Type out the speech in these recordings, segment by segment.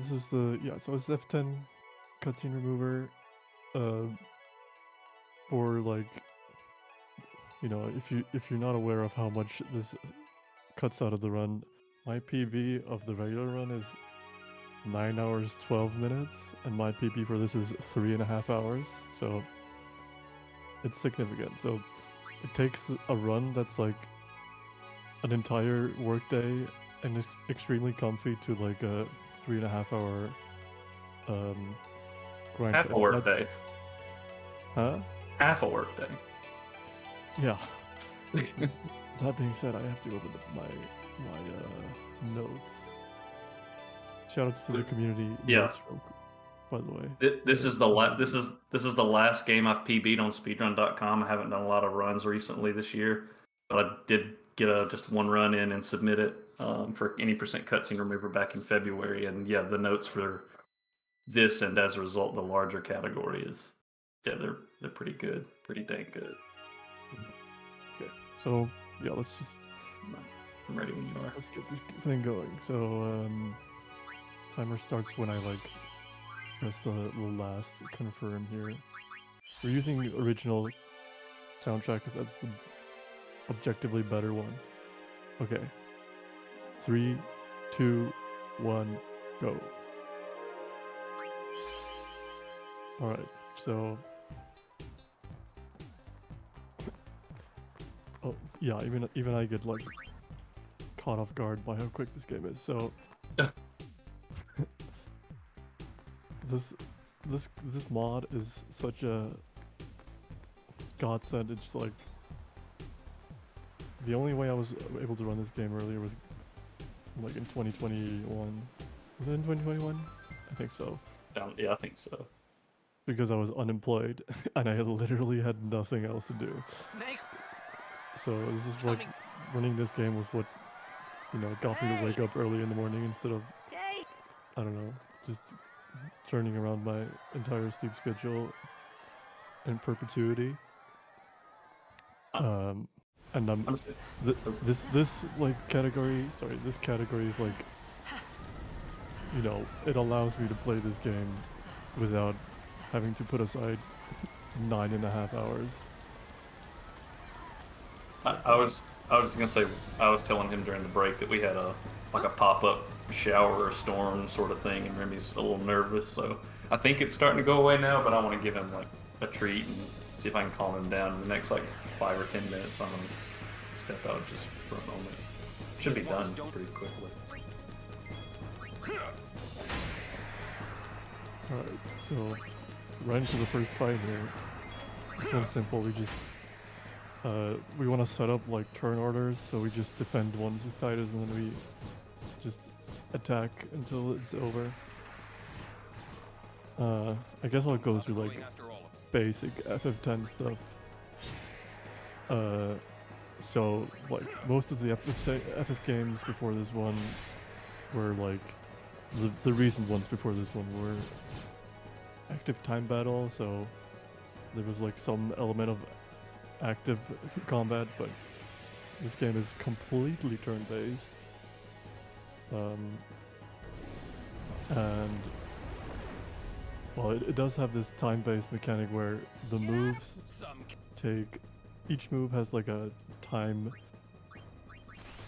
this is the so it's F10 cutscene remover. For like, if you're not aware of how much this cuts out of the run, my PB of the regular run is 9 hours 12 minutes, and my PB for this is 3.5 hours. So it's significant. So it takes a run that's like an entire workday, and it's extremely comfy to like a 3.5 hour grind. Half a work day. Huh? Half a work day. Yeah. That being said, I have to open up my notes. Shoutouts to the community notes, by the way. This is the last game I've PB'd on speedrun.com. I haven't done a lot of runs recently this year, but I did get just one run in and submit it for any percent cutscene remover back in February. And yeah, the notes for this and as a result the larger category is they're pretty good, pretty dang good. Okay, so yeah, let's just. I'm ready when you are. Let's get this thing going. So timer starts when I like press the last confirm here. We're using the original soundtrack because that's the objectively better one. Okay. 3, 2, 1, go. Alright, so oh yeah, even I get like caught off guard by how quick this game is. So this mod is such a godsend. It's like the only way I was able to run this game earlier was like in 2021. Was it in 2021? I think so. Yeah, I think so. Because I was unemployed and I literally had nothing else to do. So this is like running this game was what got me to wake up early in the morning instead of I don't know, just turning around my entire sleep schedule in perpetuity. And this like category. Sorry, this category is like, it allows me to play this game without having to put aside 9.5 hours. I was gonna say, I was telling him during the break that we had a pop-up shower or storm sort of thing, and Remy's a little nervous, so I think it's starting to go away now, but I want to give him like a treat and see if I can calm him down in the next like 5 or 10 minutes. I'm gonna step out just for a moment. Should be done pretty quickly. Alright, so right into the first fight here. This one's simple. We just we want to set up like turn orders, so we just defend ones with Titus and then we just attack until it's over. I guess I'll go through like basic FF10 stuff. So like most of the FF games before this one were like the recent ones before this one were active time battle, so there was like some element of active combat, but this game is completely turn-based. And well, it does have this time-based mechanic where the moves each move has like a time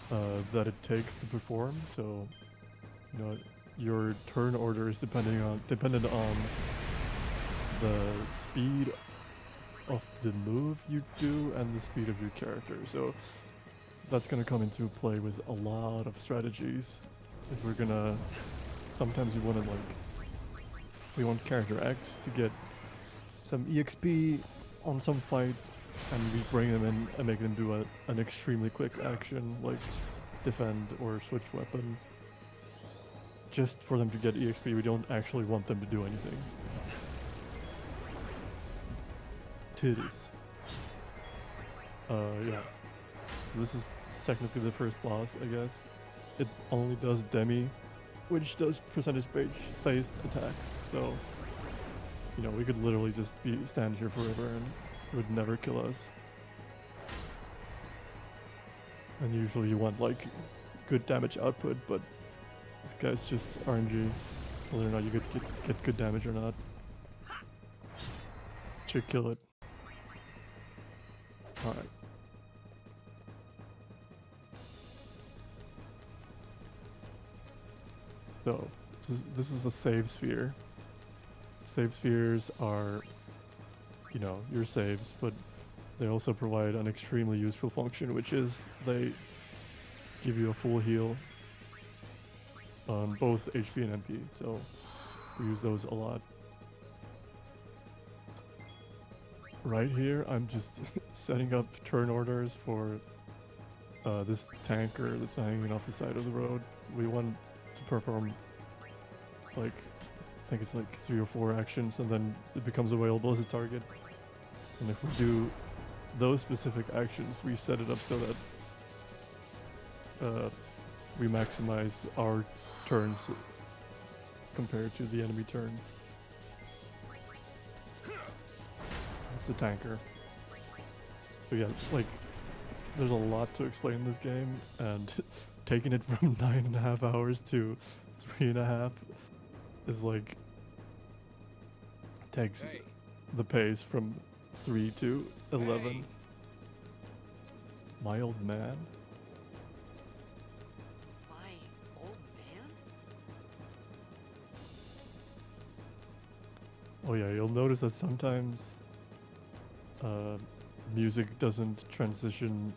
that it takes to perform, so your turn order is dependent on the speed of the move you do and the speed of your character. So that's gonna come into play with a lot of strategies. Because we're gonna sometimes we want character X to get some EXP on some fight, and we bring them in and make them do an extremely quick action like defend or switch weapon just for them to get EXP. We don't actually want them to do anything. Titties. Yeah. This is technically the first boss, I guess. It only does Demi, which does percentage-based attacks, so we could literally just stand here forever and it would never kill us. And usually you want like good damage output, but this guy's just RNG. whether or not you could get good damage or not. Should kill it. Alright. So, this is a save sphere. Save spheres are, you know, your saves, but they also provide an extremely useful function, which is they give you a full heal on both HP and MP, so we use those a lot. Right here, I'm just setting up turn orders for this tanker that's hanging off the side of the road. We want to perform, like, I think it's like 3 or 4 actions, and then it becomes available as a target. And if we do those specific actions, we set it up so that we maximize our turns compared to the enemy turns. That's the tanker. So yeah, like, there's a lot to explain in this game, and taking it from 9.5 hours to 3.5 is like, takes the pace from 3 to 11. Hey. My old man? My old man? Oh yeah, you'll notice that sometimes music doesn't transition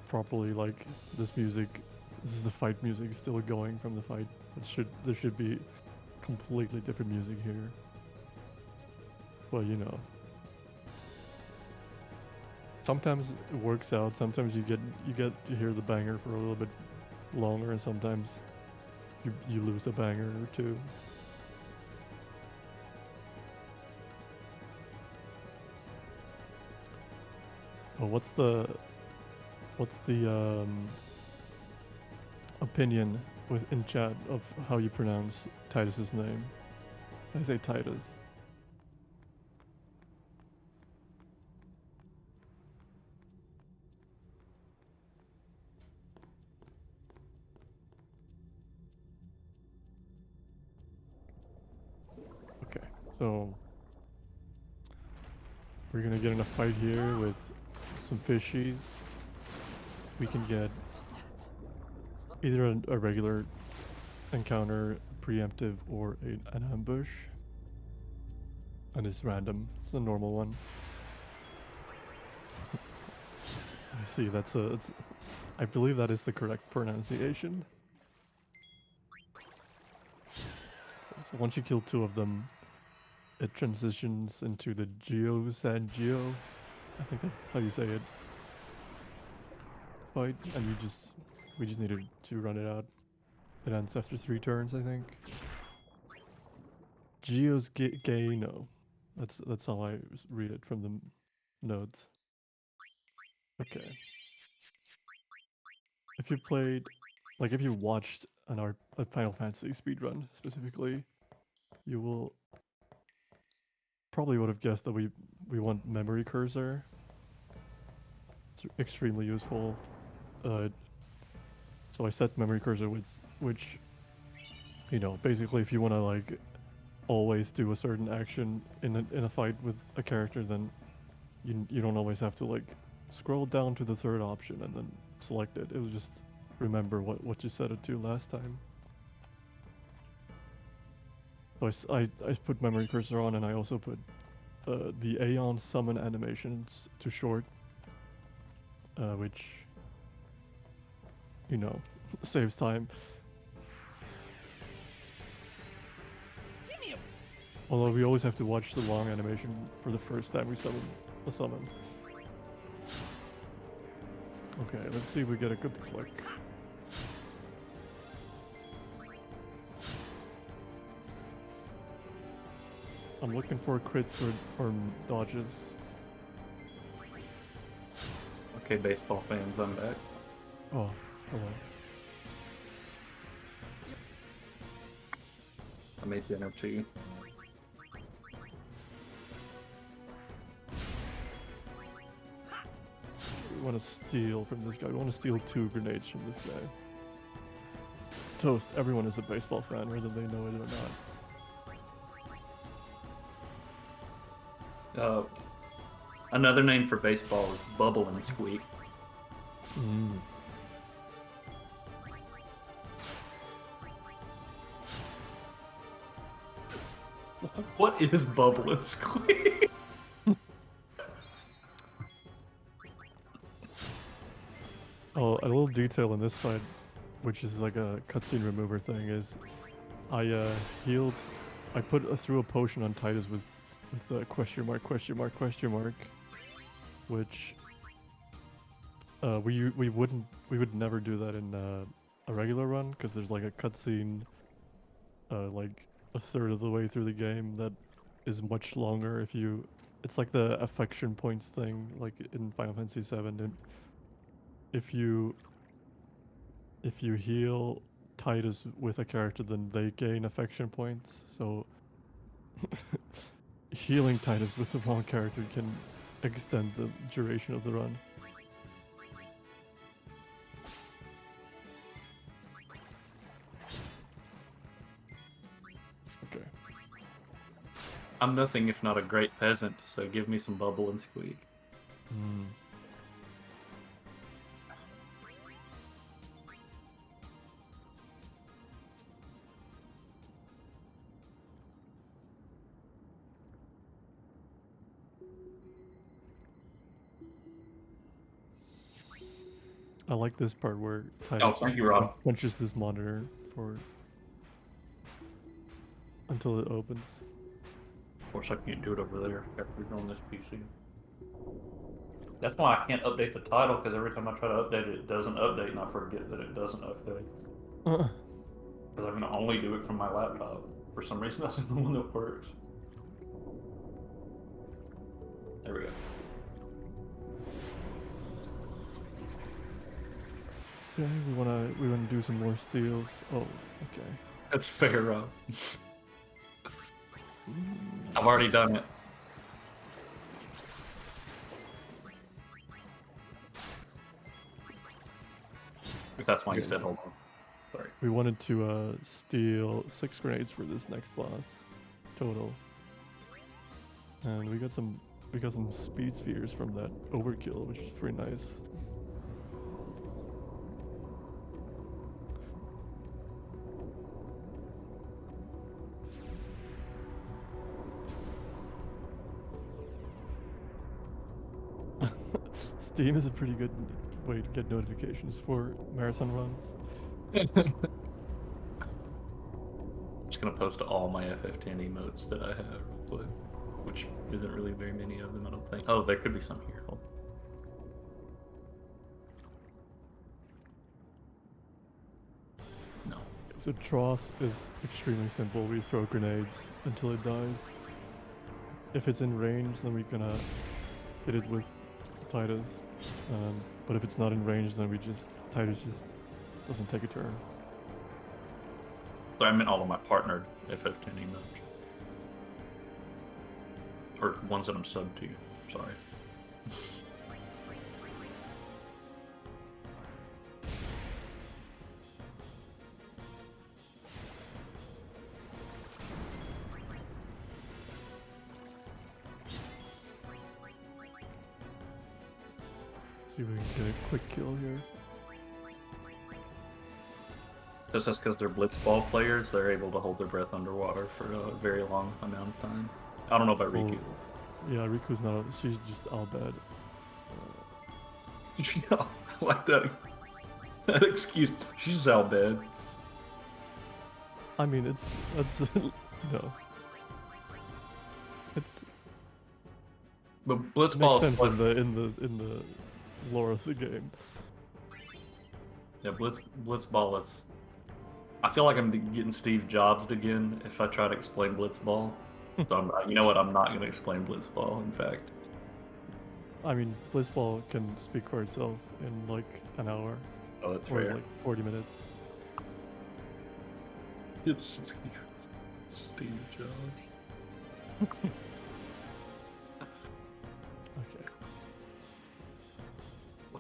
properly. Like this is the fight music still going from the fight. There should be completely different music here. Well, you know. Sometimes it works out. Sometimes you hear the banger for a little bit longer, and sometimes you lose a banger or two. Oh, what's the opinion in chat of how you pronounce Titus's name? I say Titus. Okay, so we're gonna get in a fight here with some fishies. We can get either a regular encounter, preemptive, or an ambush. And it's random. It's a normal one. I see, I believe that is the correct pronunciation. Okay, so once you kill 2 of them, it transitions into the Geo. I think that's how you say it. Fight, and we just needed to run it out. It ends after 3 turns, I think. Geo's Gaino. That's how I read it from the notes. Okay. If you played, like if you watched a Final Fantasy speedrun specifically, you will probably would have guessed that we want memory cursor. It's extremely useful. So I set memory cursor which, you know, basically if you want to like always do a certain action in a fight with a character, then you don't always have to like scroll down to the 3rd option and then select it. It will just remember what you set it to last time. So I put memory cursor on, and I also put the Aeon summon animations to short, which, you know, saves time. Although we always have to watch the long animation for the first time we summon a summon. Okay, let's see if we get a good click. I'm looking for crits or dodges. Okay, baseball fans, I'm back. Oh, hello. I made dinner too. We want to steal from this guy. We want to steal 2 grenades from this guy. Toast, everyone is a baseball fan, whether they know it or not. Another name for baseball is bubble and squeak. Mm. What is bubble and squeak? Oh, a little detail in this fight, which is like a cutscene remover thing, is I healed. I threw a potion on Titus with a question mark, which we would never do that in a regular run because there's like a cutscene like a third of the way through the game that is much longer if you. It's like the affection points thing, like in Final Fantasy VII, and if you heal Titus with a character, then they gain affection points. So healing Titus with the wrong character can extend the duration of the run. Okay. I'm nothing if not a great peasant, so give me some bubble and squeak. Mm. I like this part where Titus thank you, Rob. punches this monitor for until it opens. Of course, I can't do it over there after on this PC. That's why I can't update the title, because every time I try to update it, it doesn't update, and I forget that it doesn't update. Because I can only do it from my laptop. For some reason, that's the one that works. There we go. Okay, we wanna do some more steals. Oh, okay. That's fair, Rob. I've already done it. If that's why you said hold on. Sorry. We wanted to steal 6 grenades for this next boss, total. And we got some speed spheres from that overkill, which is pretty nice. Steam is a pretty good way to get notifications for marathon runs. I'm just gonna post all my FF10 emotes that I have real quick, which isn't really very many of them, I don't think. Oh, there could be some here. Hold on. No. So Tross is extremely simple. We throw grenades until it dies. If it's in range, then we're gonna hit it with Titus. But if it's not in range, then Titus just doesn't take a turn. So I meant all of my partnered FF10 emotes. Or ones that I'm subbed to. Sorry. See if we can get a quick kill here. Just because they're blitzball players, they're able to hold their breath underwater for a very long amount of time. I don't know about Riku. Yeah, Riku's not. She's just all bad. Yeah, I like that excuse. She's all bad. I mean, that's no. It's But makes blitzball sense is what, in the lore of the game. yeah, blitzball is. I feel like I'm getting Steve Jobs again if I try to explain blitzball. So you know what? I'm not going to explain blitzball. In fact, I mean, Blitzball can speak for itself in like an hour oh, that's or fair. like 40 minutes. It's Steve Jobs. Okay.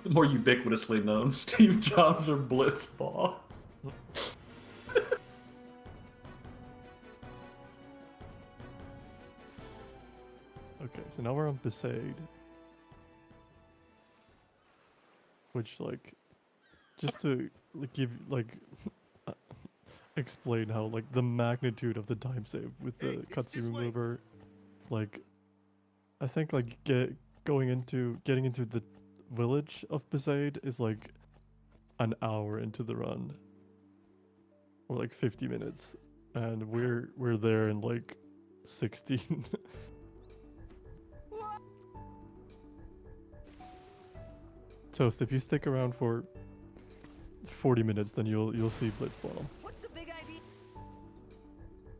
More ubiquitously known, Steve Jobs or blitzball. Okay, so now we're on Besaid. Which, like, just to like, give, like, uh, explain how, like, the magnitude of the time save with the cutscene remover, like, I think, like, getting into the village of Besaid is, like, an hour into the run. Or, like, 50 minutes. And we're there in, like, 16. Toast, if you stick around for 40 minutes, then you'll see Blitzball. What's the big idea?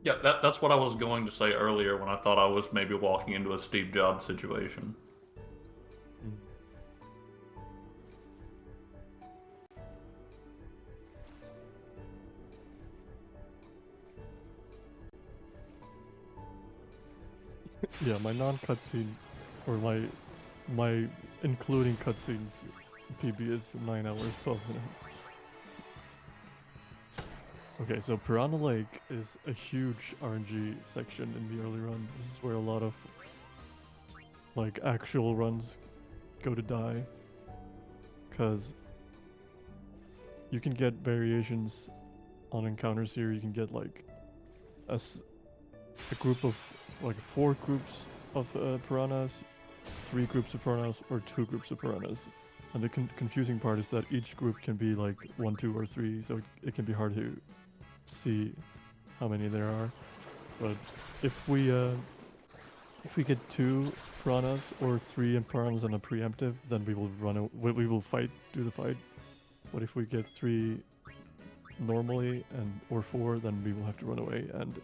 Yeah, that's what I was going to say earlier when I thought I was maybe walking into a Steve Jobs situation. Mm. Yeah, my non-cutscene, or my including cutscenes, PB is 9 hours 12 minutes. Okay, so Piranha Lake is a huge RNG section in the early run. This is where a lot of like actual runs go to die, because you can get variations on encounters here. You can get like a group of like 4 groups of piranhas, 3 groups of piranhas, or 2 groups of piranhas. And the confusing part is that each group can be like 1, 2, or 3, so it can be hard to see how many there are. But if we get 2 piranhas or 3 piranhas on a preemptive, then we will we will do the fight. But if we get 3 normally or 4, then we will have to run away. And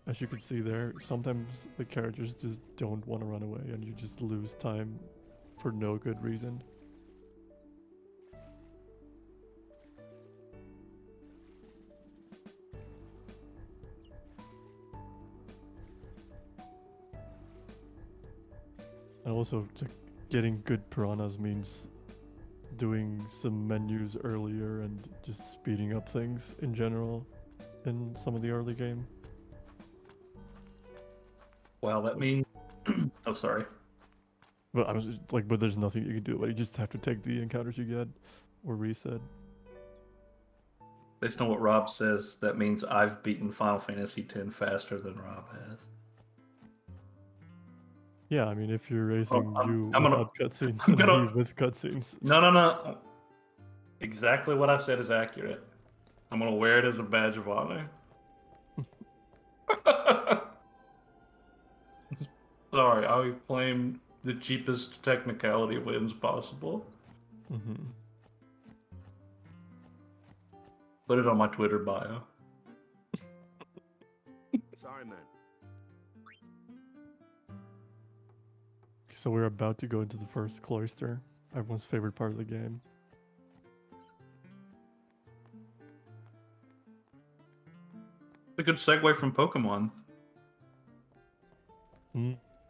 as you can see there, sometimes the characters just don't want to run away, and you just lose time for no good reason. And also, getting good piranhas means doing some menus earlier and just speeding up things in general in some of the early game. Well, that means. Oh, sorry. But I was like, but there's nothing you can do. But you just have to take the encounters you get, or reset. Based on what Rob says, that means I've beaten Final Fantasy X faster than Rob has. Yeah, I mean, if you're racing you I'm gonna- without cutscenes I'm and gonna- me with cutscenes. No. Exactly what I said is accurate. I'm gonna wear it as a badge of honor. Sorry, I claim the cheapest technicality wins possible. Mm-hmm. Put it on my Twitter bio. Sorry, man. So we're about to go into the first cloister, everyone's favorite part of the game. A good segue from Pokemon.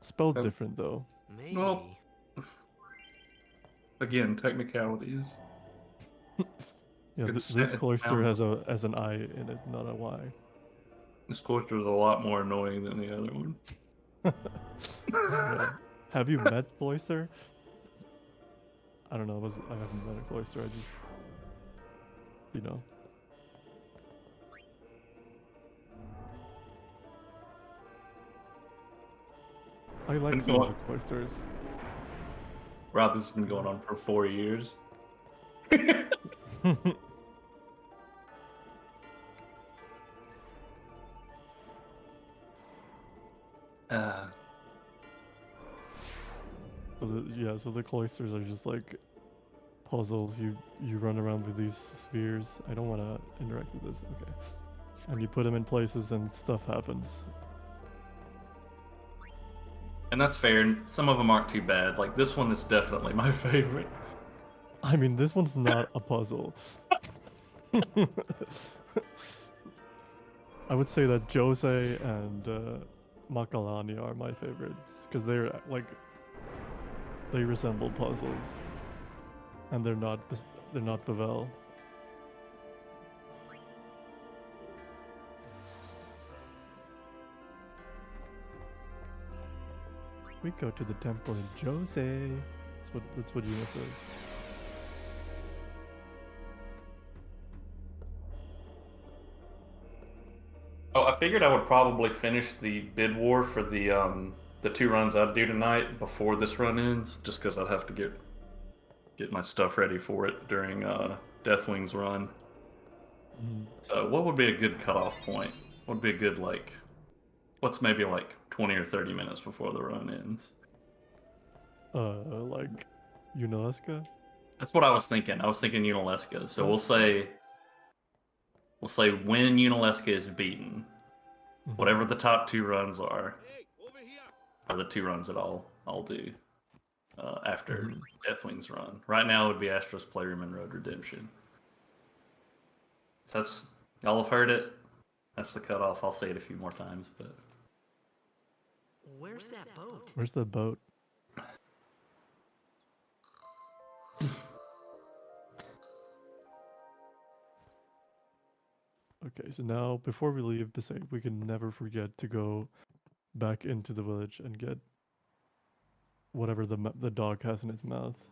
Spelled Oh. different though. Maybe. Well, again, technicalities. Yeah, It's this it's cloister found- has an I in it, not a Y. This cloister is a lot more annoying than the other one. Yeah. Have you met Cloister? I don't know. I haven't met a Cloister. I just, you know. I like some of the Cloisters. Rob, this has been going on for 4 years. So the Cloisters are just like puzzles. You run around with these spheres. I don't want to interact with this. Okay. And you put them in places and stuff happens. And that's fair. And some of them aren't too bad. Like this one is definitely my favorite. I mean, this one's not a puzzle. I would say that Jose and Makalani are my favorites because they're like they resemble puzzles, and they're not Bevel. We go to the temple in Jose. That's what Yuna says. Oh, I figured I would probably finish the bid war for the 2 runs I'd do tonight before this run ends, just because I'd have to get my stuff ready for it during Deathwing's run. So what would be a good cutoff point? What would be a good what's maybe like 20 or 30 minutes before the run ends? Like Unalaska? That's what I was thinking. I was thinking Unalesca. So Oh. we'll say when Unalesca is beaten, whatever the top 2 runs are the 2 runs that I'll do after Deathwing's run. Right now it would be Astro's Playroom and Road Redemption. That's y'all have heard it. That's the cutoff. I'll say it a few more times, but Where's that boat? Where's the boat? Okay, so now before we leave Besaid, we can never forget to go back into the village and get whatever the dog has in its mouth.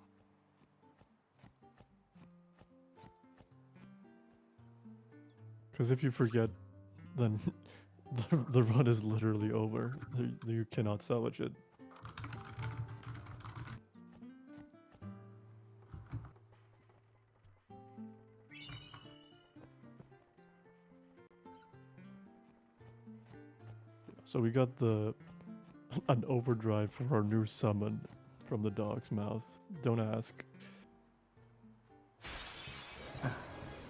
Because if you forget, then the run is literally over. You cannot salvage it. So we got an overdrive for our new summon from the dog's mouth. Don't ask.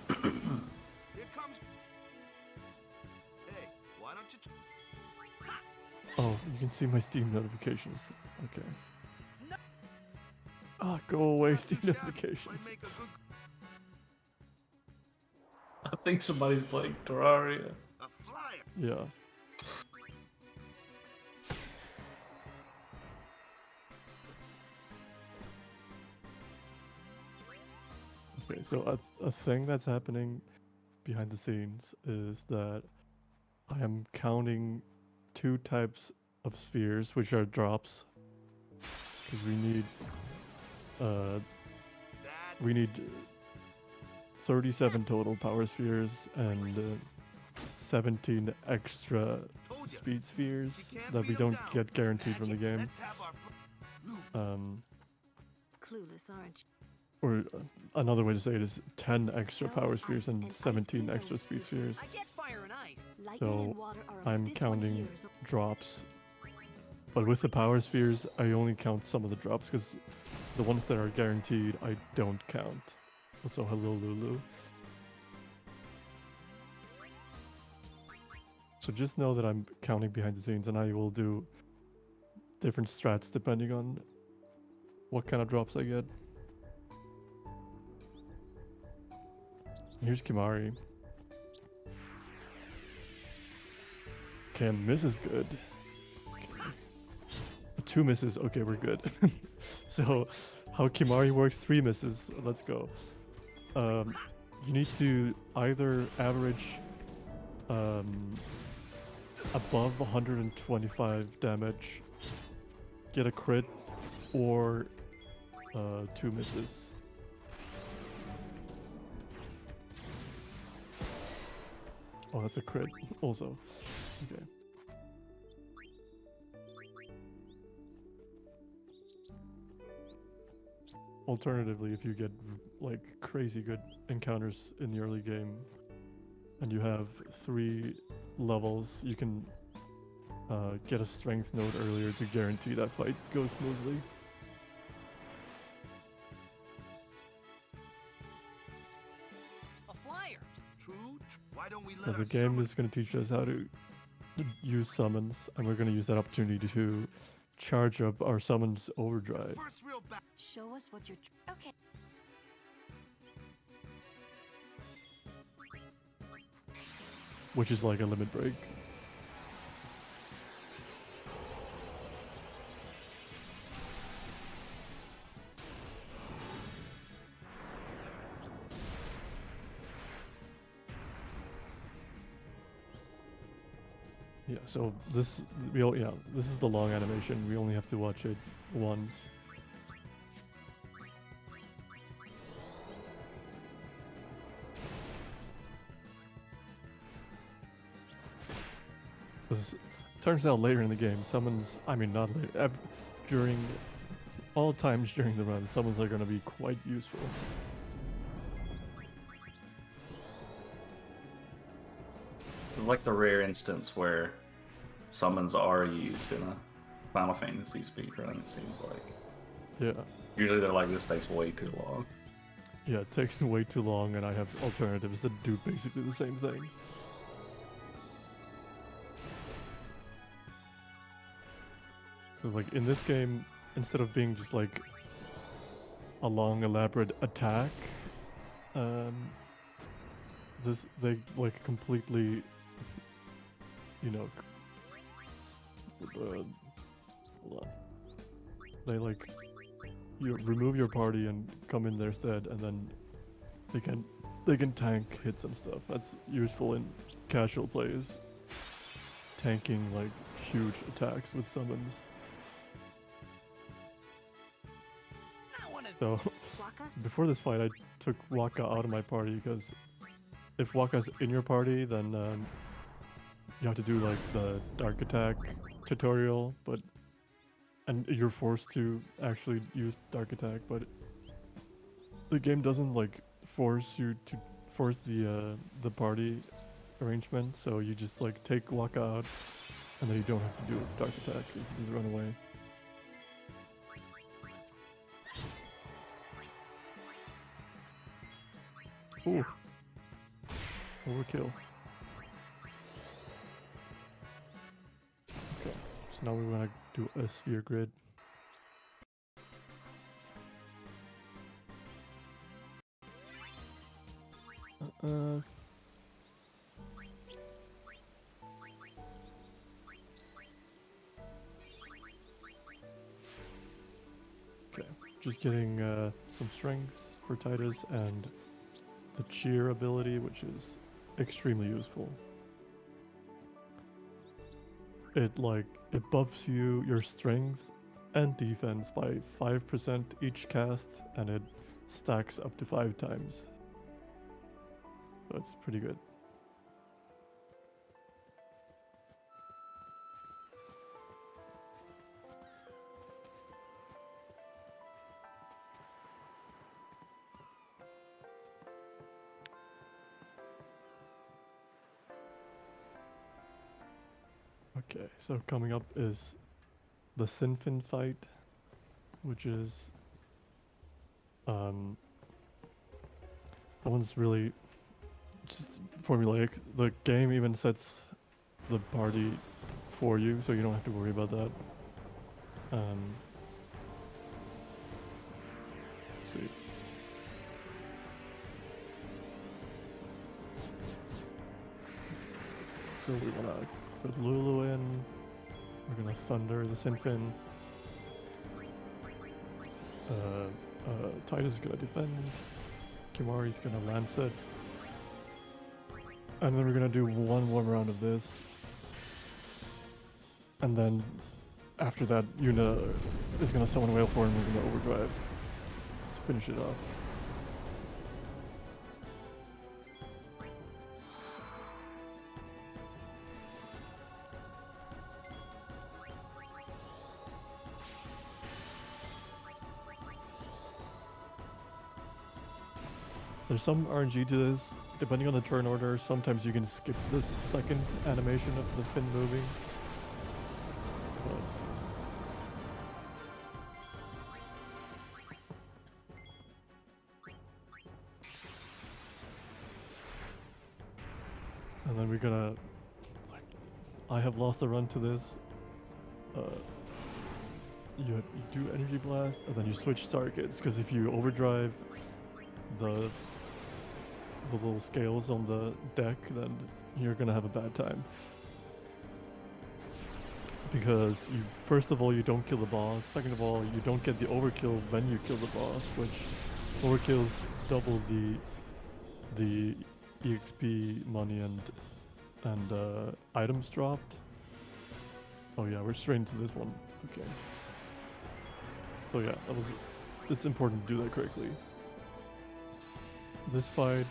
Here comes. Hey, why don't you? Oh, you can see my Steam notifications. Okay. Ah, go away, Steam notifications. I think somebody's playing Terraria. A flyer. Yeah. Okay, so a thing that's happening behind the scenes is that I am counting 2 types of spheres, which are drops, because we need 37 total power spheres and 17 extra speed spheres that we don't get guaranteed from the game. Let's have our. Clueless, aren't you? Or another way to say it is 10 extra power spheres and 17 extra speed spheres. I get fire and ice. So and water are I'm this one counting here is drops. But with the power spheres, I only count some of the drops because the ones that are guaranteed, I don't count. Also, hello, Lulu. So just know that I'm counting behind the scenes and I will do different strats depending on what kind of drops I get. Here's Kimari. Okay, a miss is good. Okay. 2 misses, okay, we're good. So, how Kimari works, 3 misses, let's go. You need to either average above 125 damage, get a crit, or 2 misses. Oh, that's a crit also. Okay. Alternatively, if you get like crazy good encounters in the early game and you have 3 levels, you can get a strength node earlier to guarantee that fight goes smoothly. a flyer. True. Why don't we let So our the game summon- is going to teach us how to use summons, and we're going to use that opportunity to charge up our summons overdrive. First real back. Show us what you're. Okay. Which is like a limit break. Yeah, so this this is the long animation. We only have to watch it once. This turns out later in the game, summons, I mean not later, during all times during the run, summons are going to be quite useful. It's like the rare instance where summons are used in a Final Fantasy speedrun, it seems like. Yeah. Usually they're like, this takes way too long. Yeah, it takes way too long, and I have alternatives that do basically the same thing. Cause like in this game, instead of being just like a long elaborate attack, they like completely, you know, hold on. They like you remove your party and come in their stead, and then they can tank hits and stuff. That's useful in casual plays. Tanking like huge attacks with summons. So Waka? before this fight, I took Waka out of my party because if Waka's in your party, then you have to do like the dark attack tutorial, and you're forced to actually use dark attack, but the game doesn't like force you to force the party arrangement, so you just like take Waka out, and then you don't have to do dark attack. You can just run away. Ooh. Overkill. Okay, so now we want to do a sphere grid. Okay, just getting some strength for Titus and the cheer ability, which is extremely useful. It buffs your strength and defense by 5% each cast, and it stacks up to 5 times. So it's pretty good. Okay, so coming up is the Sinfin fight, which is that one's really just formulaic. The game even sets the party for you, so you don't have to worry about that. Let's see. So we wanna put Lulu in. We're gonna Thunder the Sinfin. Titus is gonna defend. Kimari's gonna lance it. And then we're gonna do one more round of this. And then after that, Yuna is gonna summon Whale Form and we're gonna overdrive to finish it off. There's some RNG to this. Depending on the turn order, sometimes you can skip this second animation of the fin moving. And then we're gonna, like, I have lost a run to this. You do Energy Blast, and then you switch targets, because if you overdrive the little scales on the deck, then you're gonna have a bad time. Because first of all, you don't kill the boss. Second of all, you don't get the overkill when you kill the boss, which overkills double the EXP money and items dropped. Oh yeah, we're straight into this one. Okay. So yeah, it's important to do that correctly. This fight,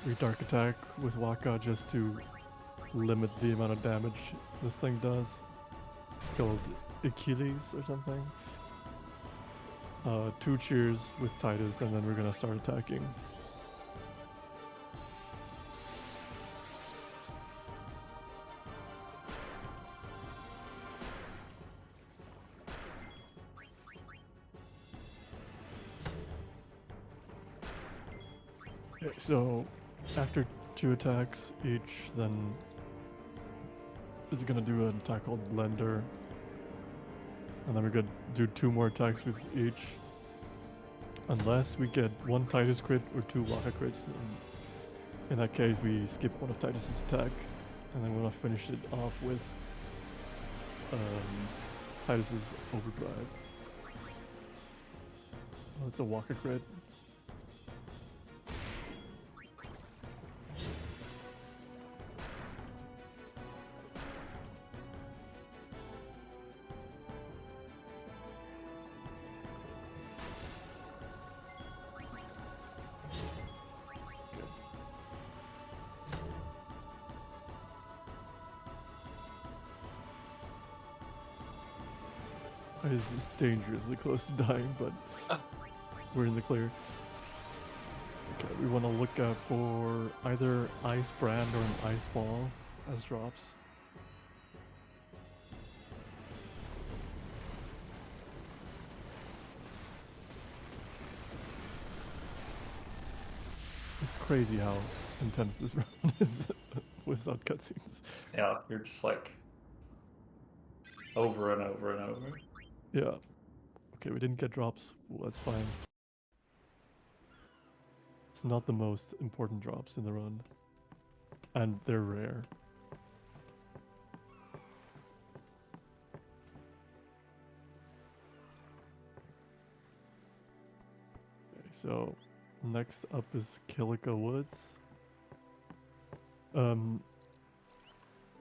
we dark attack with Waka just to limit the amount of damage this thing does. It's called Achilles or something. 2 cheers with Titus, and then we're gonna start attacking. Okay, so after 2 attacks each, then it's gonna do an attack called Blender. And then we're gonna do 2 more attacks with each. Unless we get 1 Titus crit or 2 Waka crits, then in that case we skip one of Titus's attack. And then we're gonna finish it off with Titus's overdrive. Oh, it's a Waka crit. Is dangerously close to dying, but we're in the clear. Okay, we want to look out for either Ice Brand or an Ice Ball as drops. It's crazy how intense this round is without cutscenes. Yeah, you're just like over and over and over. Yeah. Okay, we didn't get drops. Well, that's fine. It's not the most important drops in the run. And they're rare. Okay, so next up is Killica Woods.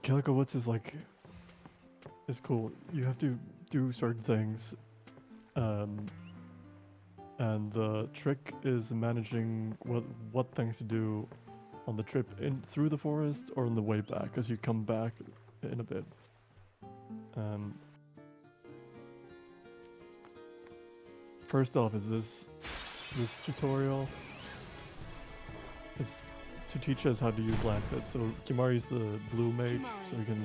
Killica Woods is like... It's cool. You have to do certain things. And the trick is managing what things to do on the trip in through the forest or on the way back, as you come back in a bit. First off is this tutorial. It's to teach us how to use Lancet. So Kimari's the blue mage, so we can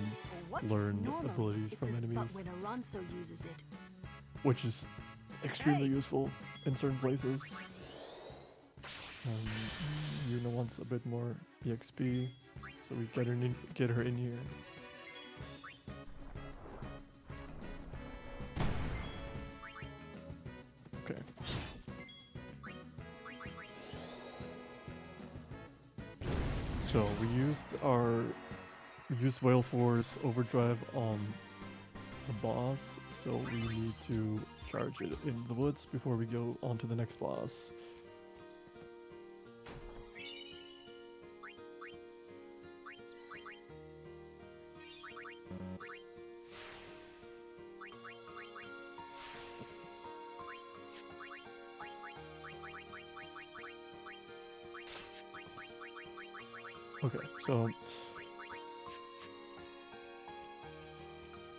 learn abilities from enemies, uses it. which is extremely useful in certain places. Yuna wants a bit more EXP, so we get her in here. Okay. So we used Whale Force Overdrive on the boss, so we need to charge it in the woods before we go on to the next boss. Okay, so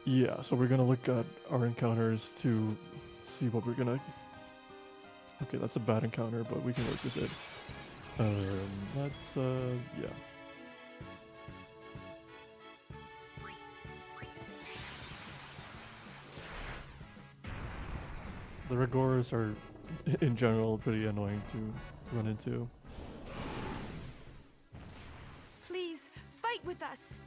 yeah, so we're gonna look at our encounters to see what we're gonna... Okay, that's a bad encounter, but we can work with it. Yeah. The Rigors are, in general, pretty annoying to run into. Please, fight with us!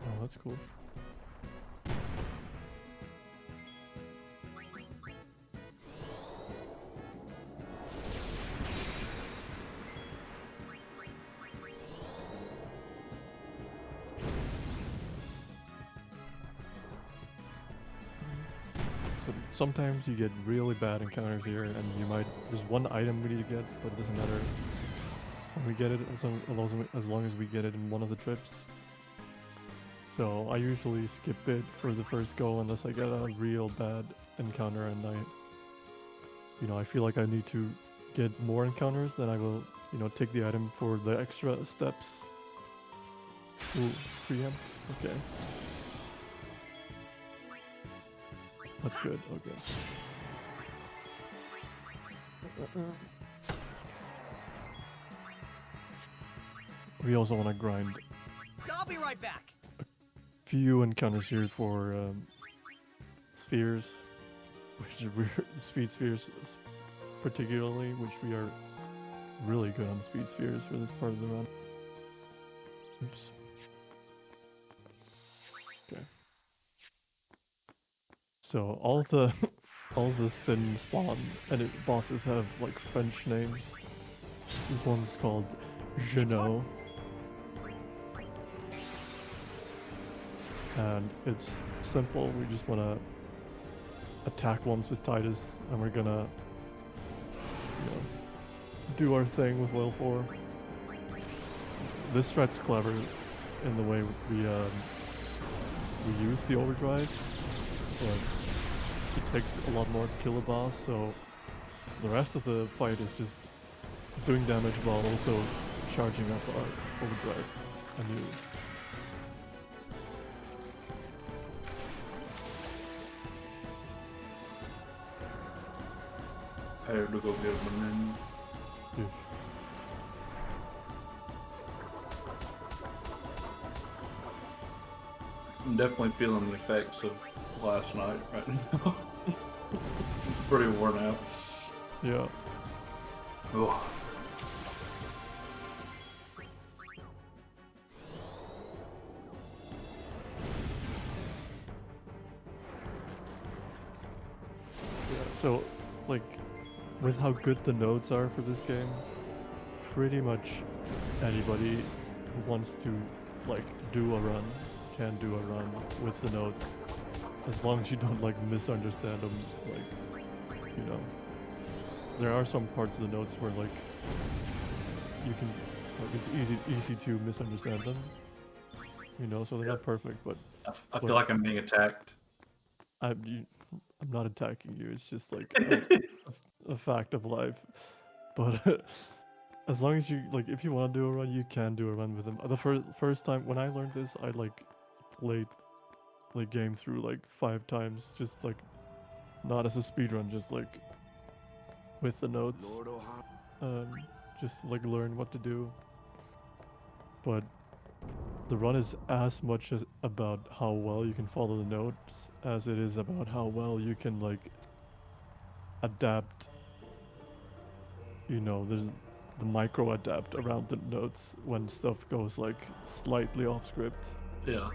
Oh, that's cool. So sometimes you get really bad encounters here, and there's one item we need to get, but it doesn't matter. when we get it, as long as we get it in one of the trips. So I usually skip it for the first go unless I get a real bad encounter and I feel like I need to get more encounters, then I will, take the item for the extra steps. Ooh, preempt? Okay. That's good, okay. We also want to grind I'll be right back. few encounters here for spheres, speed spheres particularly, which we are really good on speed spheres for this part of the run. Oops. Okay. So all the all the sin spawn and bosses have like French names. This one's called Genot. And it's simple. We just want to attack once with Titus, and we're gonna, do our thing with Will 4. This strat's clever in the way we use the overdrive, but it takes a lot more to kill a boss. So the rest of the fight is just doing damage while also charging up our overdrive anew. I have to go get them in. Oof. I'm definitely feeling the effects of last night right now. Pretty worn out. Yeah. Oh. Yeah, so, like, with how good the nodes are for this game, pretty much anybody who wants to, like, do a run can do a run with the nodes, as long as you don't, like, misunderstand them, like, There are some parts of the notes where, like, you can, like, it's easy to misunderstand them, so they're not perfect, but I feel like I'm being attacked. I'm not attacking you. It's just like a fact of life. But as long as you if you want to do a run, you can do a run with them. The first time when I learned this, I played the game through 5 times, just not as a speed run, just with the notes, Lord Ohana. just learn what to do. But the run is as much as about how well you can follow the notes as it is about how well you can adapt. There's the micro adapt around the notes when stuff goes slightly off script. Yeah.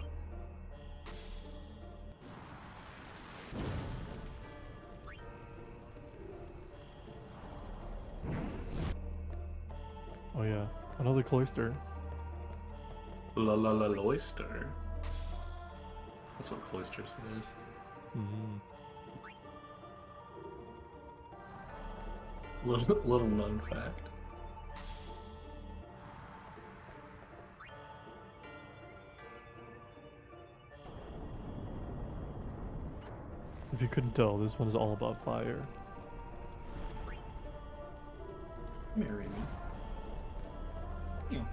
Oh yeah, another cloister. La oyster. That's what cloisters is. Mm-hmm. Little known fact. If you couldn't tell, this one's all about fire. Marry me. Yeah.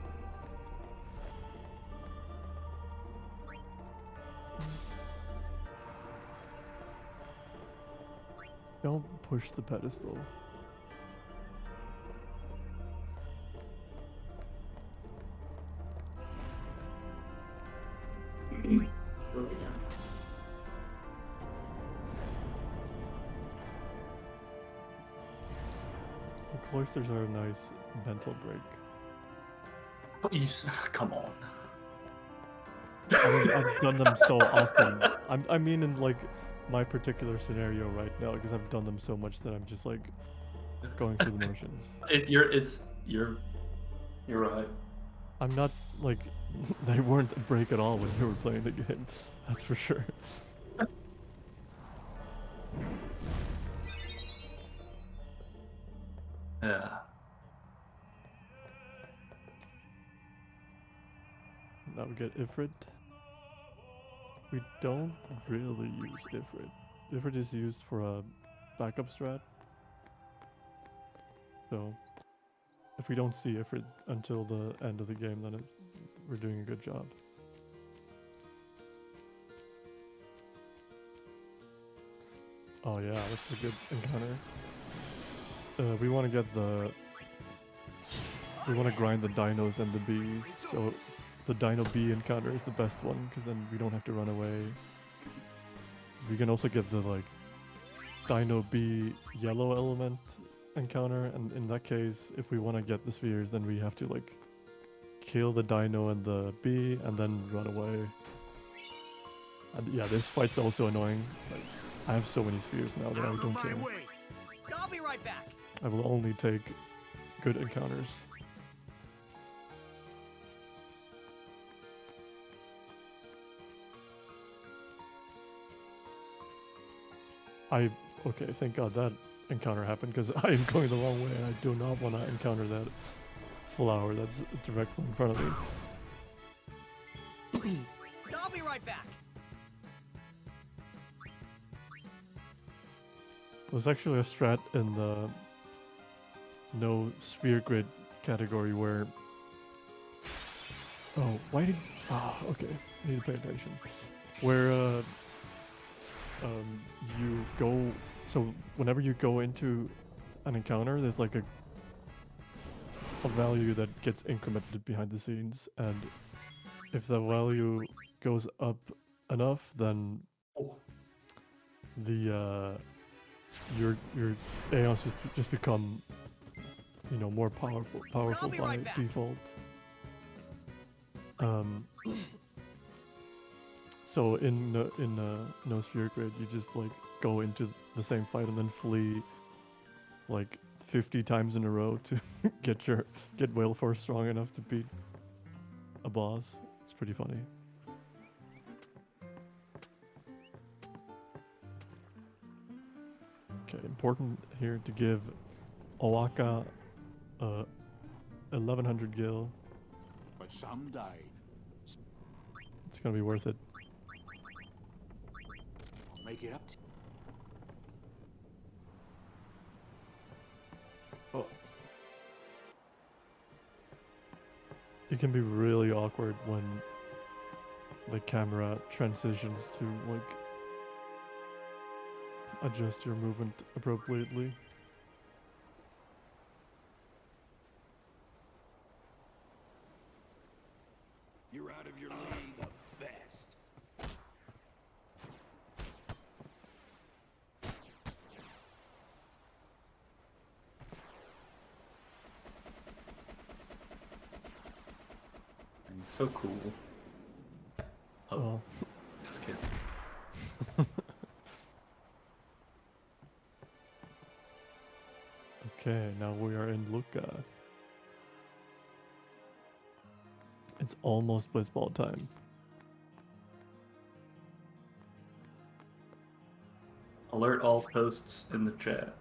Don't push the pedestal. The cloisters are a nice mental break. Come on. I mean, I've done them so often. I mean, in my particular scenario right now, because I've done them so much that I'm just going through the motions. You're right. I'm not they weren't a break at all when you were playing the game. That's for sure. Yeah. Now we get Ifrit. We don't really use Ifrit. Ifrit is used for a backup strat. So if we don't see Ifrit until the end of the game, then we're doing a good job. Oh yeah, that's a good encounter. We want to get the... We want to grind the dinos and the bees, so the dino bee encounter is the best one, because then we don't have to run away. We can also get the, like, dino bee yellow element encounter, and in that case, if we want to get the spheres, then we have to, like, kill the dino and the bee, and then run away. And yeah, this fight's also annoying. Like, I have so many spheres now that I Out of don't my care. way. I'll be right back. I will only take good encounters. Okay, thank God that encounter happened, because I am going the wrong way and I do not want to encounter that flower that's directly in front of me. I'll be right back. There's actually a strat in the no sphere grid category where... Oh, why did... Ah, okay. I need to pay attention. Where, you go... So, whenever you go into an encounter, there's like a value that gets incremented behind the scenes, and if the value goes up enough, then the, your Aeons just become, you know, more powerful be by right back. default. So in no sphere grid, you just like go into the same fight and then flee like 50 times in a row to get whale force strong enough to beat a boss. It's pretty funny. Okay, important here to give Owaka 1100 gil. But someday, It's gonna be worth it. I'll make it up to Oh. It can be really awkward when the camera transitions to like adjust your movement appropriately. You're out of your league. The best. So cool. Oh, Oh. just kidding. Okay, now we are in Luca. It's almost blitzball time. Alert all posts in the chat.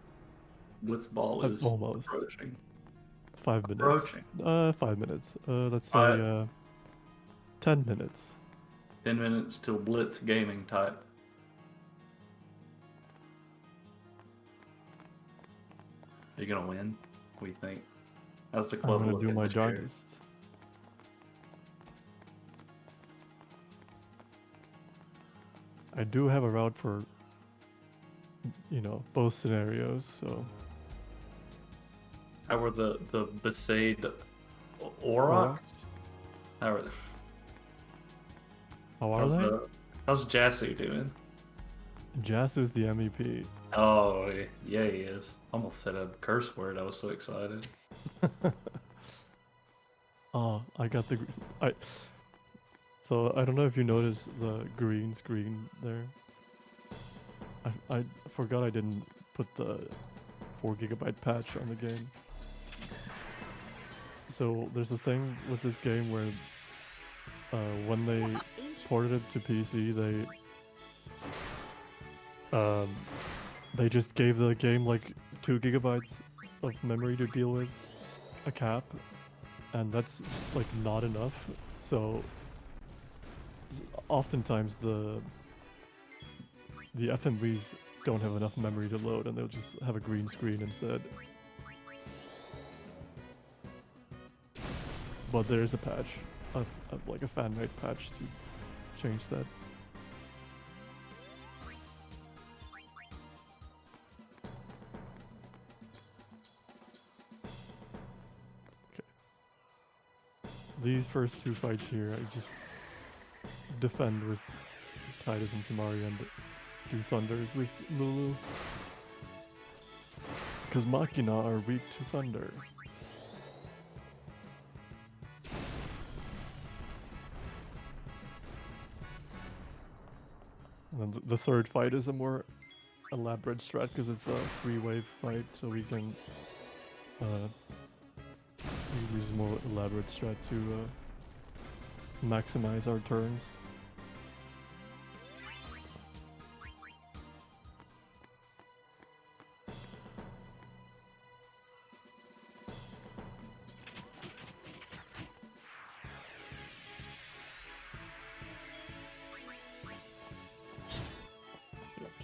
Blitzball is Almost. approaching. 5 minutes. Approaching. 5 minutes. Let's say Five. 10 minutes. 10 minutes till Blitz gaming type. Are you gonna win? What do you think? How's the I'm club gonna looking do my this year? darndest. I do have a route for, you know, both scenarios, so... How were the Besaid Aurochs? How are How are how's they? how's Jasu doing? Jasu's the MEP. Oh yeah, he is. Almost said a curse word. I was so excited. Oh, I got the... So, I don't know if you noticed the green screen there. I forgot I didn't put the 4 GB patch on the game. So, there's a thing with this game where when they ported it to PC, they just gave the game like 2 GB of memory to deal with, a cap, and that's like not enough. So oftentimes the FMVs don't have enough memory to load, and they'll just have a green screen instead. But there is a patch, like a fan-made patch to change that. Okay. These first two fights here, I just defend with Titus and Kimari and do thunders with Lulu. Because Machina are weak to thunder. And then the third fight is a more elaborate strat because it's a 3-wave fight, so we can use a more elaborate strat to maximize our turns.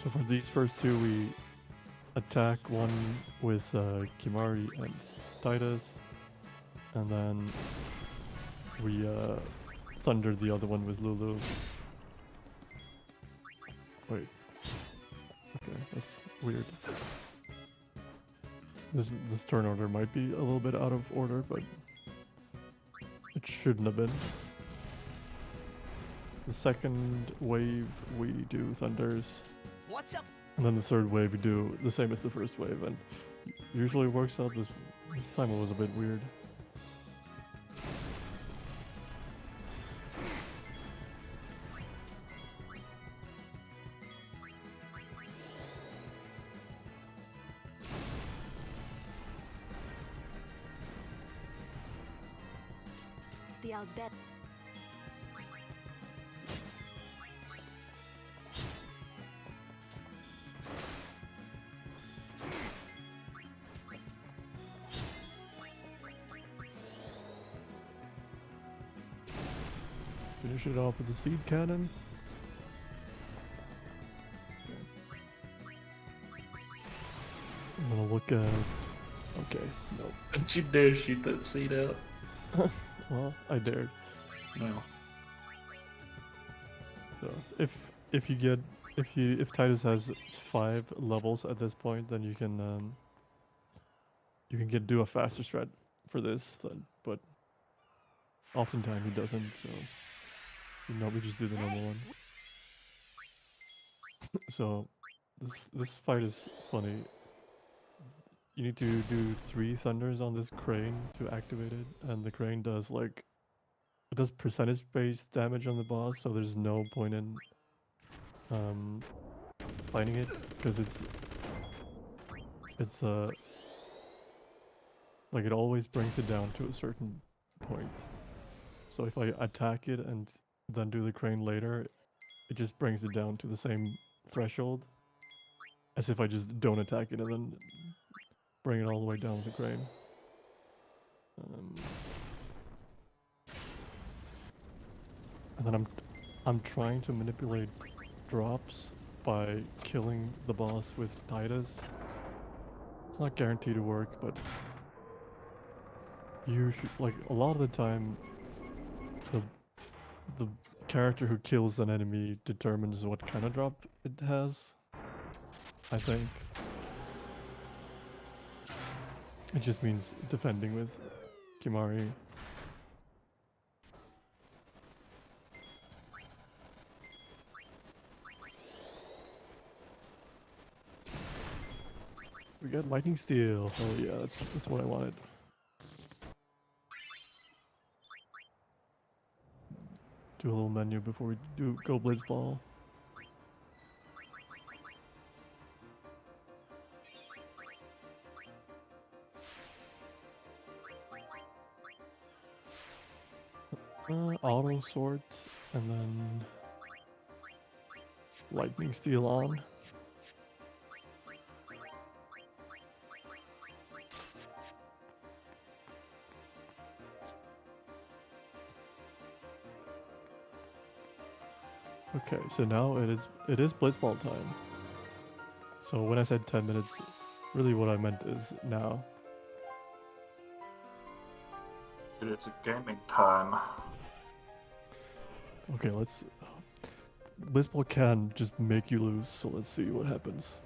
So for these first two, we attack one with Kimari and Titus, and then we thunder the other one with Lulu. Wait. Okay, that's weird. This turn order might be a little bit out of order, but it shouldn't have been. The second wave we do thunders. What's up? And then the third wave we do the same as the first wave, and usually works out. This time it was a bit weird. The Albet. Finish it off with the seed cannon. I'm gonna look at. Okay, no. Don't you dare shoot that seed out. Well, I dared. No. So if Titus has 5 levels at this point, then you can do a faster strat for this. But oftentimes he doesn't. So we just do the normal one. So this fight is funny. You need to do 3 thunders on this crane to activate it, and the crane does percentage-based damage on the boss, so there's no point in fighting it because it's like it always brings it down to a certain point. So if I attack it and then do the crane later, it just brings it down to the same threshold as if I just don't attack it and then bring it all the way down with the crane. And then I'm trying to manipulate drops by killing the boss with Titus. It's not guaranteed to work, but usually, like a lot of the time, the character who kills an enemy determines what kind of drop it has, I think. It just means defending with Kimari. We got lightning steel. Oh yeah, that's what I wanted. Do a little menu before we go Blitzball. Auto sort, and then lightning steel on. Okay, so now it is blitzball time. So when I said 10 minutes, really what I meant is now. It is a gaming time. Okay, let's. Blitzball can just make you lose, so let's see what happens.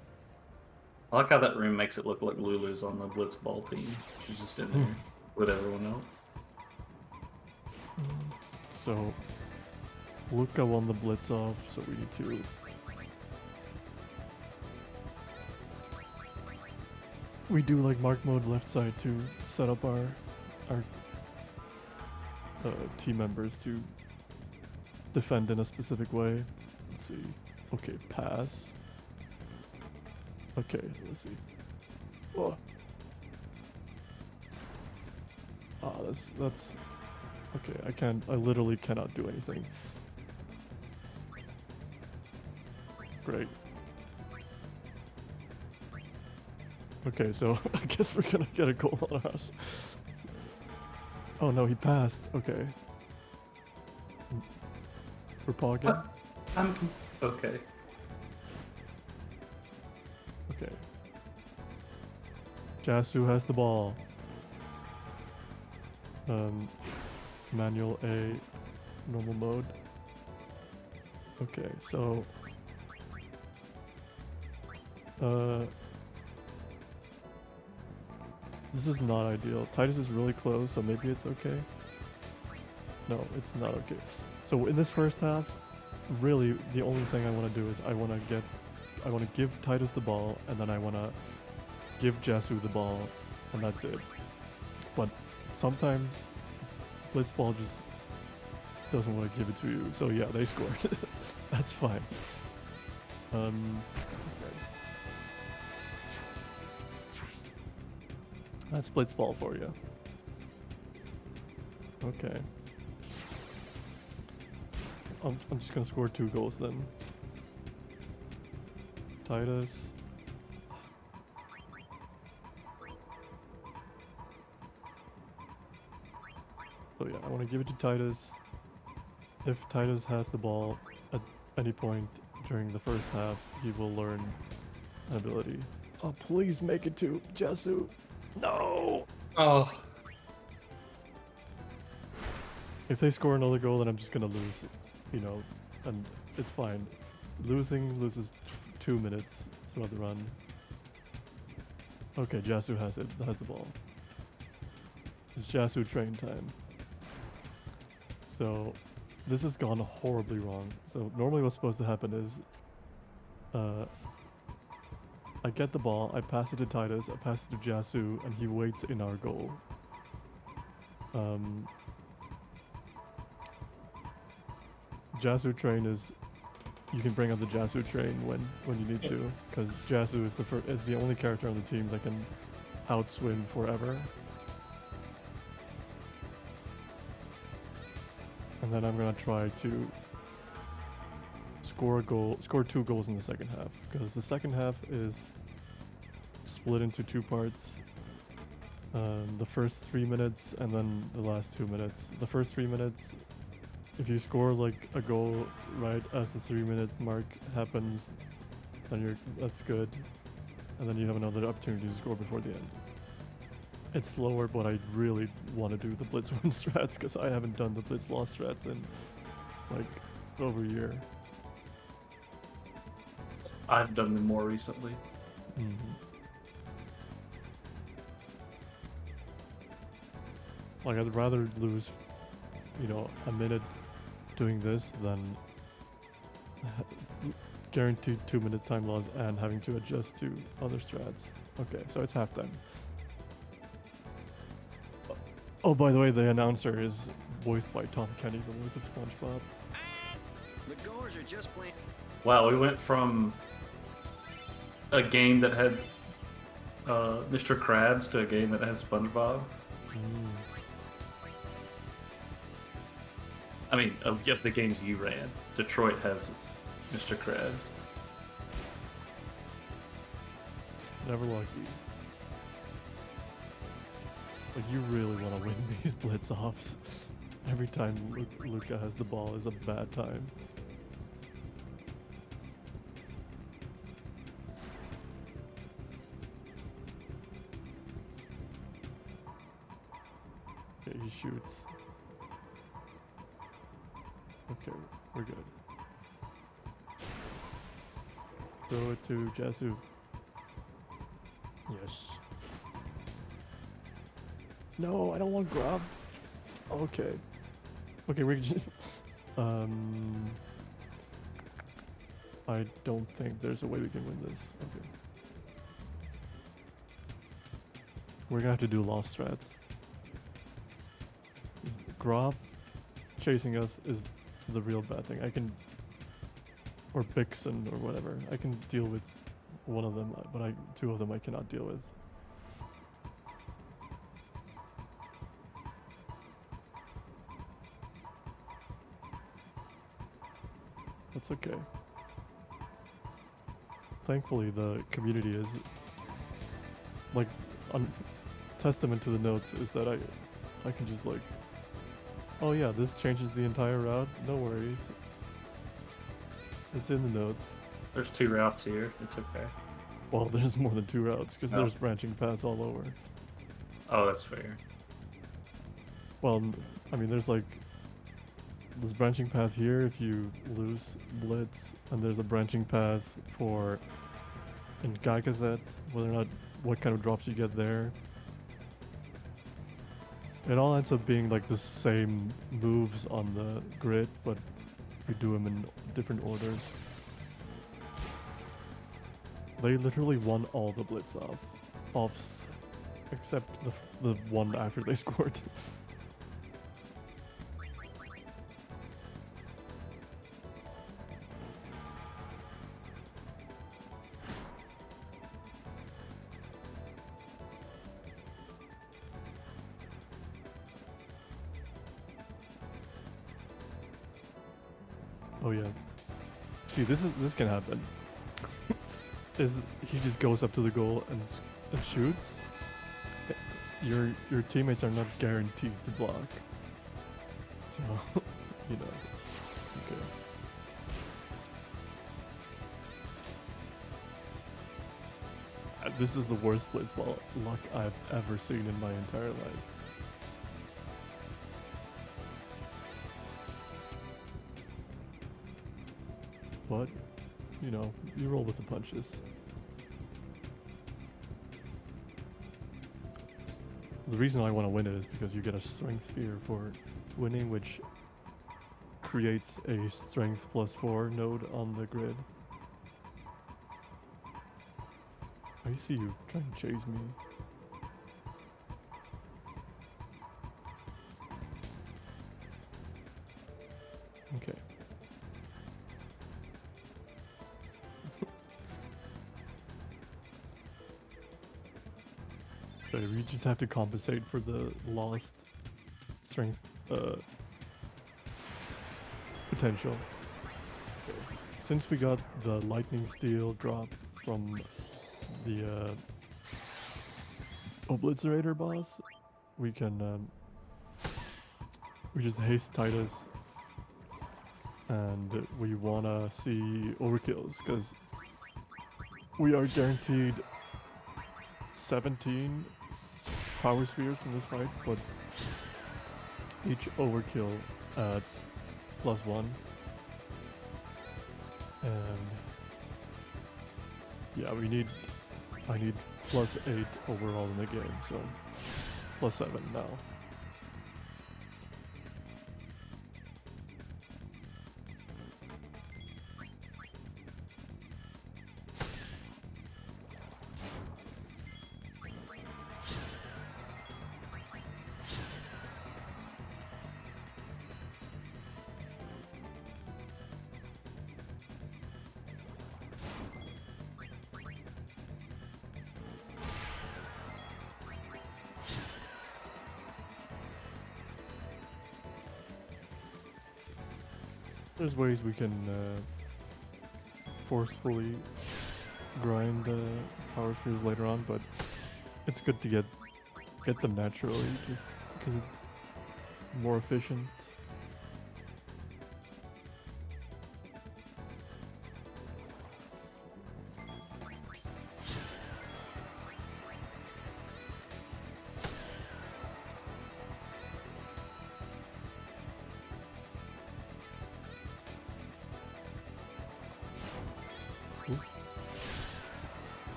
I like how that room makes it look like Lulu's on the blitzball team. She's just in there with everyone else. So Luca won the blitz off, so we need to. We do like mark mode left side to set up our team members to defend in a specific way. Let's see. Okay, pass. Okay, let's see. Oh. Ah, that's okay. I literally cannot do anything. Great. Okay, so I guess we're gonna get a goal on us. Oh no, he passed. Okay. We're Paul again? Okay. Okay. Jasu has the ball. Manual A, normal mode. Okay, so this is not ideal. Titus is really close, so maybe it's okay. No, it's not okay. So in this first half, really the only thing I want to do is I want to give Titus the ball, and then I want to give Jasu the ball, and that's it. But sometimes Blitzball just doesn't want to give it to you. So yeah, they scored. That's fine. Okay. That's Blitzball for you. Okay. I'm just gonna score 2 goals then. Titus. So yeah, I want to give it to Titus. If Titus has the ball at any point during the first half, he will learn an ability. Oh, please make it to Jasu. No! Oh. If they score another goal, then I'm just gonna lose, you know, and it's fine. Loses 2 minutes throughout the run. Okay, Jasu has the ball. It's Jasu train time. So this has gone horribly wrong. So normally what's supposed to happen is I get the ball, I pass it to Titus, I pass it to Jasu, and he waits in our goal. Jasu train is, you can bring up the Jasu train when you need to, because Jasu is the only character on the team that can outswim forever. And then I'm gonna try to score 2 goals in the second half, because the second half is split into 2 parts. The first 3 minutes and then the last 2 minutes. The first 3 minutes, if you score like a goal right as the 3-minute mark happens, then that's good, and then you have another opportunity to score before the end. It's slower, but I really want to do the blitz win strats because I haven't done the blitz loss strats in like over a year. I've done them more recently. Like, I'd rather lose, you know, a minute doing this than guaranteed 2-minute time loss and having to adjust to other strats. Okay, so it's halftime. Oh, by the way, the announcer is voiced by Tom Kenny, the voice of SpongeBob. The goers are just playing. Wow, we went from a game that had Mr. Krabs to a game that had SpongeBob. I mean, of the games you ran, Detroit has its Mr. Krabs. Never lucky. Like, you really want to win these blitz offs. Every time Luca has the ball is a bad time. Okay, he shoots. Okay, we're good. Throw it to Jasu. Yes. No, I don't want grab. Okay. Okay, we can just... I don't think there's a way we can win this. Okay. We're gonna have to do lost strats. Grab chasing us is the real bad thing. I can... Or Bixen or whatever. I can deal with one of them, but two of them I cannot deal with. That's okay. Thankfully, the community is like testament to the notes is that I can just like, oh yeah, this changes the entire route. No worries. It's in the notes. There's 2 routes here. It's okay. Well, there's more than 2 routes because Oh. there's branching paths all over. Oh, that's fair. Well, I mean, there's like this branching path here if you lose Blitz, and there's a branching path for in Gagazet, whether or not what kind of drops you get there. It all ends up being like the same moves on the grid, but we do them in different orders. They literally won all the Blitz offs, except the one after they scored. Oh yeah. See, this can happen. Is he just goes up to the goal and shoots? Your teammates are not guaranteed to block. So, you know. Okay. This is the worst blitz luck I've ever seen in my entire life. But, you know, you roll with the punches. The reason I want to win it is because you get a strength sphere for winning, which creates a strength +4 node on the grid. I see you trying to chase me. Okay. So we just have to compensate for the lost strength potential. Okay. Since we got the lightning steel drop from the Obliterator boss, we can we just haste Titus, and we wanna see overkills because we are guaranteed 17 power spheres from this fight, but each overkill adds +1, and yeah, I need +8 overall in the game, so +7 now. There's ways we can forcefully grind power spheres later on, but it's good to get them naturally, just because it's more efficient.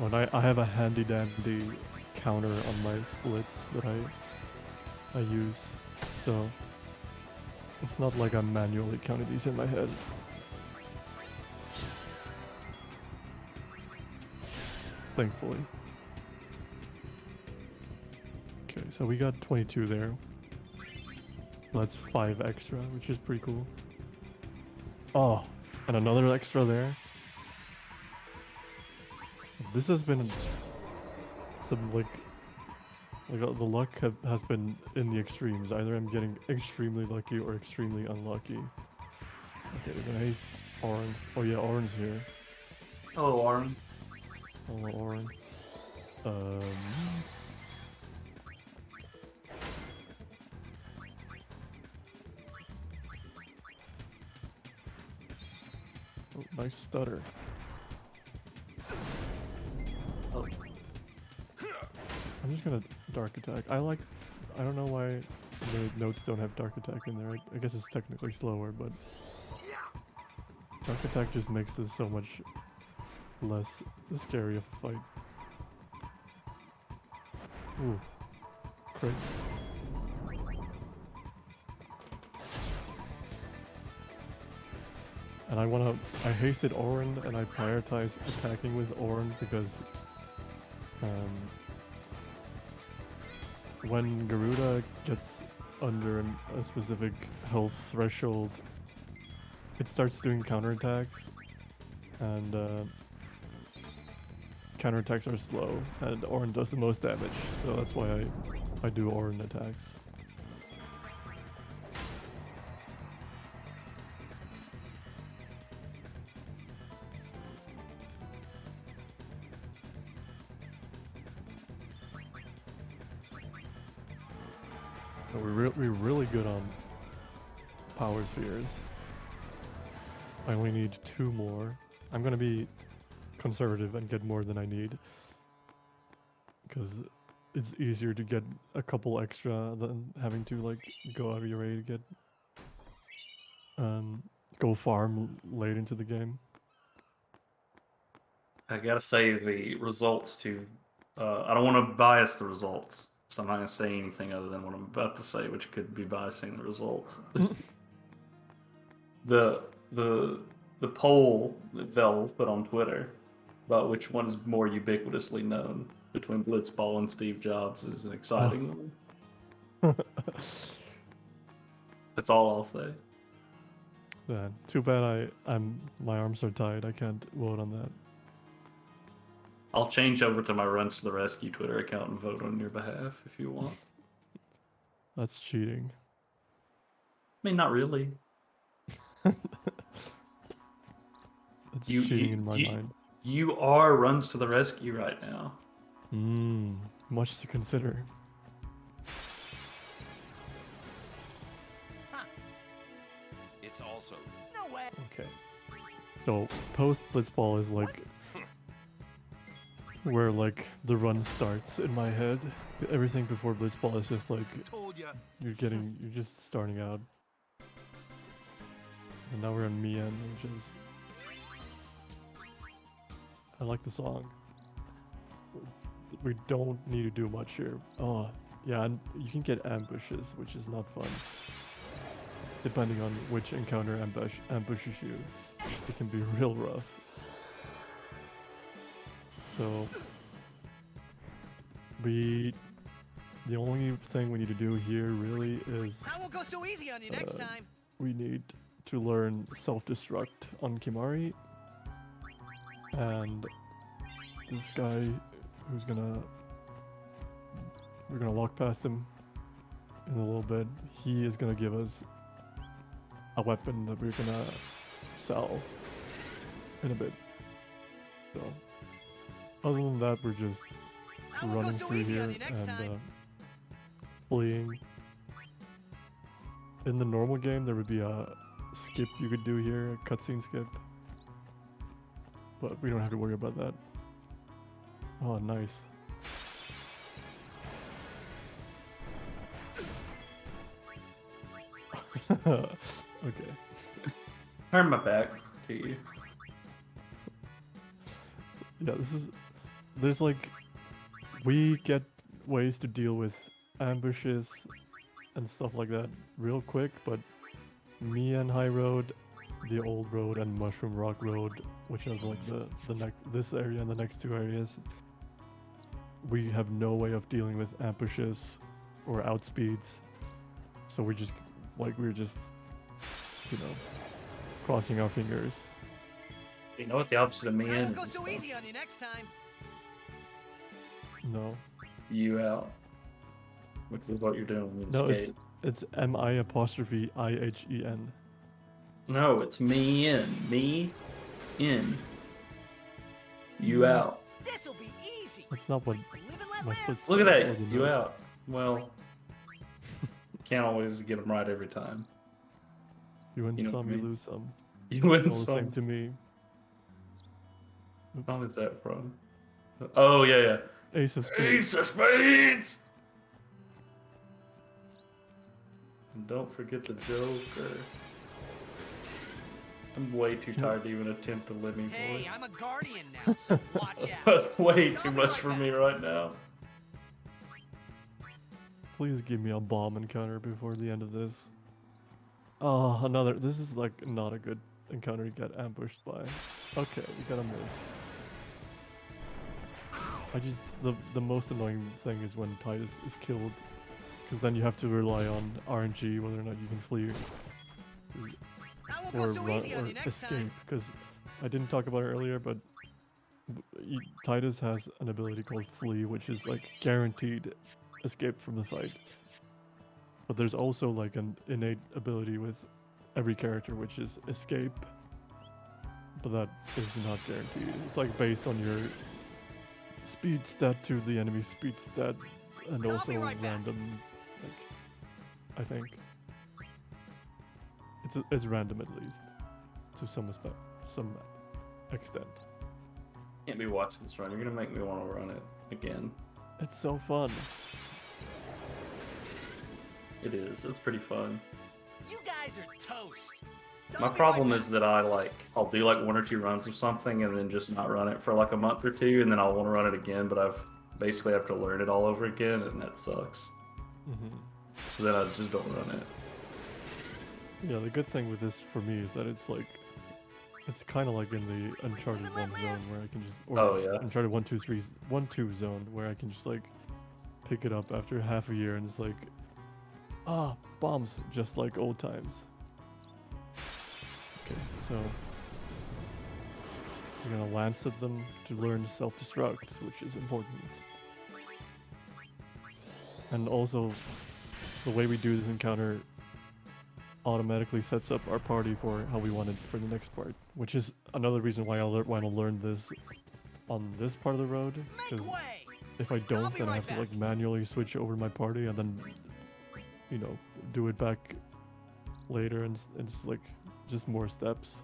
Oh, and I have a handy dandy counter on my splits that I use, so it's not like I'm manually counting these in my head. Thankfully. Okay, so we got 22 there. That's 5 extra, which is pretty cool. Oh, and another extra there. This has been some like the luck has been in the extremes. Either I'm getting extremely lucky or extremely unlucky. Okay, we're gonna haste Oren. Oh yeah, Oren's here. Oh, Oren. Hello, Oren. Oh, nice stutter. Oh. I'm just gonna dark attack. I don't know why the notes don't have dark attack in there. I guess it's technically slower, but dark attack just makes this so much less scary of a fight. Ooh. Crit. And I hasted Oren and I prioritize attacking with Oren because when Garuda gets under a specific health threshold, it starts doing counterattacks, and counterattacks are slow, and Oren does the most damage, so that's why I do Oren attacks. So we're really good on power spheres. I only need 2 more. I'm gonna be conservative and get more than I need, because it's easier to get a couple extra than having to like go out of your way to get go farm late into the game. I gotta say the results to. I don't want to bias the results, so I'm not gonna say anything other than what I'm about to say, which could be biasing the results. the the poll that Vel put on Twitter about which one is more ubiquitously known between Blitzball and Steve Jobs is an exciting one. That's all I'll say. Yeah, too bad my arms are tied. I can't vote on that. I'll change over to my Runs to the Rescue Twitter account and vote on your behalf if you want. That's cheating. I mean, not really. It's cheating in my mind. You are Runs to the Rescue right now. Much to consider. It's also No way. Okay. So post Blitzball is like where like the run starts in my head. Everything before Blitzball is just like told ya. you're just starting out. And now we're in Mien, which is I like the song. We don't need to do much here. Oh, yeah, and you can get ambushes, which is not fun. Depending on which encounter ambushes you, it can be real rough. So, the only thing we need to do here really is I won't go so easy on you next time. we need to learn self-destruct on Kimari, and this guy who's we're gonna walk past him in a little bit. He is gonna give us a weapon that we're gonna sell in a bit. So other than that, we're just running through here and fleeing. In the normal game, there would be a skip you could do here, a cutscene skip, but we don't have to worry about that. Oh, nice. Okay. Turn my back to you. Yeah, there's like we get ways to deal with ambushes and stuff like that real quick, but me and High Road, the Old Road, and Mushroom Rock Road, which are like the next this area and the next two areas, we have no way of dealing with ambushes or outspeeds. So we're just you know, crossing our fingers. You know what the opposite of me I is? won't go so easy on you next time. No. You out. Which is what you're doing with No, skate. it's M-I-apostrophe-I-H-E-N. No, it's me in. Me in. You out. This'll be easy. That's not what Live and let my live. splits Look at are, that. or the You notes. out. Well, can't always get them right every time. You win You know what I some, you mean? lose some. You win It's all the same some. to me. What Oops. song is that from? Oh, yeah. Ace of Spades. Ace of Spades! And don't forget the Joker. I'm way too tired to even attempt to living Hey, voice. I'm a guardian now, so watch out. That's way too much for me right now. Please give me a bomb encounter before the end of this. Oh, another. This is like not a good encounter to get ambushed by. Okay, we got a miss. The most annoying thing is when Titus is killed, because then you have to rely on RNG whether or not you can flee I won't go or so run easy on or you next escape. time. Because I didn't talk about it earlier, but Titus has an ability called Flee, which is like guaranteed escape from the fight. But there's also like an innate ability with every character, which is escape. But that is not guaranteed. It's like based on your speed stat to the enemy speed stat, and I'll also be right back. random. Like, I think it's random at least to some extent. Can't be watching this run. You're gonna make me want to run it again. It's so fun. It is. It's pretty fun. You guys are toast. Don't My be problem right is that I'll do like 1 or 2 runs of something and then just not run it for like a month or 2, and then I'll want to run it again, but I've basically have to learn it all over again, and that sucks. Hmm. So then I just don't run it. Yeah, the good thing with this for me is that it's kind of like in the Uncharted 1 zone where I can just, or Oh, yeah. Uncharted 1-2 zone where I can just like pick it up after half a year and it's like, bombs, just like old times. Okay, so you're gonna lance at them to learn self-destruct, which is important. And also, the way we do this encounter automatically sets up our party for how we want it for the next part, which is another reason why I want to learn this on this part of the road. Make Because way. if I don't, be then I right have to like back. manually switch over my party and then, do it back later, and it's like just more steps.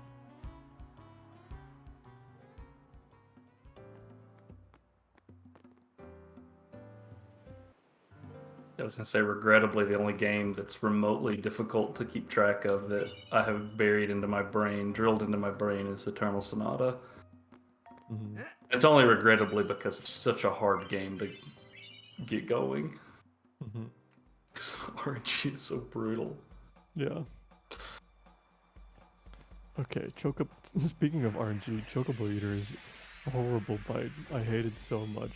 I was gonna say, regrettably, the only game that's remotely difficult to keep track of that I have buried into my brain, drilled into my brain, is Eternal Sonata. Hmm. It's only regrettably because it's such a hard game to get going. Hmm. RNG is so brutal. Yeah. Okay, Speaking of RNG, Chocobo Eater is a horrible fight. I hate it so much.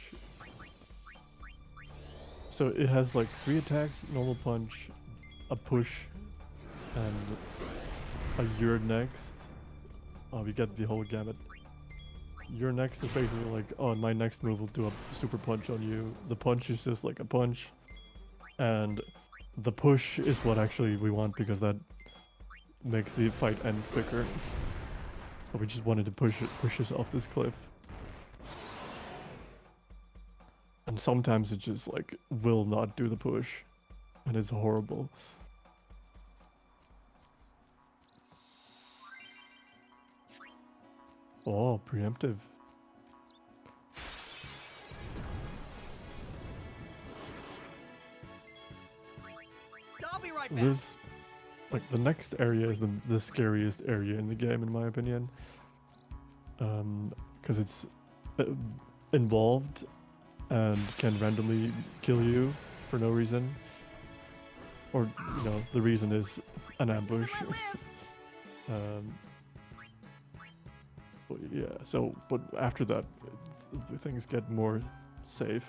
So it has like 3 attacks, normal punch, a push, and a you're next. Oh, we get the whole gamut. You're next is basically like, oh, my next move will do a super punch on you. The punch is just like a punch. And the push is what actually we want because that makes the fight end quicker. So we just wanted to push us off this cliff. And sometimes it just like will not do the push, and it's horrible. Oh, preemptive. I'll be right back. This, like, the next area is the scariest area in the game, in my opinion. Because it's involved and can randomly kill you for no reason. Or, the reason is an ambush. um, but yeah, but after that, things get more safer.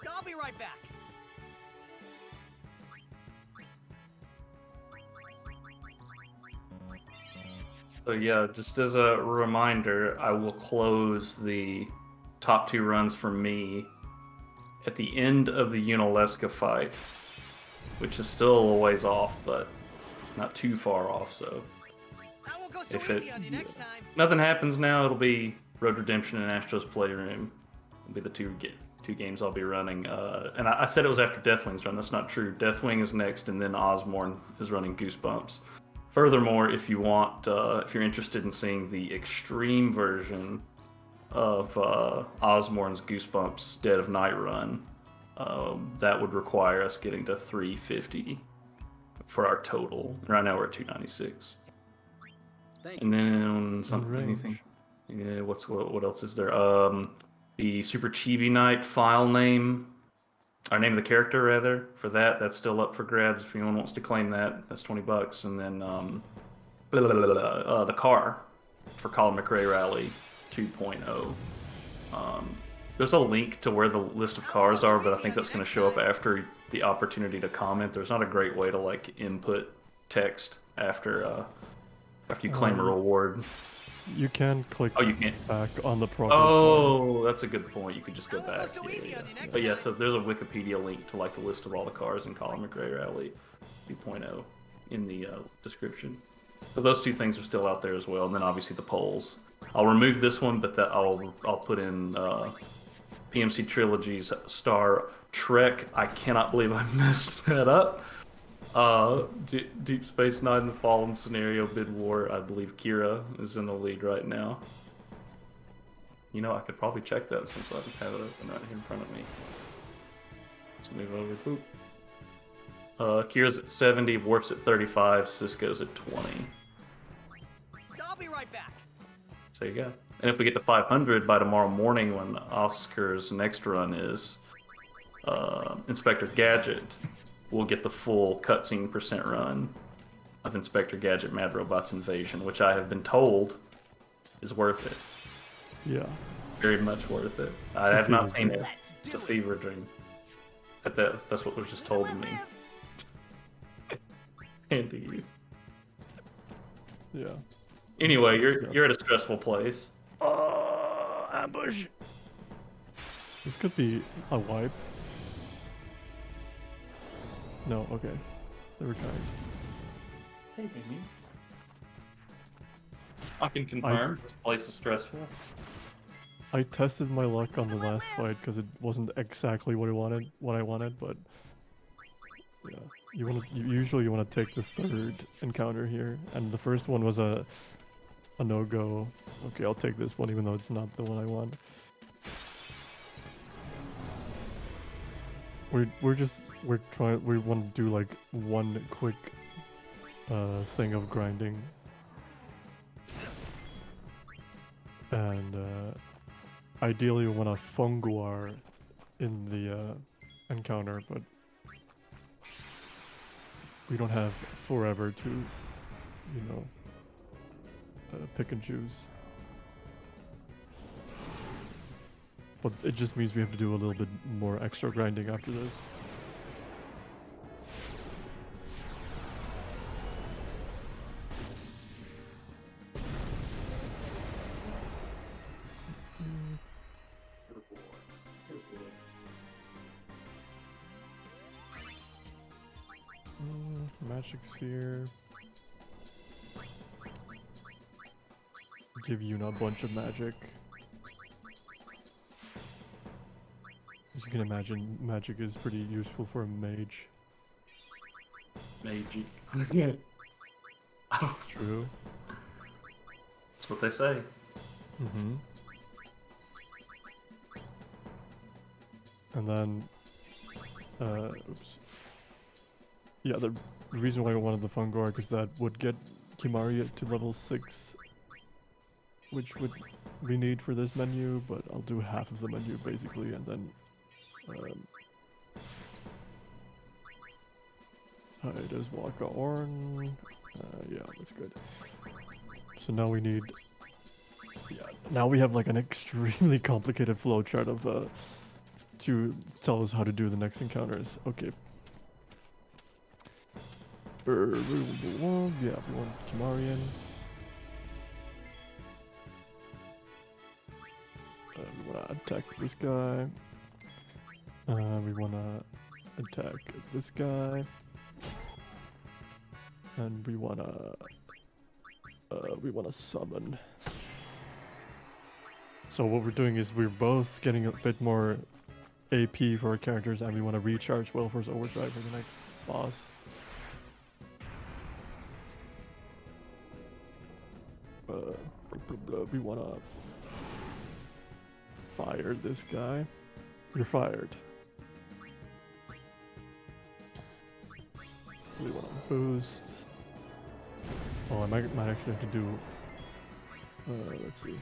I'll be right back. So yeah, just as a reminder, I will close the top 2 runs for me at the end of the Unalesca fight, which is still a ways off, but not too far off. So I won't go so if easy on you next time. nothing happens now, it'll be Road Redemption and Astro's Playroom. It'll be the two games I'll be running. And I said it was after Deathwing's run. That's not true. Deathwing is next, and then Osborne is running Goosebumps. Furthermore, if you want, if you're interested in seeing the extreme version of Osborne's Goosebumps Dead of Night run, that would require us getting to 350 for our total. Right now we're at 296. Thank And then range. anything. Yeah, what else is there? The Super Chibi Night file name, our name of the character rather, for that's still up for grabs if anyone wants to claim that. That's $20. And then the car for Colin McRae Rally 2.0. There's a link to where the list of cars are, but I think that's going to show up after the opportunity to comment. There's not a great way to like input text after you claim a reward. You can click Oh, you can't. back on the progress bar. Oh, that's a good point. You could just go I won't back. go so Yeah, easy yeah, on you yeah. next But yeah, time. so there's a Wikipedia link to like the list of all the cars in Colin McRae Rally 2.0 in the description. So those two things are still out there as well, and then obviously the polls. I'll remove this one, but I'll put in PMC Trilogy's Star Trek. I cannot believe I messed that up. Deep Space Nine, The Fallen Scenario, Bid War. I believe Kira is in the lead right now. You know, I could probably check that since I have it open right here in front of me. Let's move over. Boop. Kira's at 70, Warp's at 35, Cisco's at 20. I'll be right back. So you go. And if we get to 500 by tomorrow morning when Oscar's next run is Inspector Gadget, we'll get the full cutscene % run of Inspector Gadget Mad Robot's Invasion, which I have been told is worth it. Yeah. Very much worth it. I It's a have not fever seen dream. it. Let's It's a do it. fever dream. That's what was just told to me. And to you. Yeah. Anyway, you're at a stressful place. Ambush. This could be a wipe. No, okay. They were trying. Hey, Amy. I can confirm this place is stressful. I tested my luck on the last fight because it wasn't exactly what I wanted, but yeah. You usually want to take the third encounter here, and the first one was a no-go. Okay, I'll take this one even though it's not the one I want. We want to do like one quick thing of grinding. And ideally we want a Funguar in the encounter, but we don't have forever to, pick and choose. But it just means we have to do a little bit more extra grinding after this. Magic Sphere. Give Yuna a bunch of magic. As you can imagine, magic is pretty useful for a mage. Meiji. True. That's what they say. Mm-hmm. And then, oops. Yeah, the reason why I wanted the Fungor is that would get Kimari to level 6, which would we need for this menu, but I'll do half of the menu basically, and then there's Waka Orn. Yeah, that's good. So now we need. Yeah, now we have like an extremely complicated flowchart of to tell us how to do the next encounters. Okay. Yeah, we want Kimarian. We wanna attack this guy. We wanna attack this guy. And we wanna summon. So what we're doing is we're both getting a bit more AP for our characters, and we want to recharge Wellforce Overdrive for the next boss. We want to fire this guy. You're fired. We want to boost. Oh, I might actually have to do. Let's see.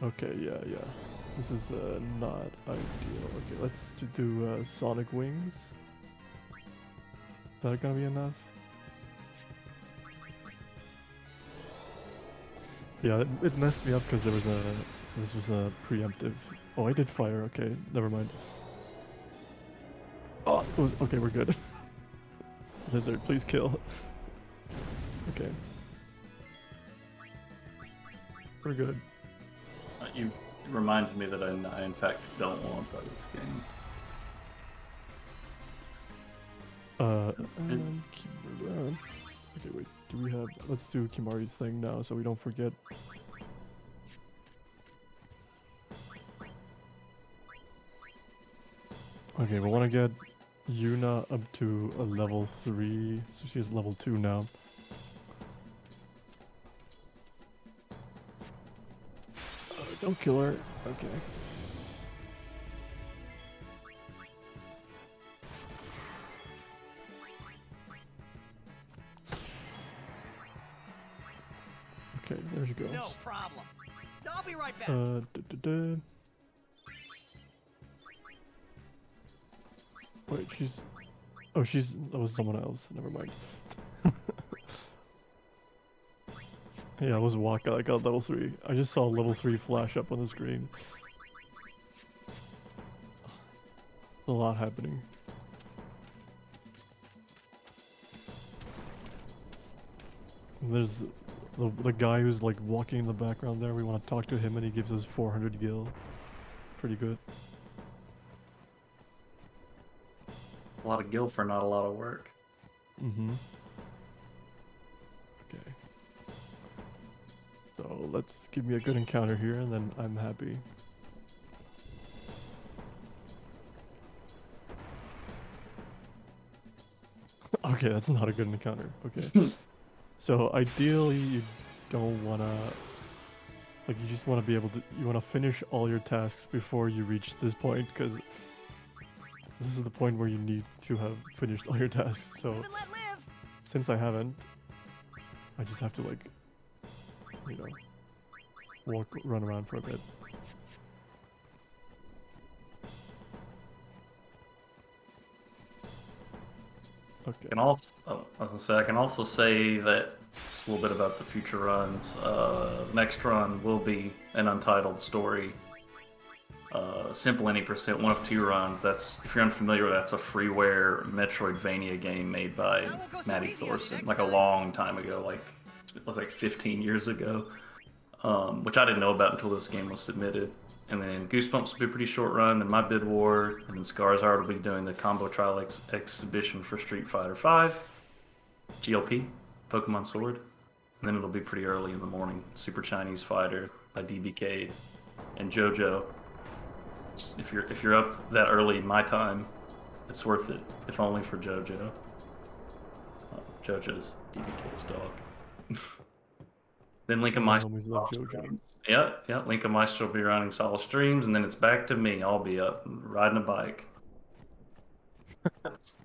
Okay, yeah. This is not ideal. Okay, let's do Sonic Wings. Is that gonna be enough? Yeah, it messed me up because this was a preemptive. Oh, I did fire. Okay, never mind. Oh, it was okay. We're good. Lizard, please kill. Okay, we're good. You reminded me that I in fact don't want to play this game. Okay, wait. Do we have? Let's do Kimari's thing now, so we don't forget. Okay, we want to get Yuna up to a level 3, so she is level 2 now. Don't kill her. Okay. Okay, there she goes. No problem. I'll be right back. Wait, she's... Oh, that was someone else. Never mind. Yeah, it was Waka. I got level 3. I just saw level 3 flash up on the screen. A lot happening. And there's the guy who's like walking in the background there. We want to talk to him and he gives us 400 gil. Pretty good. A lot of gil for not a lot of work. Mm-hmm. Okay. So let's give me a good encounter here and then I'm happy. Okay, that's not a good encounter. Okay. So ideally you don't wanna, like, you just wanna be able to, you wanna finish all your tasks before you reach this point, because this is the point where you need to have finished all your tasks. So Live and let live. since I haven't, I just have to, like, you know, run around for a bit. Okay. I can also say that just a little bit about the future runs. Next run will be an untitled story. Simple any percent, one of 2 runs. That's, if you're unfamiliar, that's a freeware Metroidvania game made by That won't go so Matty easy on you Thorson, next like a time. long time ago, like it was like 15 years ago, which I didn't know about until this game was submitted. And then Goosebumps will be a pretty short run, then my Bid War, and then Skarsgård will be doing the combo trial exhibition for Street Fighter V, GLP, Pokemon Sword, and then it'll be pretty early in the morning. Super Chinese Fighter by DBK and JoJo. If you're up that early my time, it's worth it, if only for JoJo. JoJo's DBK's dog. Then Lincoln My Meister. homies love JoJo. Yeah. Lincoln Meister will be running solid streams, and then it's back to me. I'll be up riding a bike.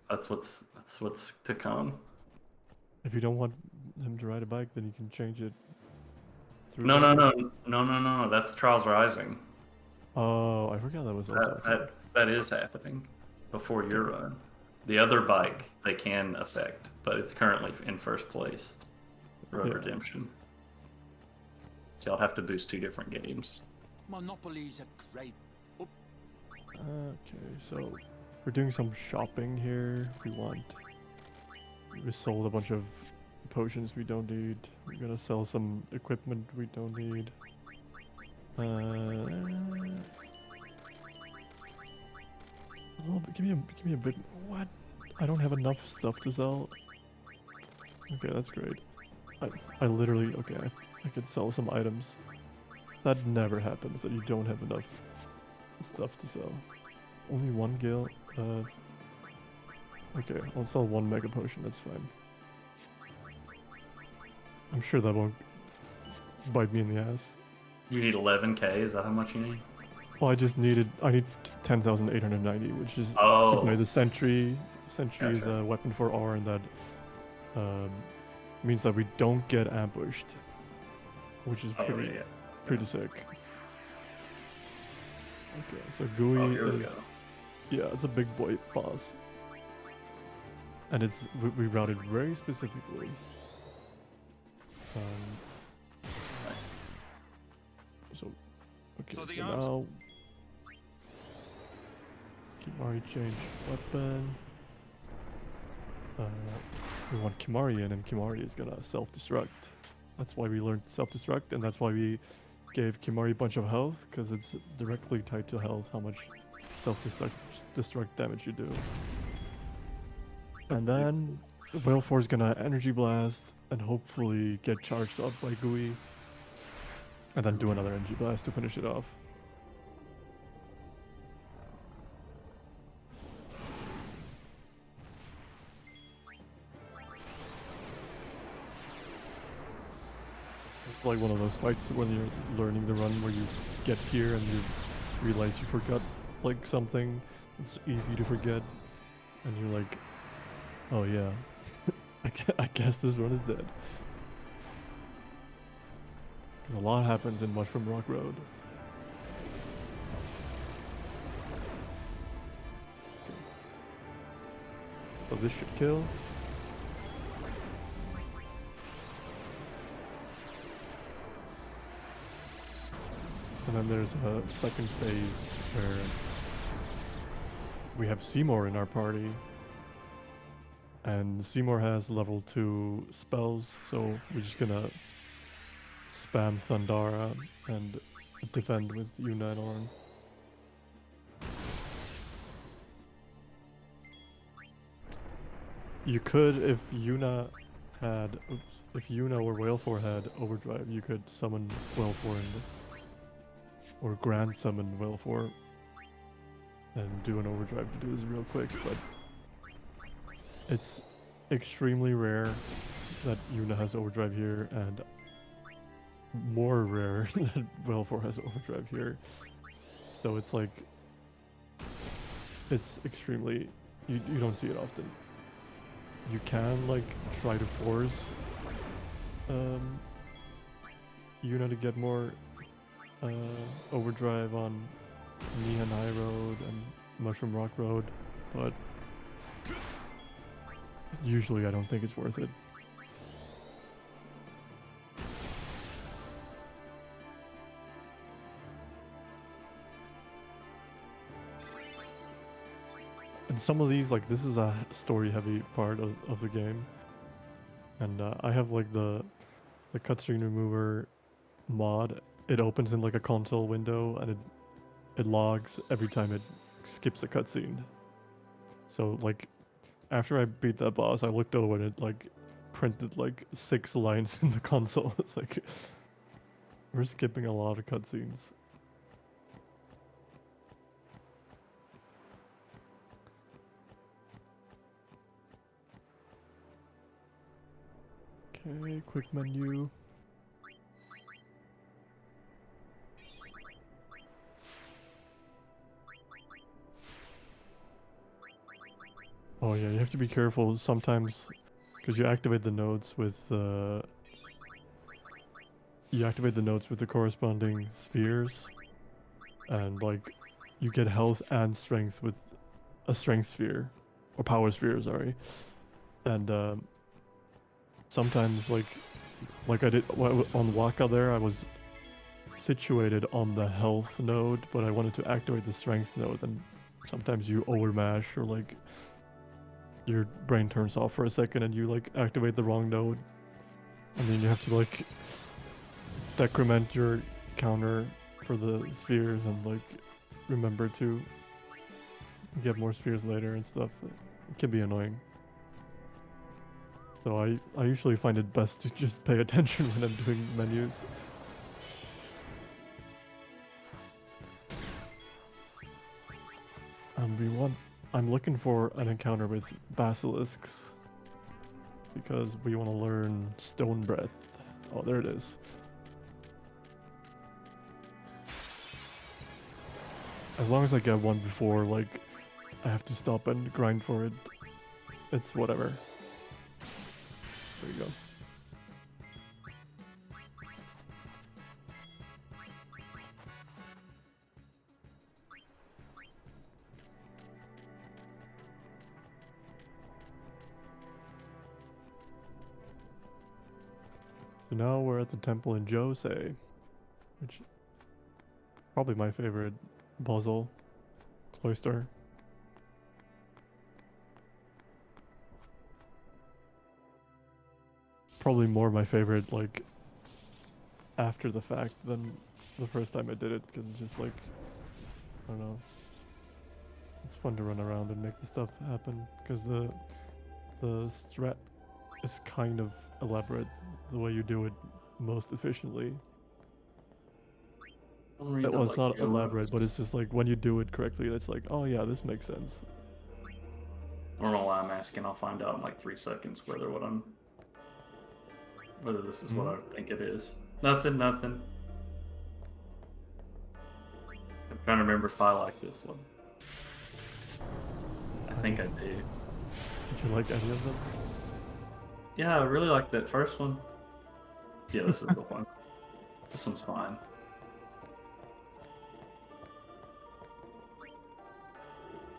That's what's to come. If you don't want him to ride a bike, then you can change it through No, that. no, no, no, no, no. That's Trials Rising. Oh, I forgot that was also a thing. That is happening before your run. The other bike they can affect, but it's currently in first place. Road Yeah. Redemption. So I'll have to boost 2 different games. Monopoly's a great. Okay, so we're doing some shopping here. We sold a bunch of potions we don't need. We're gonna sell some equipment we don't need. Oh, but give me a bit. What? I don't have enough stuff to sell. Okay, that's great. I literally okay. I could sell some items. That never happens. That you don't have enough stuff to sell. Only 1 gil. Okay, I'll sell 1 mega potion. That's fine. I'm sure that won't bite me in the ass. You need 11k. Is that how much you need? Well, I need 10,890, which is to Oh, buy the sentry. Sentry is Gotcha. a weapon for R, and that means that we don't get ambushed, which is oh pretty yeah. sick. Okay, so Oh, GUI here we is go. yeah, it's a big boy boss, and it's we routed very specifically. So okay, So the so arms- now Kimari change weapon. We want Kimari in, and Kimari is gonna self-destruct. That's why we learned self-destruct, and that's why we gave Kimari a bunch of health, because it's directly tied to health, how much self-destruct damage you do. And then Whale 4 is gonna energy blast and hopefully get charged up by GUI, and then do another energy blast to finish it off. It's like one of those fights when you're learning the run where you get here and you realize you forgot like something. It's easy to forget, and you're like, oh yeah, I guess this run is dead. Because a lot happens in Mushroom Rock Road. So this should kill. And then there's a second phase where we have Seymour in our party. And Seymour has level 2 spells, so we're just gonna spam Thundara and defend with Yuna and Ornn. You could, if Yuna or Whale 4 had Overdrive, you could summon Whale 4 or Grand Summon Whale 4 and do an Overdrive to do this real quick, but it's extremely rare that Yuna has Overdrive here, and more rare that Whale 4 has Overdrive here. So it's like, it's extremely, you don't see it often. You can like try to force Yuna to get more Overdrive on Neon High Road and Mushroom Rock Road, but usually I don't think it's worth it. And some of these, like, this is a story heavy part of the game, and I have like the cutscene remover mod. It opens in like a console window, and it logs every time it skips a cutscene. So like after I beat that boss, I looked over and it like printed like 6 lines in the console. It's like we're skipping a lot of cutscenes. Okay, quick menu. Oh yeah, you have to be careful sometimes because you activate the nodes with the corresponding spheres, and like you get health and strength with a strength sphere or power sphere, sorry. And sometimes like I did on Waka there, I was situated on the health node, but I wanted to activate the strength node, and sometimes you overmash or like your brain turns off for a second and you like activate the wrong node, and then you have to like decrement your counter for the spheres and like remember to get more spheres later and stuff. It can be annoying. So I usually find it best to just pay attention when I'm doing menus. I'm looking for an encounter with basilisks because we want to learn stone breath. Oh, there it is. As long as I get one before, like, I have to stop and grind for it, it's whatever. There you go. So now we're at the temple in Jose, which is probably my favorite puzzle cloister. Probably more my favorite, like, after the fact than the first time I did it, because it's just like, I don't know. It's fun to run around and make the stuff happen, because the strat is kind of elaborate, the way you do it most efficiently. Well, it's not elaborate, but it's just like when you do it correctly, it's like, oh yeah, this makes sense. I don't know why I'm asking. I'll find out in like 3 seconds whether this is what I think it is. Nothing. I'm trying to remember if I like this one. I think I do. Did you like any of them? Yeah, I really like that first one. Yeah, this is the one. This one's fine.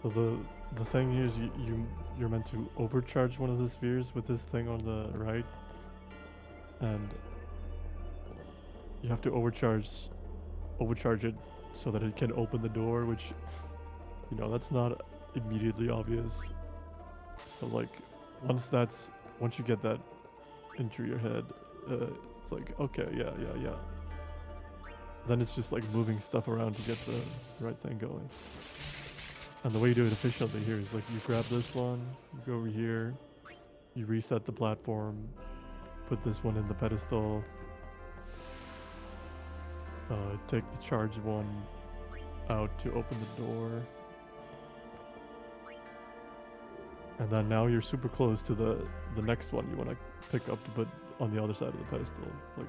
So the thing is, you're meant to overcharge one of the spheres with this thing on the right, and you have to overcharge it so that it can open the door, which, you know, that's not immediately obvious. But like once you get that into your head, it's like, okay, yeah. Then it's just like moving stuff around to get the right thing going. And the way you do it efficiently here is like you grab this one, you go over here, you reset the platform, put this one in the pedestal, take the charged one out to open the door. And then now you're super close to the next one you want to pick up to put on the other side of the pedestal. Like,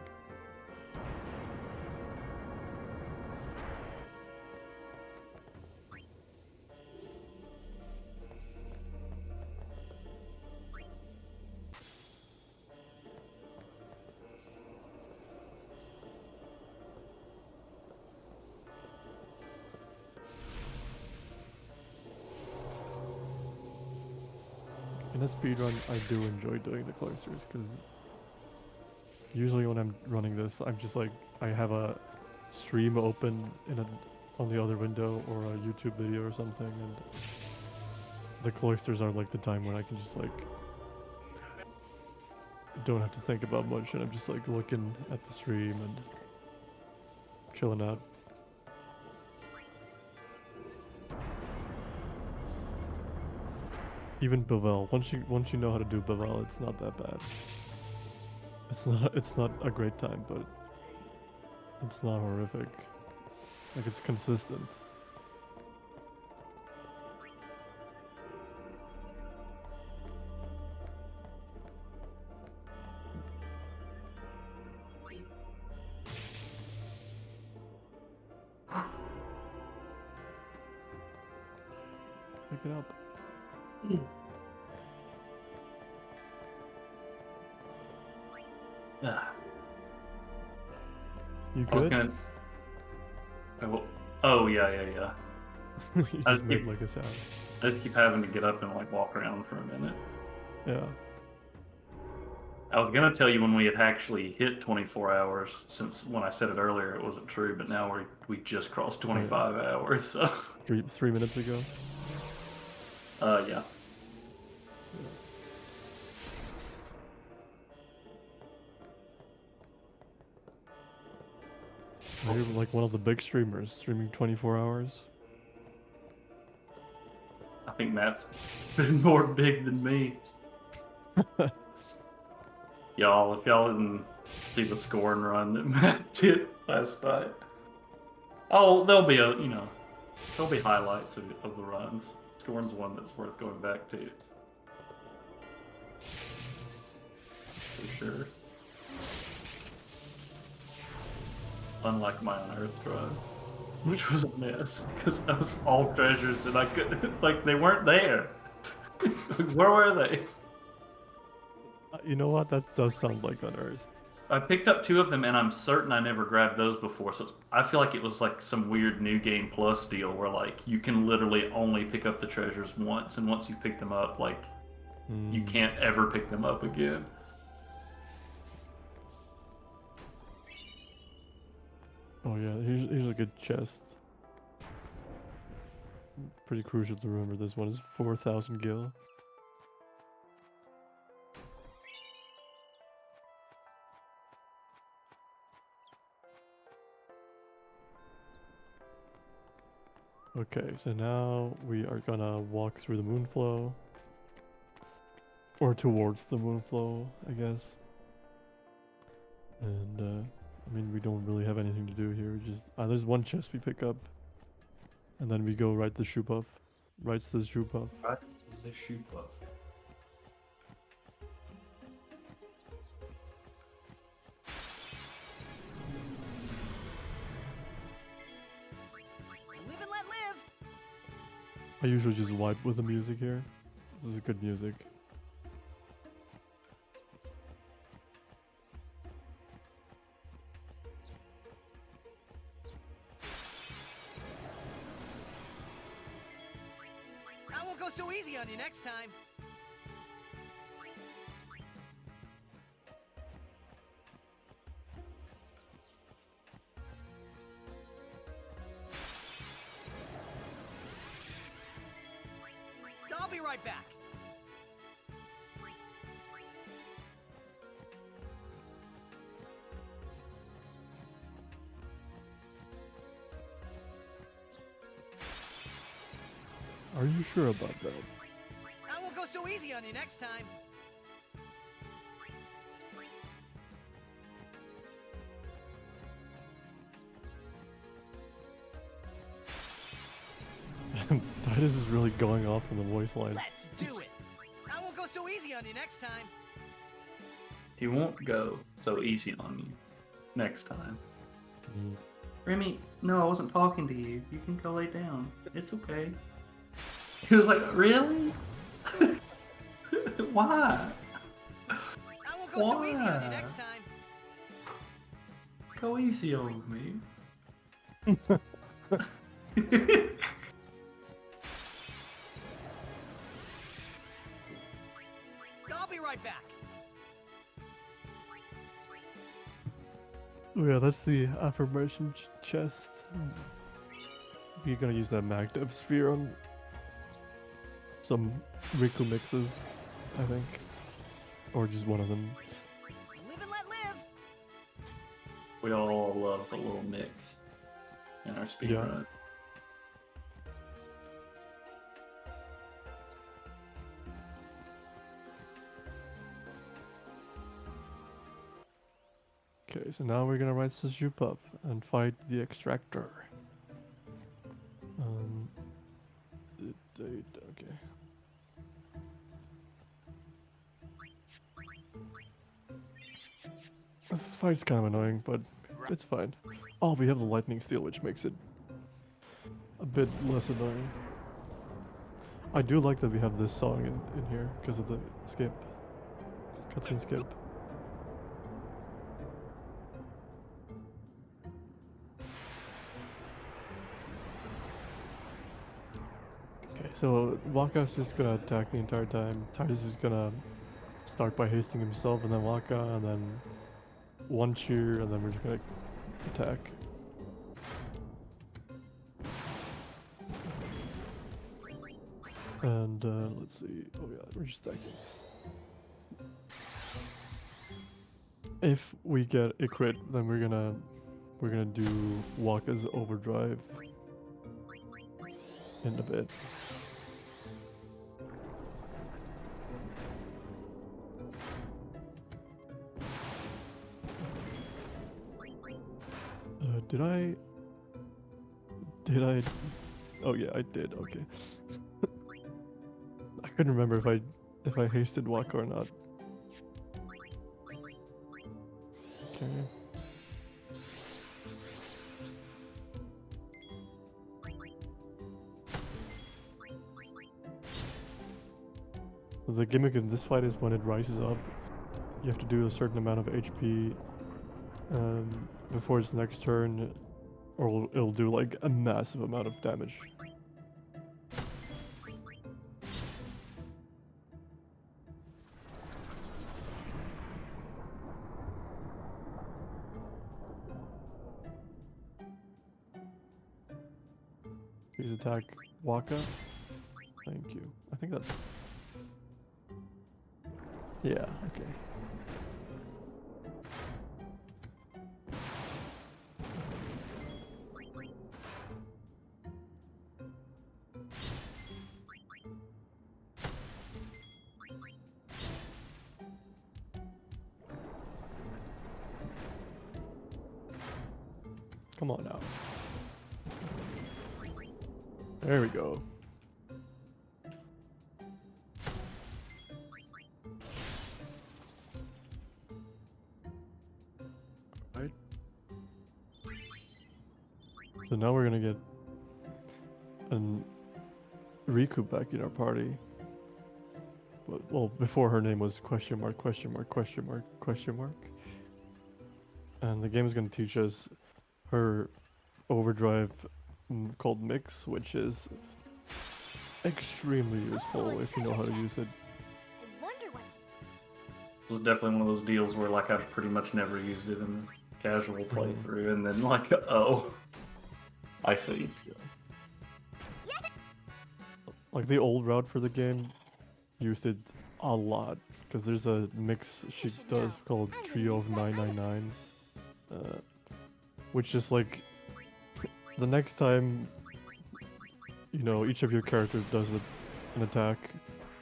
in a speedrun, I do enjoy doing the cloisters, because usually when I'm running this, I'm just like, I have a stream open on the other window or a YouTube video or something, and the cloisters are like the time when I can just like, don't have to think about much, and I'm just like looking at the stream and chilling out. Even Bevel, once you know how to do Bevel, it's not that bad. It's not a great time, but it's not horrific. Like, it's consistent. Pick it up. You I was good? gonna. Oh yeah. You I just just made keep, like a sound. I just keep having to get up and like walk around for a minute. Yeah. I was gonna tell you when we had actually hit 24 hours, since when I said it earlier it wasn't true, but now we just crossed 25 hours. So 3 minutes ago. yeah. You're like one of the big streamers, streaming 24 hours. I think Matt's been more big than me. Y'all, if y'all didn't see the scoring run that Matt did last night. Oh, there'll be there'll be highlights of the runs. Scoring's one that's worth going back to. For sure. Unlike my unearthed run, which was a mess, because that was all treasures and I couldn't, like, they weren't there. Where were they? You know what? That does sound like unearthed. I picked up 2 of them, and I'm certain I never grabbed those before. So I feel like it was like some weird New Game Plus deal where like you can literally only pick up the treasures once, and once you pick them up, like you can't ever pick them up again. Oh yeah, here's a good chest. Pretty crucial to remember. This one is 4,000 gil. Okay, so now we are gonna walk through the moonflow. Or towards the moonflow, I guess. And I mean, we don't really have anything to do here. We just there's one chest we pick up, and then we go right to the shoe puff. Right to the shoe puff. Right, this is a shoe puff. Live and let live. I usually just wipe with the music here. This is good music. I won't go so easy on you next time. I'll be right back. Are you sure about that? I won't go so easy on you next time. Titus is really going off on the voice lines. Let's do it. I won't go so easy on you next time. He won't go so easy on you next time. Mm. Remy, no, I wasn't talking to you. You can go lay down. It's okay. He was like, really? Why? I won't go so easy on you next time. Go easy on me. I'll be right back. Oh yeah, that's the affirmation chest. We're gonna use that Magdev sphere on some Riku mixes, I think. Or just one of them. Live and let live. We all love a little mix in our speed Yeah. run. Okay, so now we're gonna ride to shoe puff and fight the extractor. Okay. This fight's kind of annoying, but it's fine. Oh, we have the lightning steel, which makes it a bit less annoying. I do like that we have this song in here because of the skip. Cutscene skip. So Waka's just gonna attack the entire time. Titus is gonna start by hasting himself, and then Waka, and then one cheer, and then we're just gonna attack. And let's see. Oh yeah, we're just stacking. If we get a crit, then we're gonna do Waka's overdrive in a bit. Did I? Did I? Oh yeah, I did. Okay. I couldn't remember if I hasted Waka or not. Okay. The gimmick in this fight is when it rises up, you have to do a certain amount of HP before its next turn, or it'll do like a massive amount of damage. Please attack Waka. Thank you. I think that's... Yeah, okay. Come on now. There we go. Right. So now we're gonna get an Riku back in our party. Well, before her name was question mark, question mark, question mark, question mark. And the game is gonna teach us her overdrive called Mix, which is extremely useful if you know how to use it. I wonder what. It was definitely one of those deals where like I've pretty much never used it in casual playthrough, and then like, oh, I see. Like the old route for the game used it a lot because there's a mix she does called Trio of 999, which is like the next time you know each of your characters does an attack,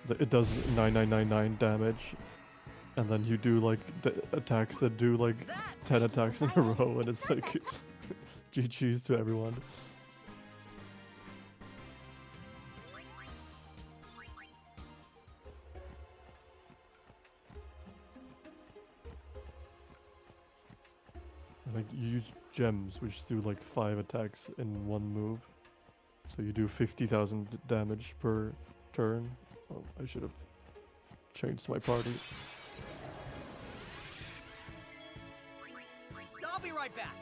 it does 9999 damage, and then you do like attacks that do like 10 attacks in a row, and it's like GG's to everyone. Like you use gems which do like 5 attacks in one move, so you do 50,000 damage per turn. Oh, I should have changed my party. I'll be right back.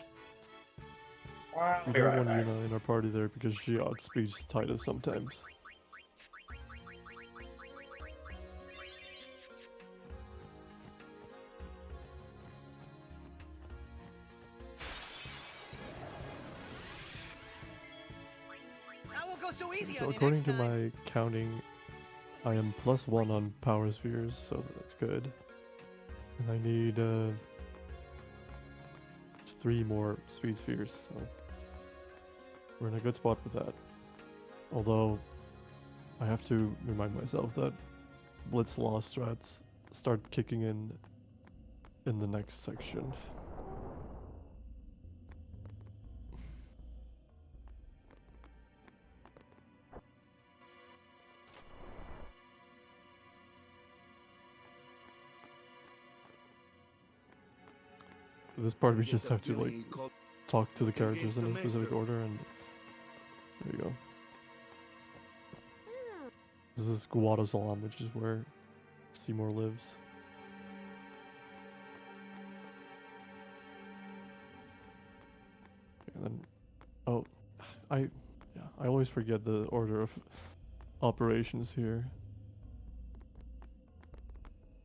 We don't want Yuna in our party there because she outspeeds Titus sometimes. I won't go so easy So on you according next to time. my counting, I am +1 on power spheres, so that's good. And I need 3 more speed spheres, so we're in a good spot with that. Although, I have to remind myself that Blitz Law strats start kicking in the next section. This part we just have to like talk to the characters in a specific order, and there we go. This is Guadasalam, which is where Seymour lives. And then, oh, I always forget the order of operations here.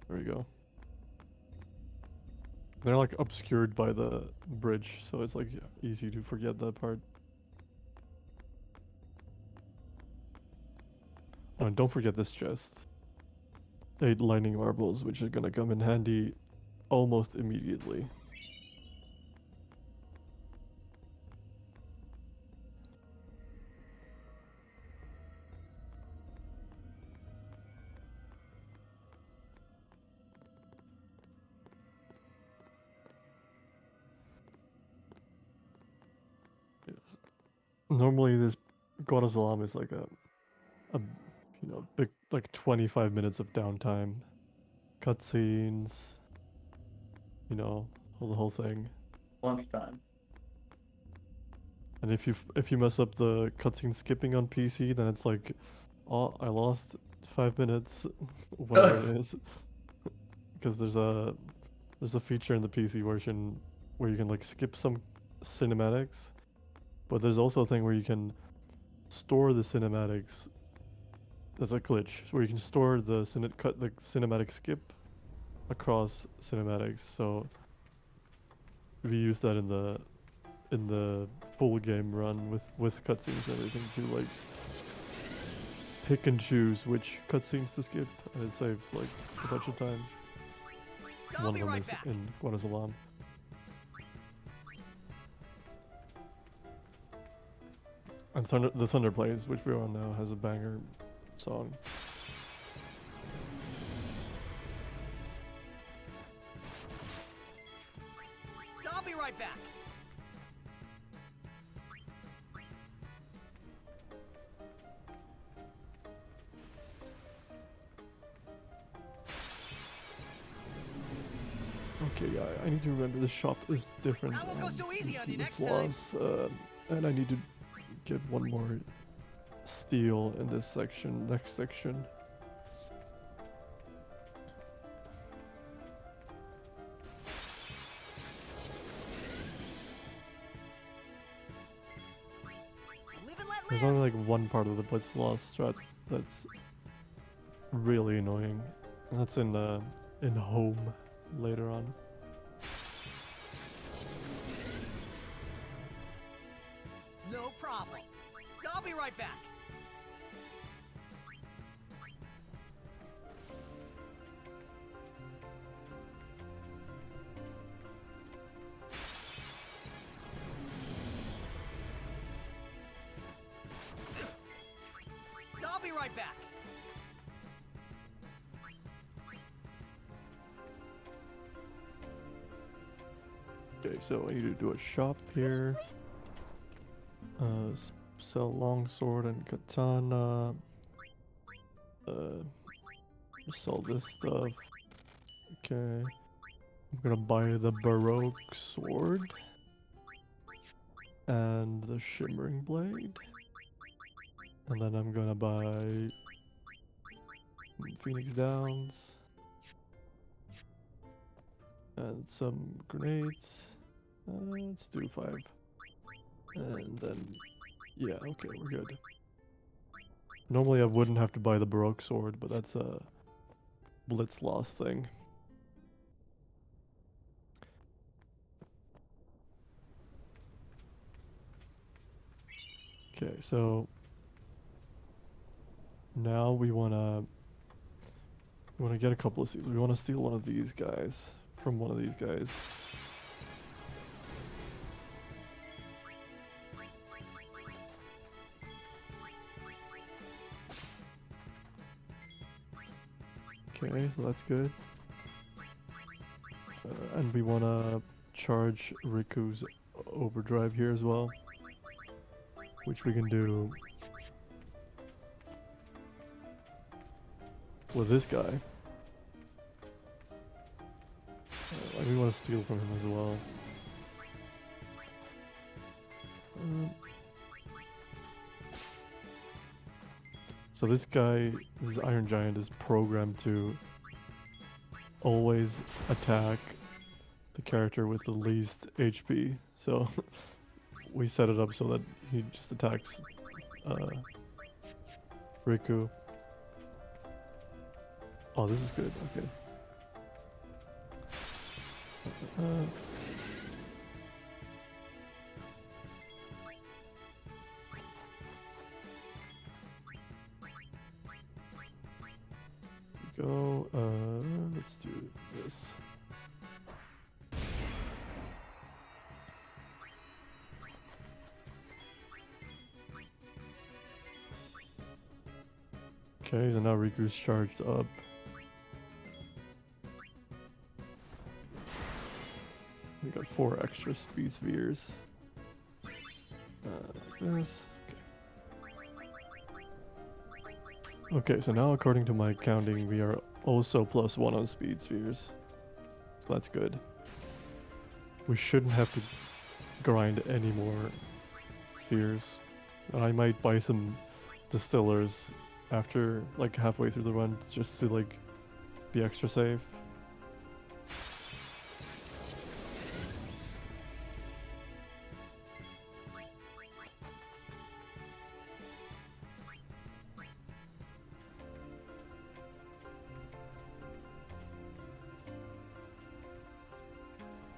There we go. They're like obscured by the bridge, so it's like easy to forget that part. Oh, and don't forget this chest. 8 lightning marbles, which is gonna come in handy almost immediately. Yes. Normally this God of Salam is like a big like 25 minutes of downtime. Cutscenes, the whole thing. Lunchtime. And if you mess up the cutscene skipping on PC, then it's like, oh, I lost 5 minutes, whatever it is. Because there's a feature in the PC version where you can like skip some cinematics, but there's also a thing where you can store the cinematics. There's a glitch where you can store the cinematic skip across cinematics. So we use that in the full game run with cutscenes and everything to like pick and choose which cutscenes to skip, and it saves like a bunch of time. I'll One be of them right is back. in God of Salam. And the Thunder Plays, which we're on now, has a banger song. I'll be right back. Okay, yeah, I need to remember the shop is different. I won't go so easy on you with next time. laws, and I need to get one more steel in this next section. Live and let There's live. only like one part of the Blitz Lost strat that's really annoying, and that's in home later on. No problem. I'll be right back. I'll be right back. Okay, so I need to do a shop here. Sell longsword and katana. Sell this stuff. Okay. I'm gonna buy the Baroque sword. And the shimmering blade. And then I'm gonna buy Phoenix Downs. And some grenades. Let's do 5. And then, yeah, okay, we're good. Normally I wouldn't have to buy the Baroque sword, but that's a Blitz Lost thing. Okay, so now we wanna get a couple of these. We wanna steal one of these guys from one of these guys. Okay, so that's good. And we want to charge Riku's overdrive here as well, which we can do with this guy. And we want to steal from him as well. So this guy, this Iron Giant, is programmed to always attack the character with the least HP. So we set it up so that he just attacks Riku. Oh, this is good. Okay. Go. Let's do this. Okay, so now Riku's charged up. We got 4 extra speed spheres. Like this. Okay, so now according to my counting, we are also +1 on speed spheres. So that's good. We shouldn't have to grind any more spheres. And I might buy some distillers after, like, halfway through the run, just to, like, be extra safe.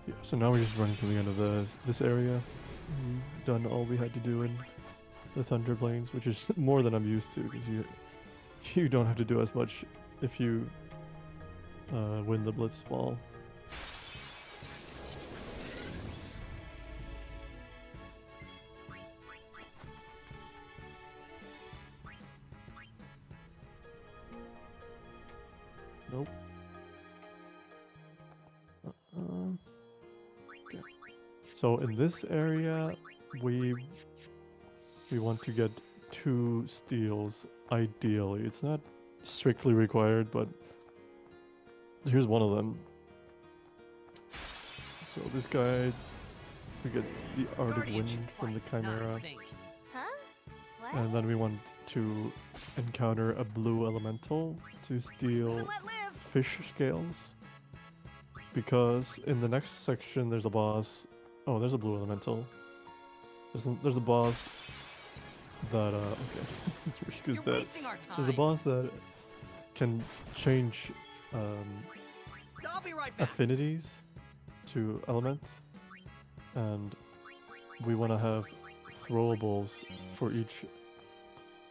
Yeah, so now we're just running to the end of this area. We've done all we had to do in the Thunder Plains, which is more than I'm used to, because you don't have to do as much if you win the Blitz Ball. Nope. Okay. So in this area, we want to get 2 steals, ideally. It's not strictly required, but here's one of them. So this guy, we get the Arctic Guardian should Wind from the fight, not Chimera, think. Huh? What? and then we want to encounter a blue elemental to steal Live and let live. fish scales. Because in the next section there's a boss. Oh, there's a blue elemental. There's a boss that okay. Riku's You're dead. wasting our time. There's a boss that can change I'll be right back. affinities to elements, and we want to have throwables for each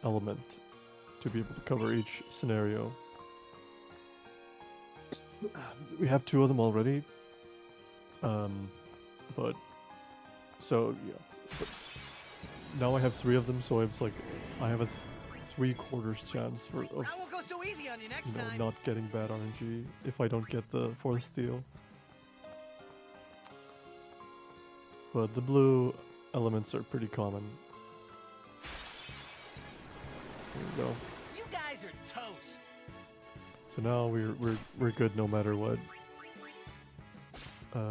element to be able to cover each scenario. We have 2 of them already, but so yeah. But now I have 3 of them, so it's like I have a 3/4 chance of I won't go so easy on you next you know, time. not getting bad RNG if I don't get the 4th steal. But the blue elements are pretty common. There we go. You guys are toast. So now we're good no matter what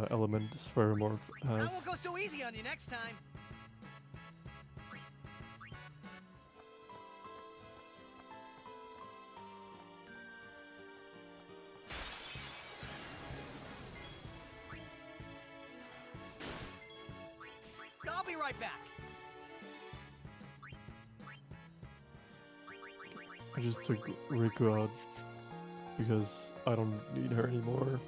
element Spheromorph I has. won't go so easy on you next time. I'll be right back. I just took Riku out because I don't need her anymore.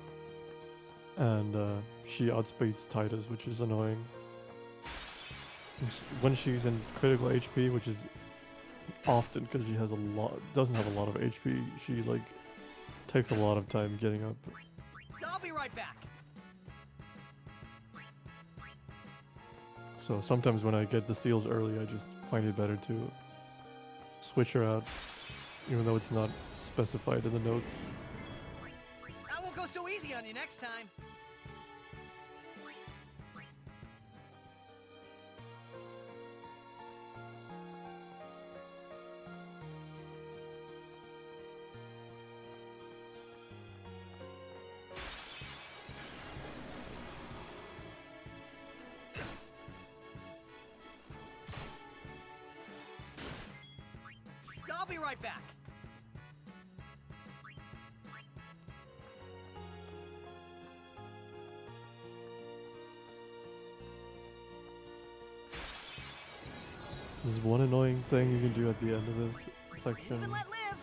And she outspeeds Titus, which is annoying. When she's in critical HP, which is often because she has doesn't have a lot of HP, she like takes a lot of time getting up. I'll be right back. So sometimes when I get the steals early, I just find it better to switch her out, even though it's not specified in the notes. I won't go so easy on you next time. I'll be right back. There's one annoying thing you can do at the end of this section. Live and let live.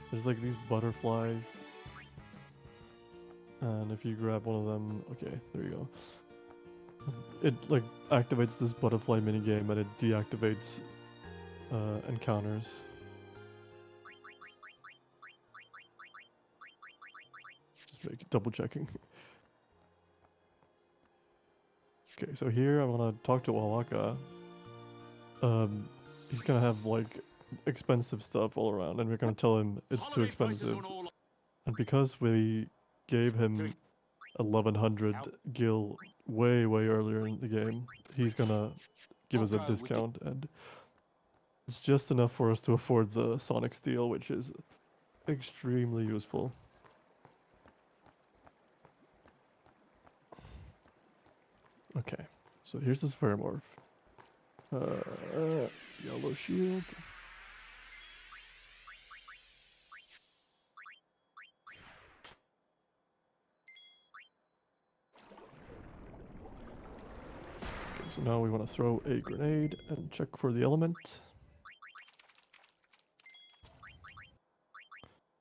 There's like these butterflies. And if you grab one of them, okay, there you go. It like activates this butterfly minigame and it deactivates encounters. Just double checking. Okay, so here I want to talk to Wawaka. He's gonna have like expensive stuff all around, and we're gonna tell him it's too expensive. And because we gave him 1100 gil way earlier in the game, he's gonna give us a discount, and it's just enough for us to afford the Sonic Steel, which is extremely useful. Okay, so here's this Fairmorph. Yellow shield. Okay, so now we want to throw a grenade and check for the element.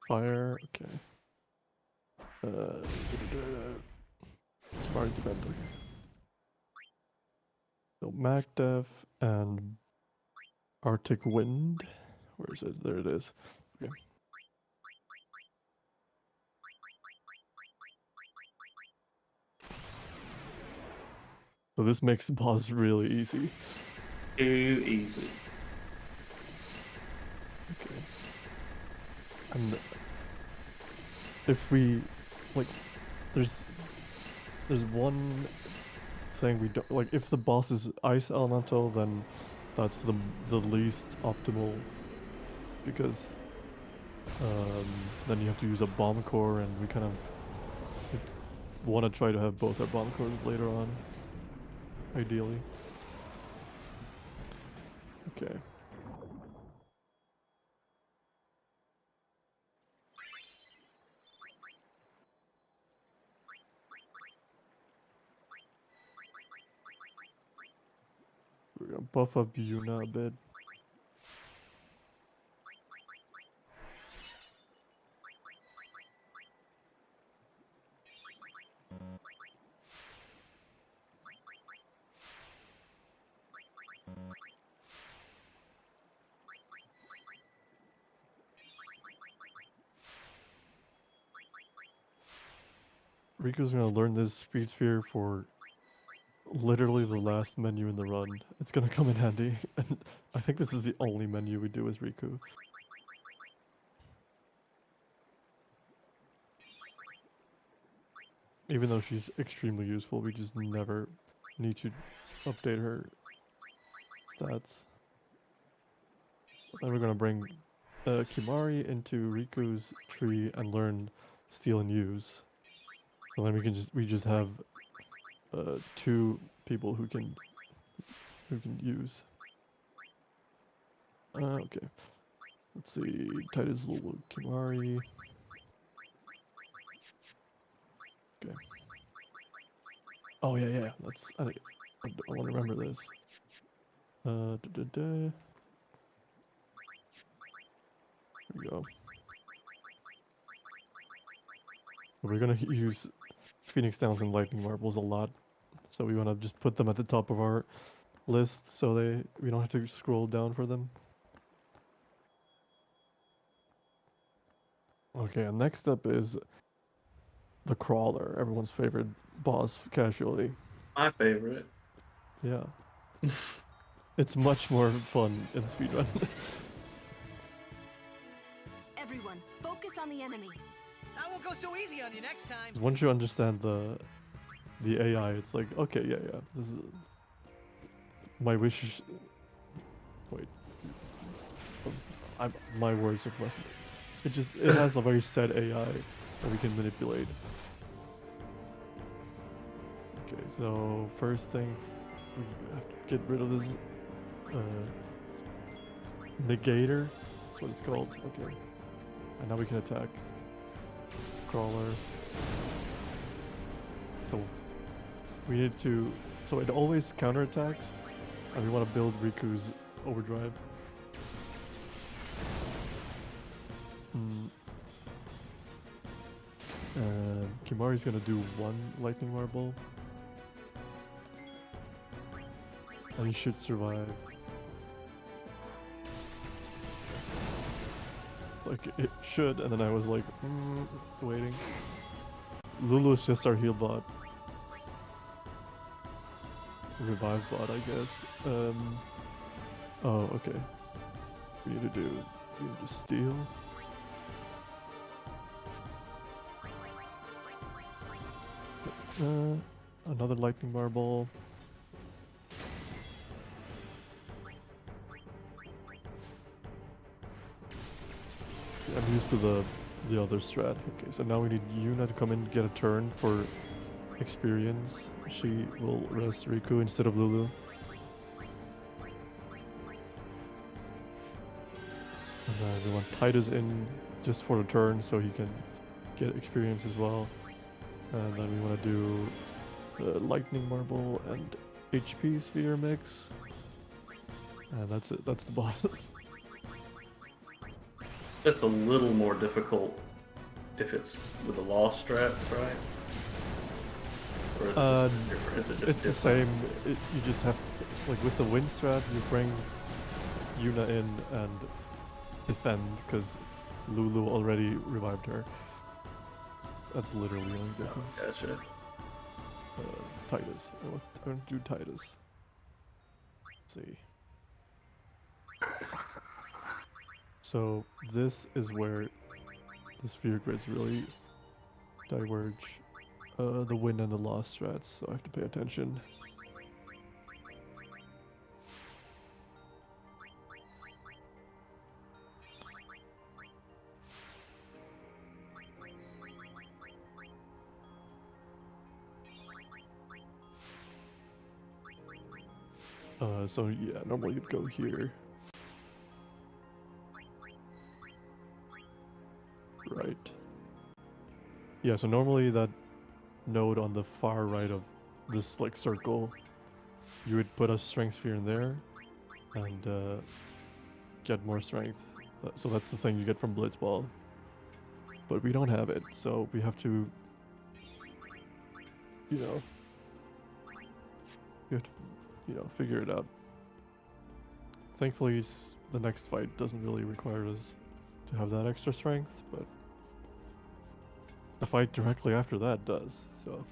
Fire, okay. Smart defender. So MacDef and Arctic Wind. Where is it? There it is. Okay. So this makes the boss really easy. Too easy. Okay. And if we like, there's one thing we don't like. If the boss is ice elemental, then that's the least optimal, because then you have to use a bomb core, and we kind of want to try to have both our bomb cores later on, ideally. Okay. We're gonna buff up Yuna a bit. Riku's gonna learn this speed sphere for literally the last menu in the run. It's gonna come in handy, and I think this is the only menu we do with Riku. Even though she's extremely useful, we just never need to update her stats. Then we're gonna bring Kimari into Riku's tree and learn Steal and Use. So then we just have two people who can use. Okay. Let's see. Titus little Kimari. Okay. Oh yeah. I want to remember this. Here we go. We're gonna use Phoenix Downs and Lightning Marbles a lot, so we want to just put them at the top of our list so we don't have to scroll down for them. Okay, and next up is the Crawler, everyone's favorite boss casually. My favorite. Yeah. It's much more fun in speedrun. Everyone, focus on the enemy. I won't go so easy on you next time. Once you understand the AI, it's like, okay, yeah, this is my wish. Wait, my words are flat. It has a very set AI that we can manipulate. Okay, so first thing, we have to get rid of this negator. That's what it's called. Okay, and now we can attack. Crawler. So we need to. So it always counterattacks, and we want to build Riku's overdrive. And Kimari's gonna do 1 lightning marble. And he should survive. Like, it should, and then I was like, waiting. Lulu's just our heal bot. Revive bot, I guess. Oh, okay. We need to steal. Another lightning marble. Yeah, I'm used to the other strat. Okay, so now we need Yuna to come in and get a turn for experience. She will rest Riku instead of Lulu. And then we want Titus in just for the turn so he can get experience as well. And then we want to do lightning marble and HP sphere mix. And that's it. That's the boss. It's a little more difficult if it's with the lost strats, right? Or is it just different? Is it just it's different? the same. You just have to, like with the wind strat, you bring Yuna in and defend because Lulu already revived her. That's literally the only difference. Gotcha. Titus. I want to do Titus. Let's see. So this is where the sphere grids really diverge. The win and the loss strats, so I have to pay attention. So yeah, normally you'd go here. Right. Yeah, so normally that node on the far right of this like circle, you would put a strength sphere in there and get more strength. So that's the thing you get from Blitzball. But we don't have it, so we have to, you know, figure it out. Thankfully, the next fight doesn't really require us to have that extra strength, but the fight directly after that does, so.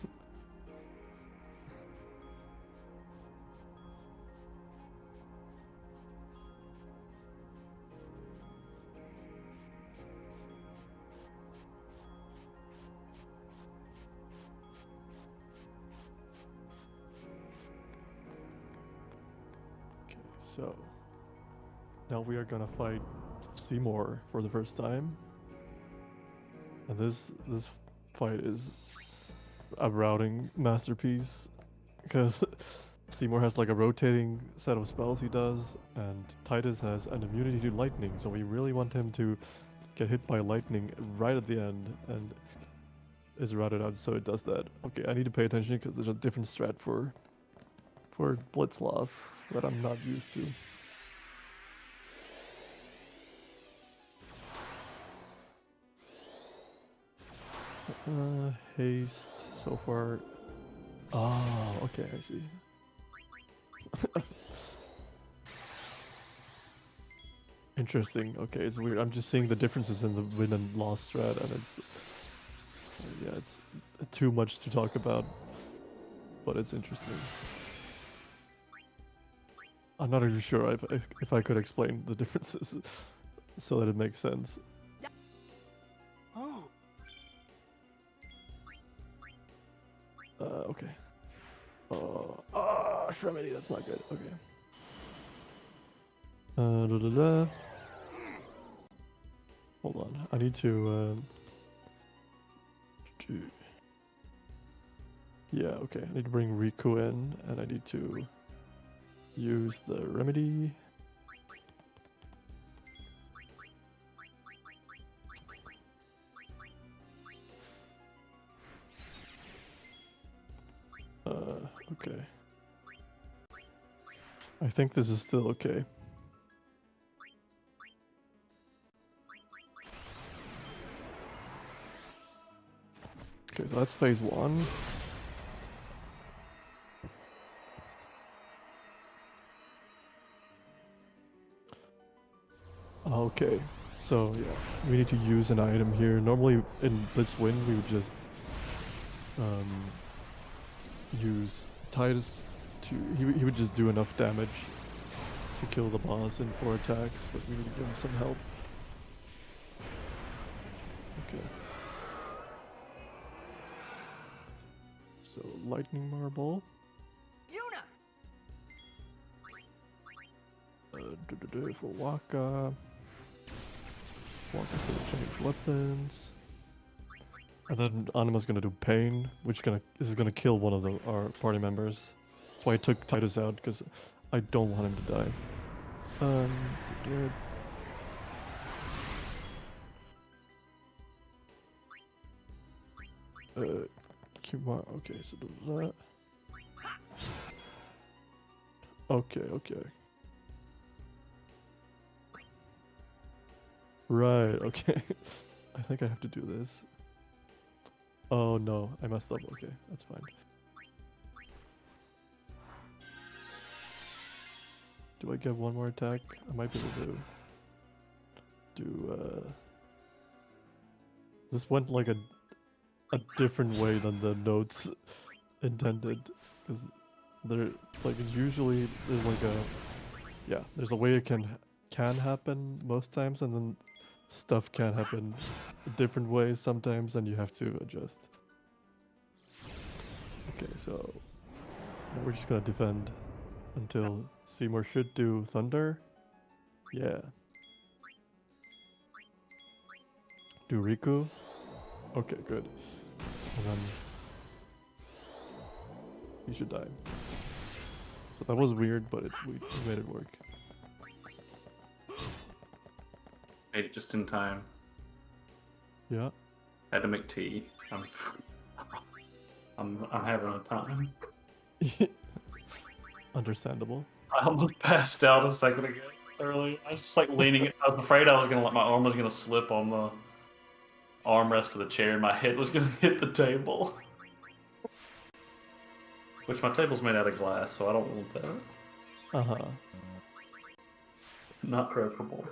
Okay, so now we are gonna fight Seymour for the first time. And this fight is a routing masterpiece because Seymour has like a rotating set of spells he does, and Titus has an immunity to lightning, so we really want him to get hit by lightning right at the end, and is routed out so it does that. Okay, I need to pay attention because there's a different strat for blitz loss that I'm not used to. Haste so far. Oh, okay, I see. Interesting. Okay, it's weird. I'm just seeing the differences in the win and loss strat, and it's too much to talk about, but it's interesting. I'm not really sure if I could explain the differences so that it makes sense. Oh. Okay. Shrimity, that's not good. Okay. Hold on. I need to, yeah, okay. I need to bring Riku in, and I need to use the remedy. Okay. I think this is still okay. so that's phase 1. Okay, so yeah, we need to use an item here. Normally in Blitzwin we would just use Titus to he would just do enough damage to kill the boss in 4 attacks, but we need to give him some help. Okay. So lightning marble. Yuna! For Waka. Waka's gonna change weapons. And then Anima's gonna do pain, which is gonna kill one of our party members. That's why I took Titus out, because I don't want him to die. Okay, so do that. Okay. Right, okay. I think I have to do this. Oh no, I messed up. Okay, that's fine. Do I get one more attack? I might be able to do this went like a different way than the notes intended, because there like usually there's like there's a way it can happen most times, and then stuff can happen different ways sometimes, and you have to adjust. Okay, so now we're just gonna defend until Seymour should do thunder. Yeah. Do Riku. Okay, good. And then he should die. So that was weird, but we made it work. Made it just in time. Yeah. Had to make tea. I'm having a time. Understandable. I almost passed out a second ago. Earlier, I was just like leaning. I was afraid I was gonna let my arm was gonna slip on the armrest of the chair, and my head was gonna hit the table. Which my table's made out of glass, so I don't want that. Not preferable.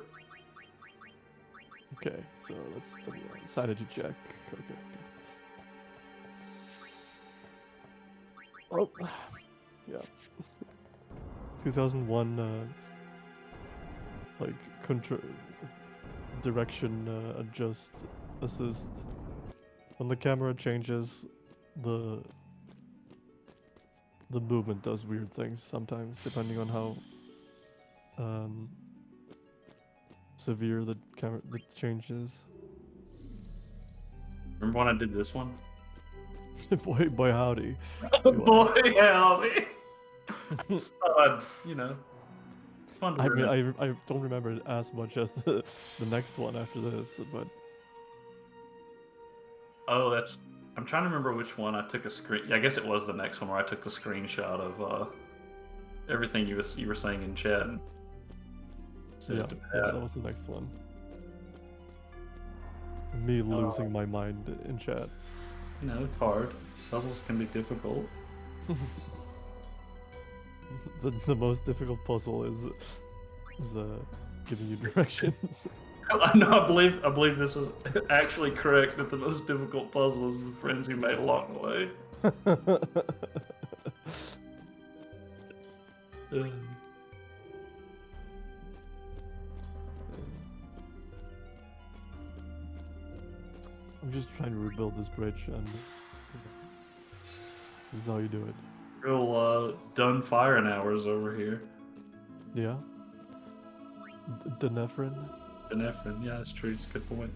Okay, so let's decided to check. Okay. Oh, yeah. 2001, like direction adjust assist. When the camera changes, the movement does weird things sometimes, depending on how severe the change is. Remember when I did this one? boy howdy. Boy howdy. Just thought I'd, fun to I don't remember it as much as the next one after this, but oh, I'm trying to remember which one I took a screen. I guess it was the next one where I took the screenshot of everything you were saying in chat. Yeah, that was the next one. Me losing my mind in chat. It's hard. Puzzles can be difficult. The most difficult puzzle is giving you directions. I believe this is actually correct, that the most difficult puzzle is the friends you made along the way. I'm just trying to rebuild this bridge, and this is how you do it. Real done firing hours over here. Yeah. Denefrin. Denefrin, yeah, that's true. It's a good point.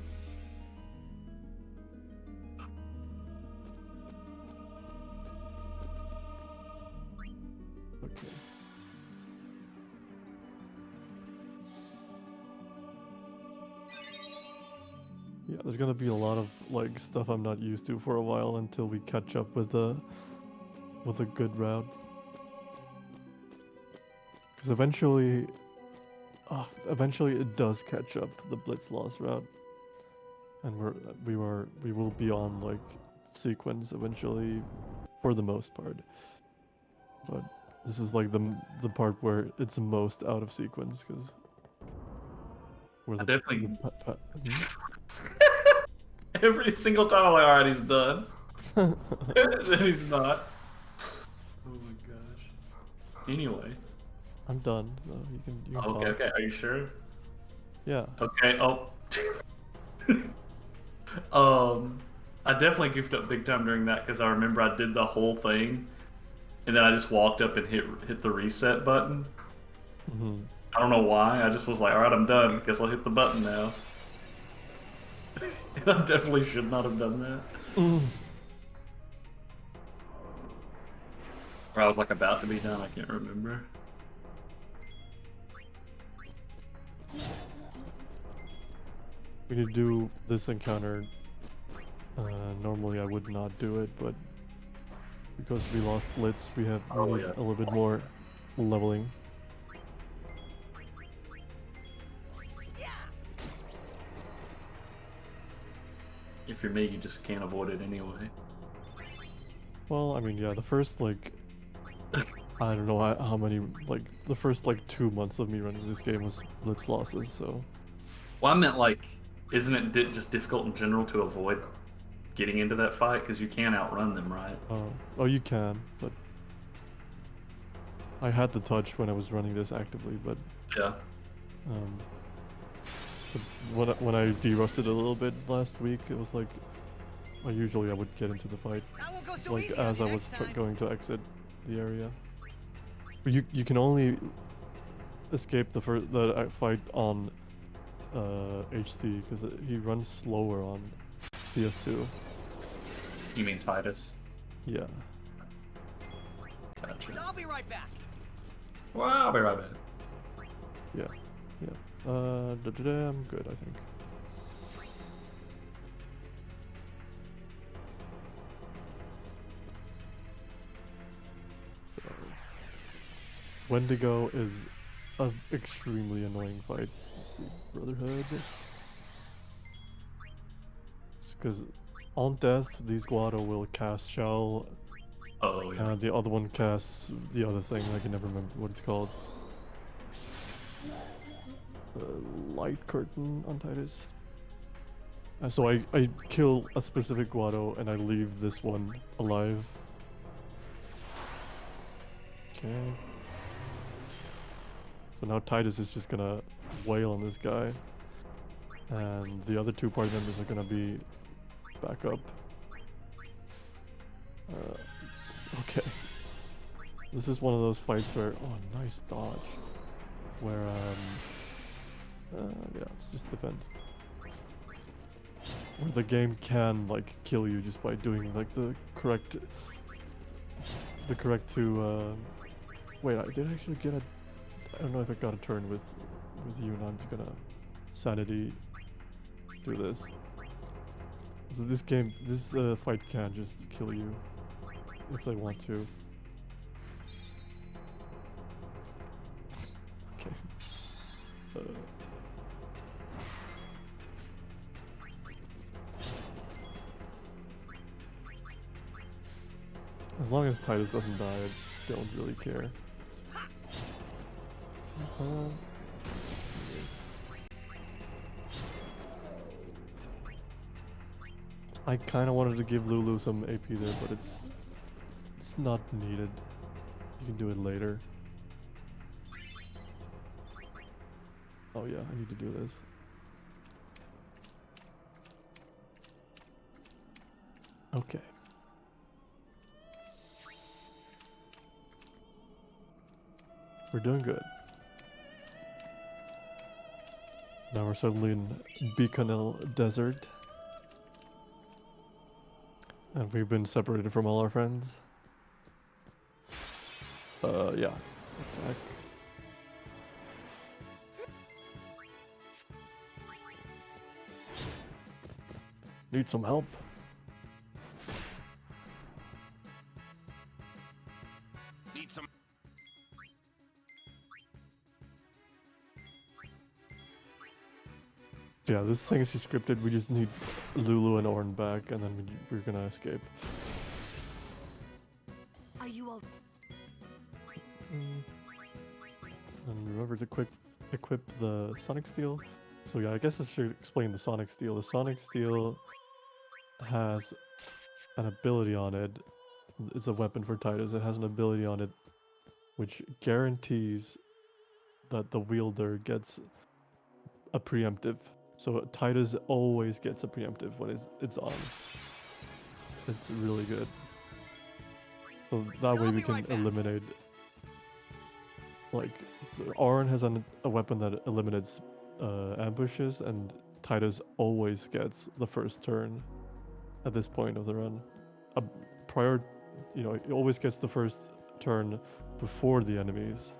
Okay. Yeah, there's gonna be a lot of like stuff I'm not used to for a while until we catch up with a good route. Because eventually it does catch up, the Blitz loss route, and we will be on like sequence eventually, for the most part. But this is like the part where it's most out of sequence because where I the definitely- hmm? Every single time I'm like, alright, he's done. Then he's not. Oh my gosh. Anyway. I'm done. No, you can Okay, talk. okay. Are you sure? Yeah. Okay. Oh. I definitely goofed up big time during that because I remember I did the whole thing, and then I just walked up and hit the reset button. Hmm. I don't know why. I just was like, all right, I'm done. Guess I'll hit the button now. And I definitely should not have done that. Or I was like about to be done. I can't remember. We need to do this encounter. Normally I would not do it, but because we lost Blitz, we need Yeah. a little bit more leveling. If you're me, you just can't avoid it anyway. Well, I mean, yeah, the first like I don't know how many like the first like 2 months of me running this game was Blitz losses, so Well, I meant like, isn't it just difficult in general to avoid getting into that fight because you can't outrun them, right? oh you can, but I had the touch when I was running this actively, but Yeah. um when I de-rusted a little bit last week, it was like I would get into the fight That won't go so like easy on as you I was next time. going to exit the area. But you can only escape the fight on HC because he runs slower on PS2. You mean Titus? Yeah. Gotcha. I'll be right back. Well, I'll be right back. Yeah. I'm good, I think. Wendigo is an extremely annoying fight. Let's see, Brotherhood. Because on death, these Guado will cast Shell, Oh, yeah. and the other one casts the other thing. I can never remember what it's called. Light Curtain on Titus. So I kill a specific Guado and I leave this one alive. Okay. So now Titus is just gonna wail on this guy. And the other two party members are gonna be back up. Okay. This is one of those fights where, oh, nice dodge. Where, yeah, let's just defend. Where the game can, like, kill you just by doing, like, the correct to, wait, I did actually get a, I don't know if I got a turn with you, and I'm just gonna sanity do this. So this fight can just kill you if they want to. Okay. As long as Titus doesn't die, I don't really care. I kind of wanted to give Lulu some AP there, but it's not needed. You can do it later. Oh yeah, I need to do this. Okay. We're doing good. Now we're suddenly in Bikanel Desert. And we've been separated from all our friends. Yeah. Attack. Need some help. Need some. yeah, this thing is scripted. We just need Lulu and Orn back, and then we're gonna escape. Are you all? And remember to equip the Sonic Steel. So yeah, I guess I should explain the Sonic Steel. The Sonic Steel has an ability on it. It's a weapon for Titus. It has an ability on it which guarantees that the wielder gets a preemptive. So Titus always gets a preemptive when it's on. It's really good. So that way I'll we be can right back. eliminate. Like, Auron has a weapon that eliminates ambushes, and Titus always gets the first turn at this point of the run. Prior, he always gets the first turn before the enemies.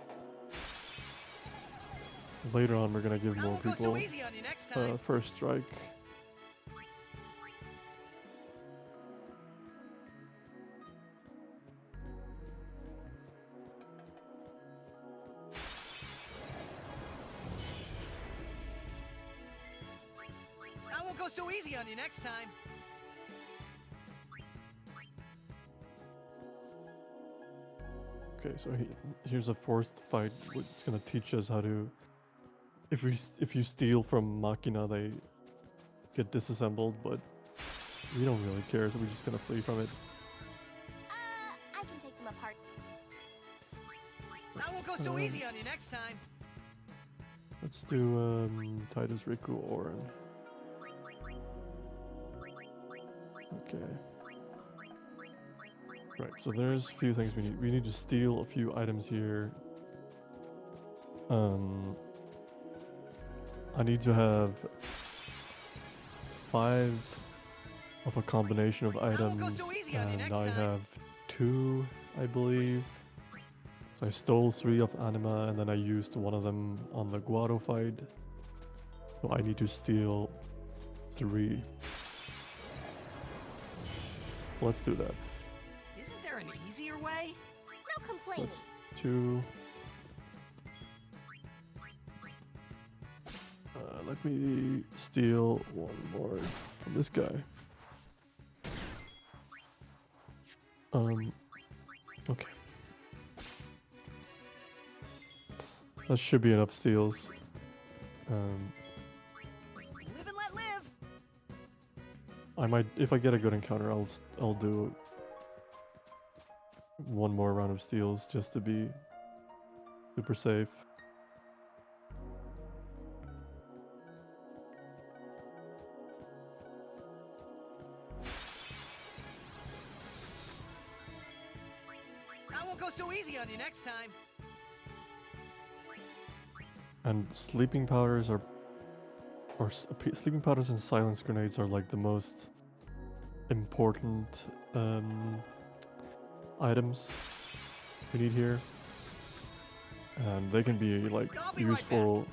Later on, we're gonna give I more won't go so people easy on you next time. first strike. I won't go so easy on you next time. Okay, so here's a forced fight. It's gonna teach us how to. If you steal from Machina, they get disassembled, but we don't really care, so we're just gonna flee from it. I can take them apart. I won't go so easy on you next time. Let's do Titus, Riku, Auron. Okay. Right, so there's a few things we need. We need to steal a few items here. I need to have 5 of a combination of items, so easy on you and next I time. have 2, I believe. So I stole 3 of Anima, and then I used one of them on the Guado fight. So I need to steal 3. Let's do that. Isn't there an easier way? No complaining. That's 2. Let me steal 1 more from this guy. Okay. That should be enough steals. Live and let live. I might, if I get a good encounter, I'll do 1 more round of steals just to be super safe. I won't go so easy on you next time. And sleeping powders sleeping powders and silence grenades are like the most important items we need here, and they can be like I'll be right useful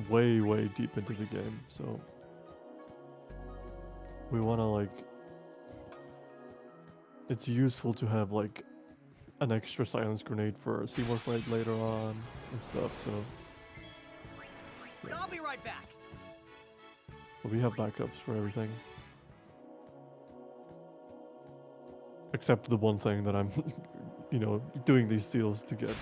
way deep into the game. So we want to like, it's useful to have like an extra silence grenade for a Seymour fight later on and stuff. So I'll be right back. but we have backups for everything. Except the one thing that I'm, doing these steals to get,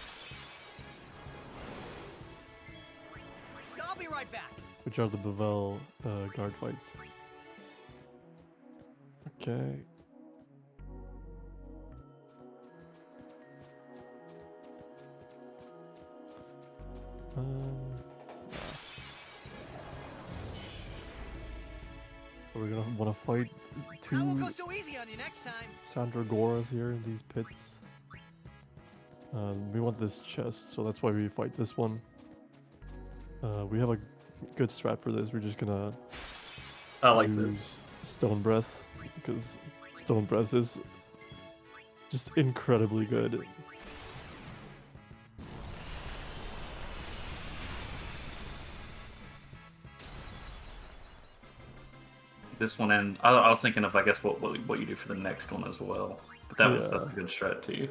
I'll be right back. which are the Bevel guard fights. Okay. We're gonna want to fight I won't 2 go so easy on you next time. Sandragoras here in these pits. We want this chest, so that's why we fight this one. We have a good strat for this. We're just gonna I like this. use Stone Breath, because Stone Breath is just incredibly good. This one, and I was thinking of, I guess, what you do for the next one as well. But that's a good strat too.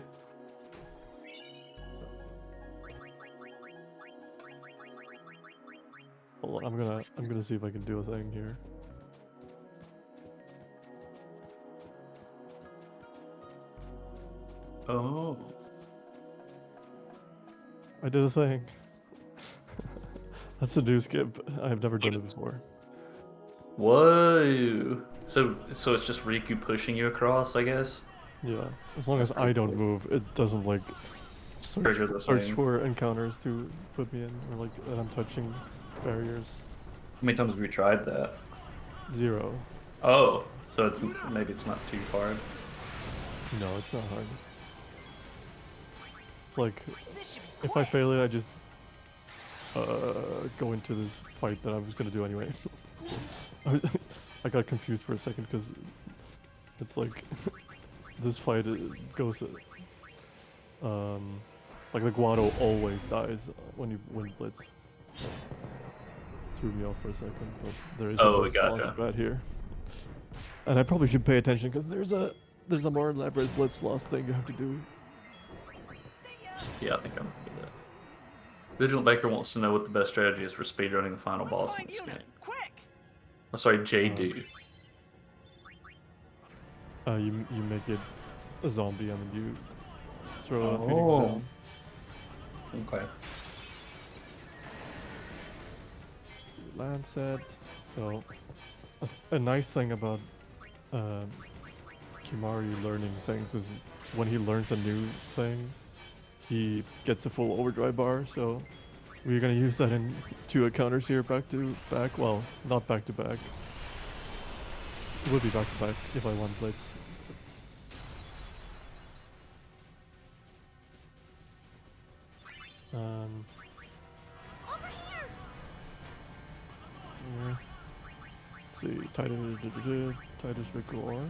Hold on, I'm gonna see if I can do a thing here. Oh. I did a thing. That's a new skip. I've never done it before. Whoa. So it's just Riku pushing you across, I guess? Yeah, as long That's as pretty I don't cool. move, it doesn't like Trigger the search thing. for encounters to put me in, or like that I'm touching barriers. How many times have you tried that? 0. Oh, so it's maybe it's not too hard. No, it's not hard. It's like This should be if I quick. fail it, I just go into this fight that I was gonna do anyway. I got confused for a second because it's like this fight goes like the Guado always dies when you win Blitz. Threw me off for a second, but there is a Oh, Blitz loss gotcha. spat here, and I probably should pay attention because there's a more elaborate Blitz loss thing you have to do. Yeah, I think I'm gonna do that. Vigilant Baker wants to know what the best strategy is for speedrunning the final Let's boss in find this Yuna. game. Quick! Oh, sorry, JD. You make it a zombie and then you throw a Phoenix Oh. down. Okay. Lancet. So, a nice thing about Kimari learning things is when he learns a new thing, he gets a full overdrive bar. So, we're gonna use that in 2 encounters here, back to back. Well, not back to back. It would be back to back if I won Blitz. Over here. Yeah. Let's see, Titus Vigor.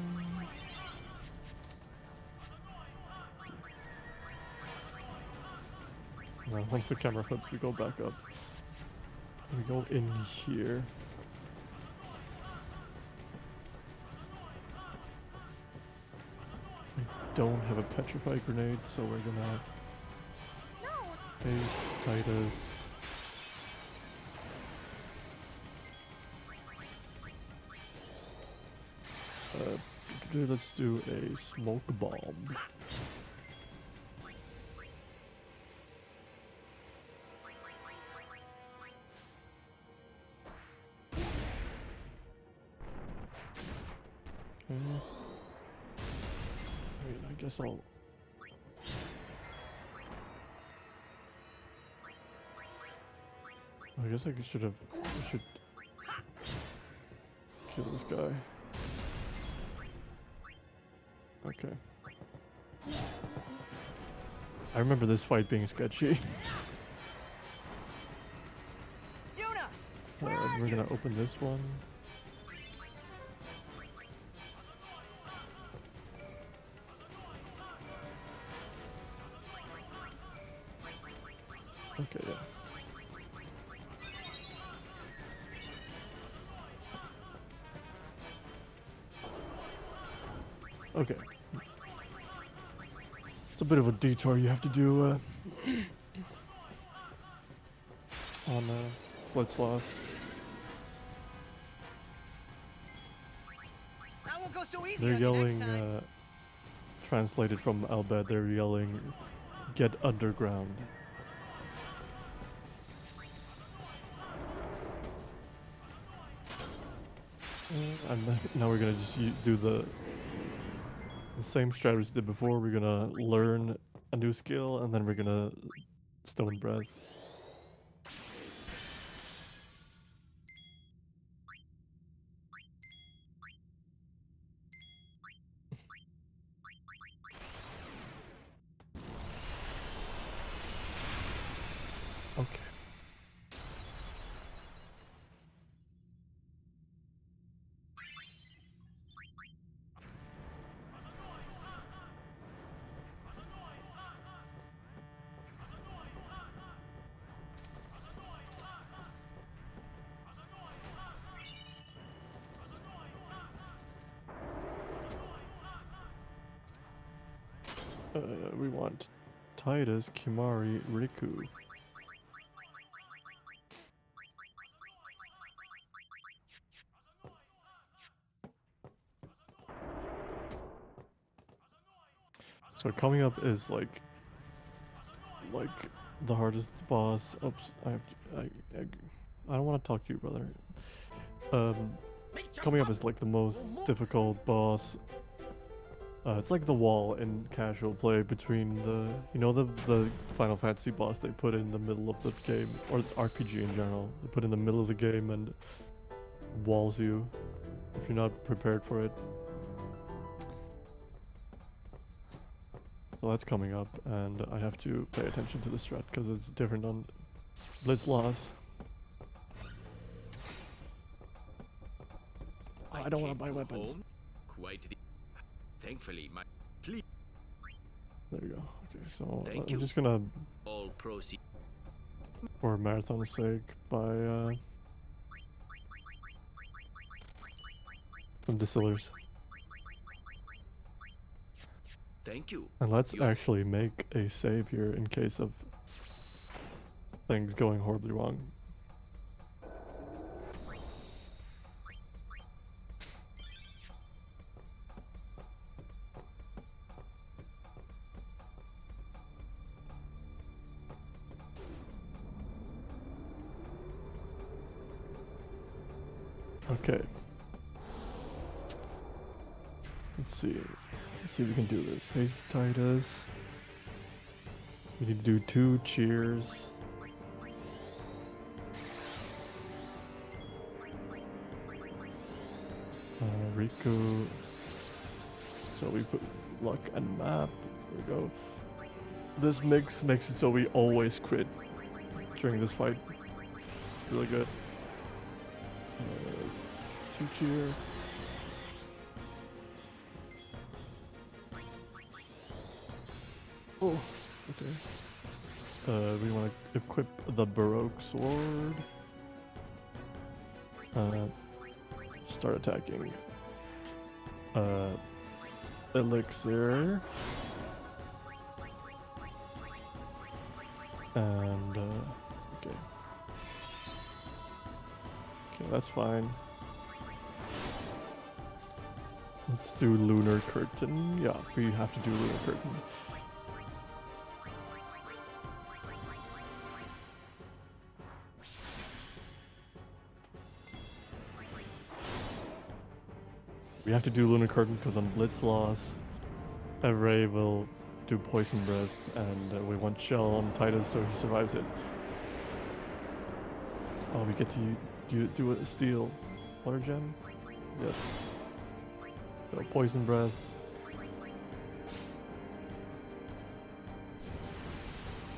Now, once the camera flips, we go back up. We go in here. I don't have a petrified grenade, so we're gonna No. paste Titus. Let's do a smoke bomb. Okay. Wait, I guess I'll. I guess I should have. I should kill this guy. Okay. I remember this fight being sketchy. Yuna! Where are We're you? gonna open this one. Okay, yeah. Okay. It's a bit of a detour you have to do on Blitz loss. That won't go so easy They're on you next yelling, time. translated from Albed, they're yelling, "Get underground." And now we're gonna just do the same strategy we did before. We're gonna learn a new skill, and then we're gonna stone breath. Okay. We want Titus, Kimari, Riku. So coming up is like the hardest boss. Oops, I don't want to talk to you, brother. Coming up is like the most difficult boss. It's like the wall in casual play between the Final Fantasy boss they put in the middle of the game, or RPG in general. They put in the middle of the game and walls you if you're not prepared for it. So that's coming up, and I have to pay attention to the strat because it's different on Blitz Loss. I don't want to buy weapons. Quite the... Thankfully, my... Please. There you go. Okay, so Thank I'm you. just gonna, All proceed. for marathon's sake, buy some distillers. Thank you. And let's You- actually make a save here in case of things going horribly wrong. Okay. Let's see. Let's see if we can do this. Haste Titus. We need to do 2 cheers. Riku. So we put luck and map. There we go. This mix makes it so we always crit during this fight. Really good. 2 cheer. Oh, okay. We want to equip the Baroque sword. Start attacking. Elixir. And, okay. Okay, that's fine. Let's do Lunar Curtain. Yeah, we have to do Lunar Curtain. We have to do Lunar Curtain because on Blitz Loss, Evray will do Poison Breath, and we want Shell on Titus so he survives it. Oh, we get to do a Steel Water Gem? Yes. So Poison Breath.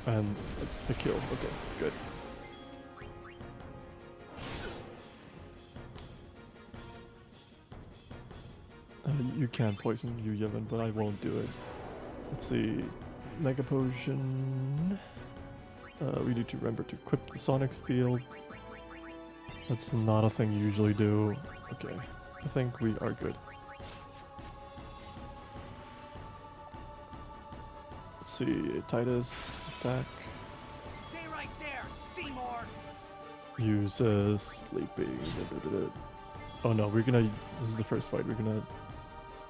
And the kill. Okay, good. You can poison you, Yevon, but I won't do it. Let's see. Mega Potion. We need to remember to equip the Sonic Steel. That's not a thing you usually do. Okay, I think we are good. Let's see. Titus, attack. Stay right there, Seymour. Use sleeping. Oh no, we're gonna. This is the first fight. We're gonna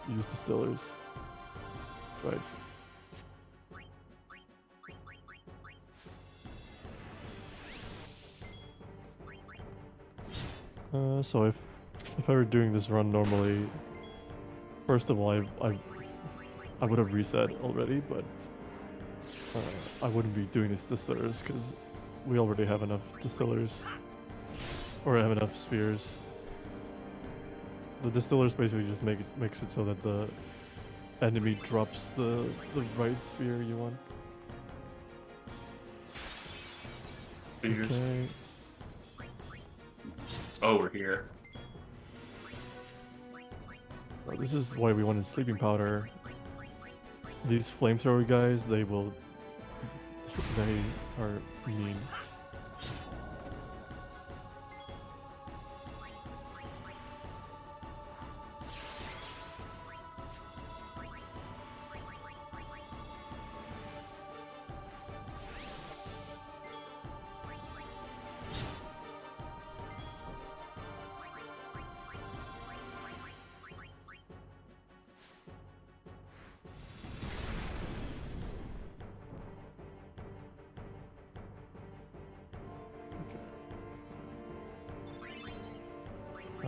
use distillers. Right. So if I were doing this run normally, first of all, I would have reset already, but I wouldn't be doing this distillers because we already have enough distillers, or have enough spheres. The distillers basically just makes it so that the enemy drops the right sphere you want. Fingers. Okay. Over here. Oh, this is why we wanted sleeping powder. These flamethrower guys, they are mean.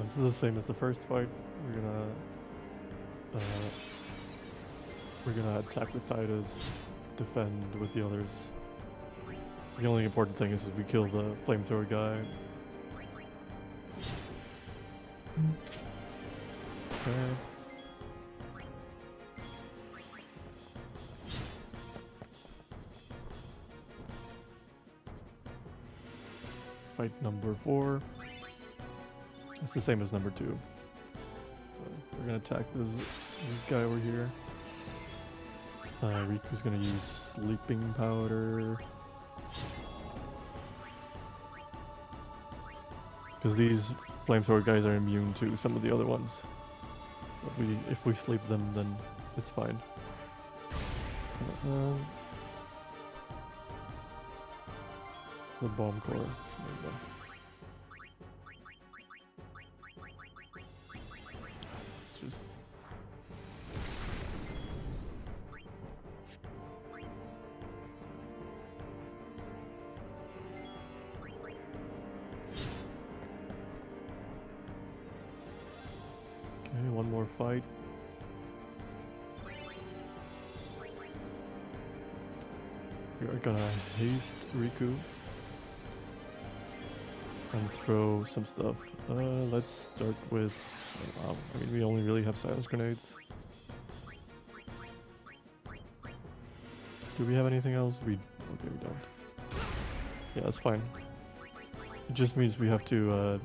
This is the same as the first fight. We're gonna attack with Titus, defend with the others. The only important thing is we kill the flamethrower guy. Okay. Fight number 4. It's the same as number 2. We're gonna attack this guy over here. Riku's gonna use sleeping powder. Because these flamethrower guys are immune to some of the other ones. But if we sleep them, then it's fine. The bomb core. There we go. It's just... Okay, one more fight. We are gonna haste Riku and throw some stuff. Let's start with... I mean, we only really have silence grenades. Do we have anything else? Okay, we don't. Yeah, that's fine. It just means we have to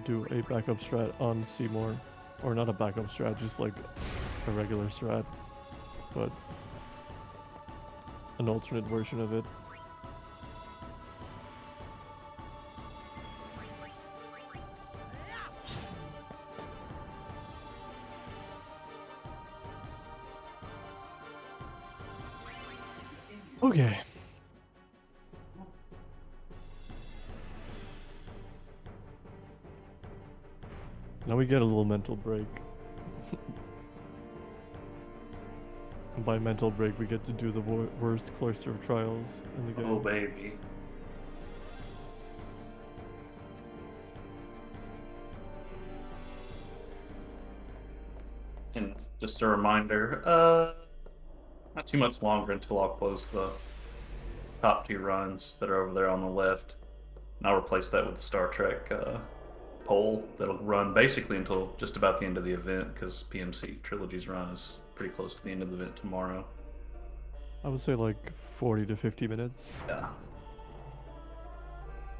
do a backup strat on Seymour. Or not a backup strat, just like a regular strat. But an alternate version of it. Okay. Now we get a little mental break. And by mental break, we get to do the worst cluster of trials in the game. Oh, baby. And just a reminder, not too much longer until I'll close the top 2 runs that are over there on the left. And I'll replace that with the Star Trek poll that'll run basically until just about the end of the event, because PMC Trilogy's run is pretty close to the end of the event tomorrow. I would say like 40 to 50 minutes. Yeah.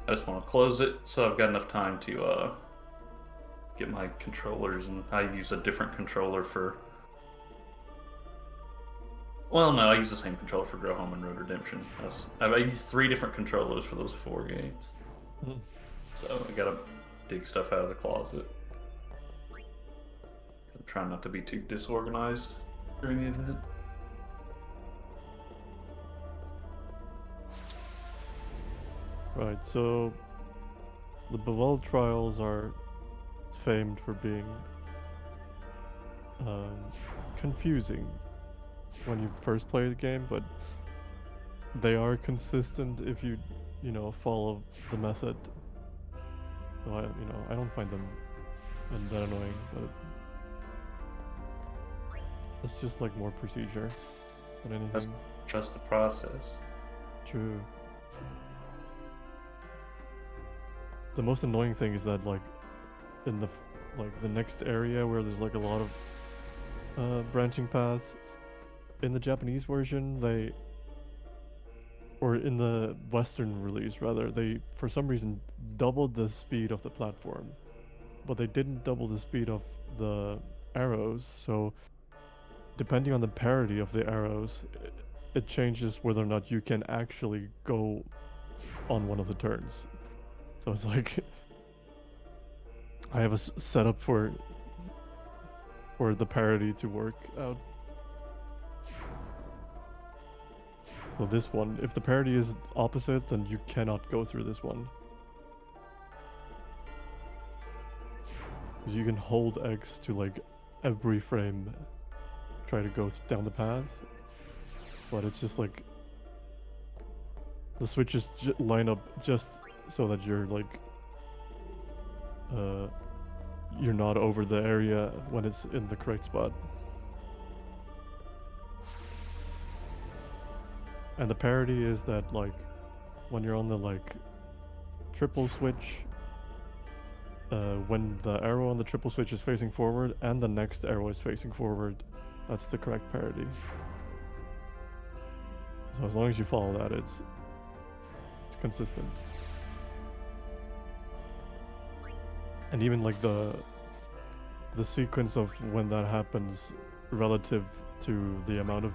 I just want to close it so I've got enough time to get my controllers, and I use a different controller for... Well, no, I use the same controller for Grow Home and Road Redemption. I used 3 different controllers for those 4 games. Mhm. So I gotta dig stuff out of the closet. I'm trying not to be too disorganized during the event. Right, so the Bevald trials are famed for being confusing when you first play the game, but they are consistent if you follow the method. So I don't find them that annoying, but it's just like more procedure than anything. Trust the process. True. The most annoying thing is that like in the next area where there's like a lot of branching paths, in the Japanese version or in the Western release rather, they for some reason doubled the speed of the platform, but they didn't double the speed of the arrows. So depending on the parity of the arrows, it changes whether or not you can actually go on one of the turns. So it's like I have a setup for the parity to work out. So this one, if the parity is opposite, then you cannot go through this one. Because you can hold X to like every frame, try to go down the path, but it's just like the switches line up just so that you're like you're not over the area when it's in the correct spot. And the parity is that, like, when you're on the, like, triple switch, when the arrow on the triple switch is facing forward and the next arrow is facing forward, that's the correct parity. So as long as you follow that, it's consistent. And even like the sequence of when that happens relative to the amount of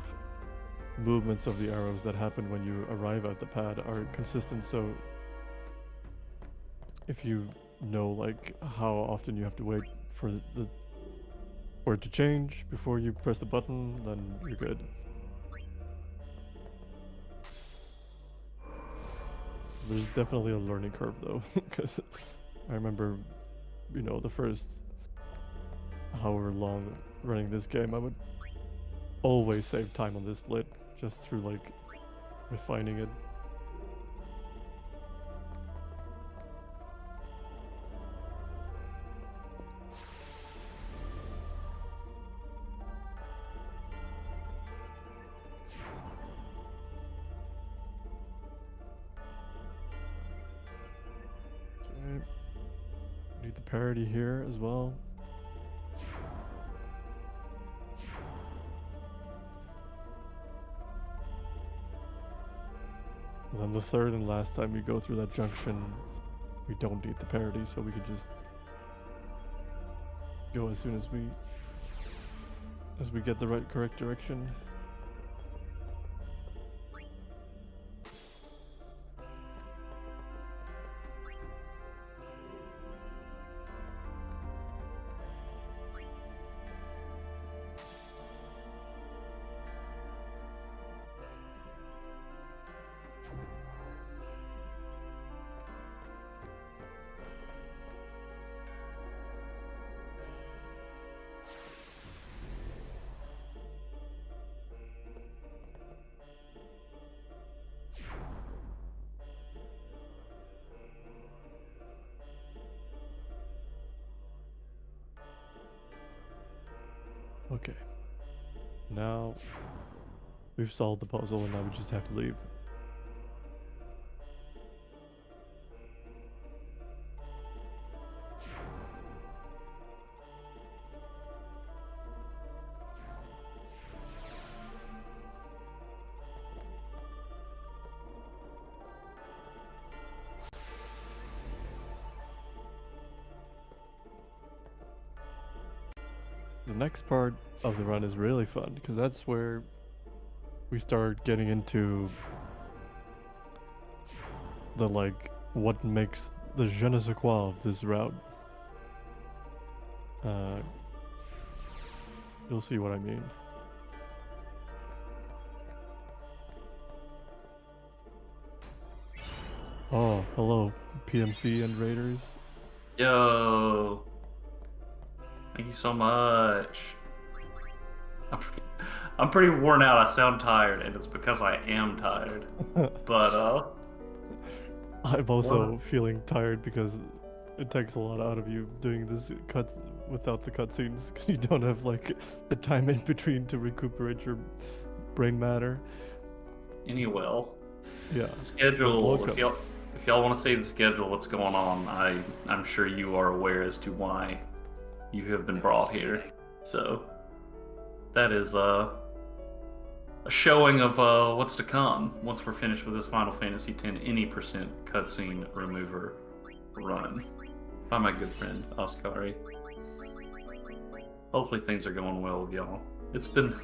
movements of the arrows that happen when you arrive at the pad are consistent. So if you know like how often you have to wait for it to change before you press the button, then you're good. There's definitely a learning curve though, because I remember, you know, the first however long running this game, I would always save time on this split just through like refining it. Okay. Need the parity here as well. And then the third and last time we go through that junction, we don't need the parity, so we can just go as soon as we get the correct direction. Okay. Now we've solved the puzzle and now we just have to leave. The next part of the run is really fun because that's where we start getting into the like what makes the je ne sais quoi of this route. You'll see what I mean. Oh, hello, PMC and Raiders. Yo. Thank you so much. I'm pretty worn out. I sound tired, and it's because I am tired. But I'm also feeling tired because it takes a lot out of you doing this cut without the cutscenes because you don't have like the time in between to recuperate your brain matter. anyway, Yeah. schedule. Welcome. If y'all want to see the schedule, what's going on? I'm sure you are aware as to why you have been brought here. So that is a showing of what's to come once we're finished with this Final Fantasy X any percent cutscene remover run by my good friend Osskari. Hopefully things are going well with y'all. It's been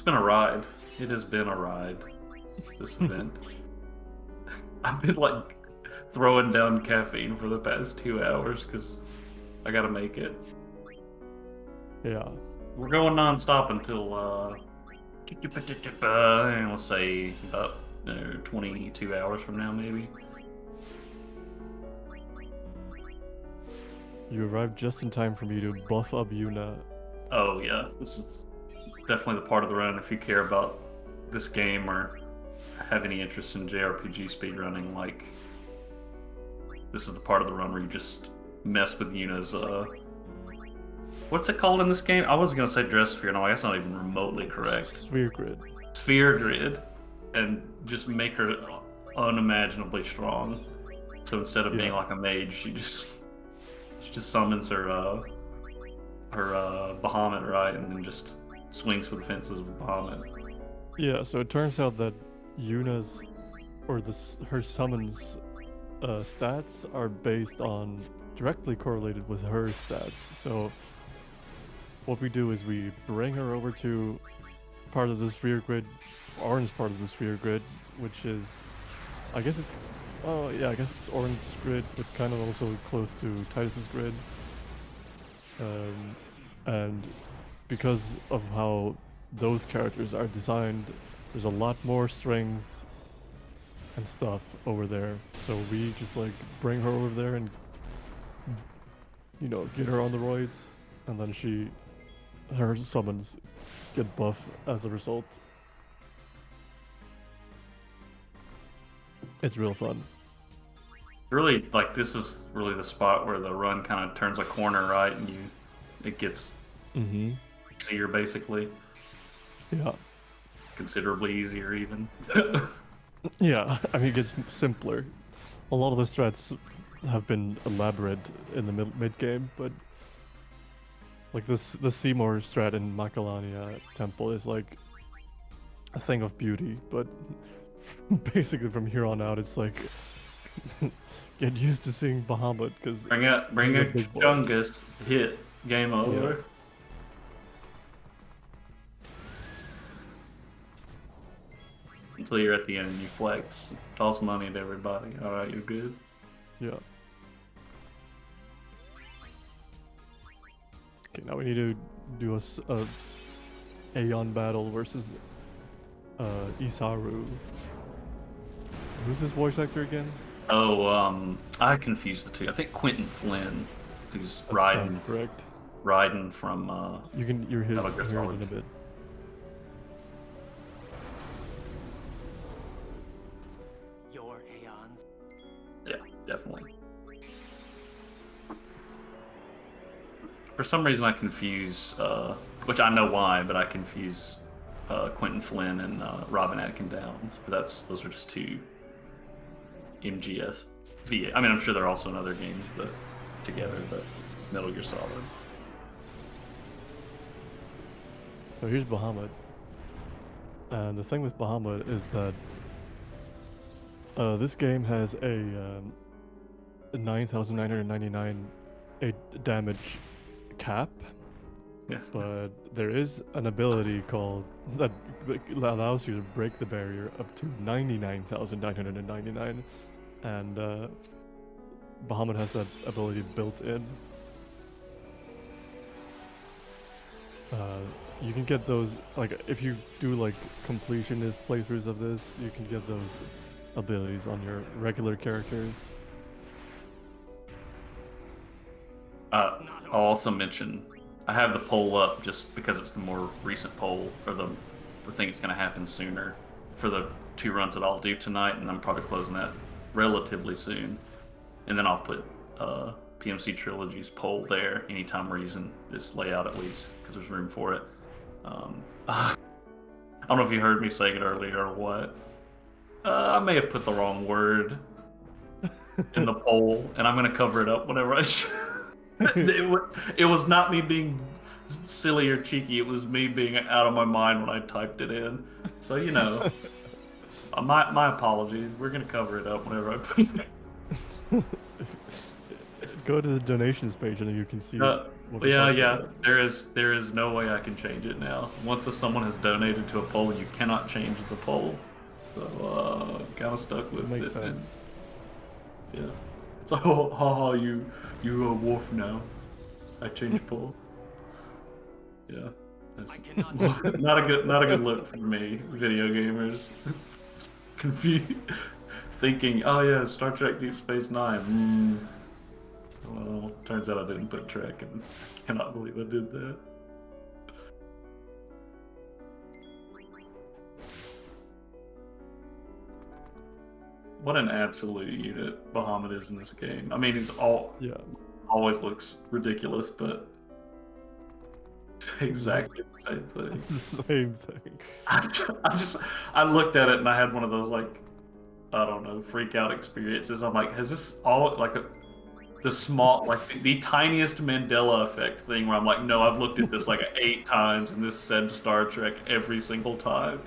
a ride. It has been a ride. This event. I've been like throwing down caffeine for the past 2 hours because I gotta make it. Yeah. We're going non-stop until let's say about 22 hours from now, maybe. You arrived just in time for me to buff up Yuna. Oh yeah, this is definitely the part of the run. If you care about this game or have any interest in JRPG speedrunning, like this is the part of the run where you just mess with Yuna's What's it called in this game? I was gonna say dress sphere. No, that's not even remotely correct. Sphere grid. Sphere grid, and just make her unimaginably strong. So instead of being like a mage, she just summons her Bahamut, right, and then just swings for the fences with Bahamut. Yeah, so it turns out that Yuna's or her summons stats are based on directly correlated with her stats. So what we do is we bring her over to part of the sphere grid, orange part of the sphere grid, which is, I guess it's, oh yeah, I guess it's orange grid, but kind of also close to Titus's grid. And because of how those characters are designed, there's a lot more strength and stuff over there. So we just like bring her over there and, you know, get her on the roids, and then her summons get buff as a result. It's real fun. Really, like, this is really the spot where the run kind of turns a corner, right, and it gets easier, basically. Yeah. Considerably easier, even. Yeah, I mean, it gets simpler. A lot of the strats have been elaborate in the mid game, but like the Seymour strat in Makalania Temple is like a thing of beauty, but basically from here on out, it's like get used to seeing Bahamut because bring a Chungus, hit, game over. Yeah. Until you're at the end and you flex, toss money at everybody. All right, you're good. Yeah. Okay, now we need to do a Aeon battle versus Isaru. Who's his voice actor again? Oh, I confused the two. I think Quentin Flynn, who's That riding sounds correct. from You're hear Metal Gear it in a Solid. bit. Your aeons. Yeah, definitely. For some reason, I confuse, which I know why, but I confuse Quentin Flynn and Robin Atkin Downs. But those are just two MGS VA. I mean, I'm sure they're also in other games, but together, but Metal Gear Solid. So here's Bahamut. And the thing with Bahamut is that this game has a 9,999 damage cap, Yeah. but there is an ability called that allows you to break the barrier up to 99,999, and Bahamut has that ability built in. You can get those, like, if you do like completionist playthroughs of this, you can get those abilities on your regular characters. I'll also mention, I have the poll up just because it's the more recent poll, or the thing that's going to happen sooner for the 2 runs that I'll do tonight, and I'm probably closing that relatively soon. And then I'll put PMC Trilogy's poll there anytime we're using this layout, at least, because there's room for it. I don't know if you heard me saying it earlier or what. I may have put the wrong word in the poll, and I'm going to cover it up whenever I it was not me being silly or cheeky, it was me being out of my mind when I typed it in. So, you know, my apologies. We're going to cover it up whenever I put it. Go to the donations page and you can see. What we're Yeah. talking about. There is no way I can change it now. Once someone has donated to a poll, you cannot change the poll. So, kind of stuck with Makes it. sense. Yeah. It's like, oh, haha, you a wolf now. I changed poll. Yeah. That's not a good look for me, video gamers. Confused, thinking, oh yeah, Star Trek Deep Space Nine. Well, turns out I didn't put Trek, and I cannot believe I did that. What an absolute unit Bahamut is in this game. I mean, he's Yeah. always looks ridiculous, but Exactly the same thing. It's the same thing. I looked at it and I had one of those like, I don't know, freak out experiences. I'm like, has this all like the small, like the tiniest Mandela effect thing where I'm like, no, I've looked at this like 8 times and this said Star Trek every single time.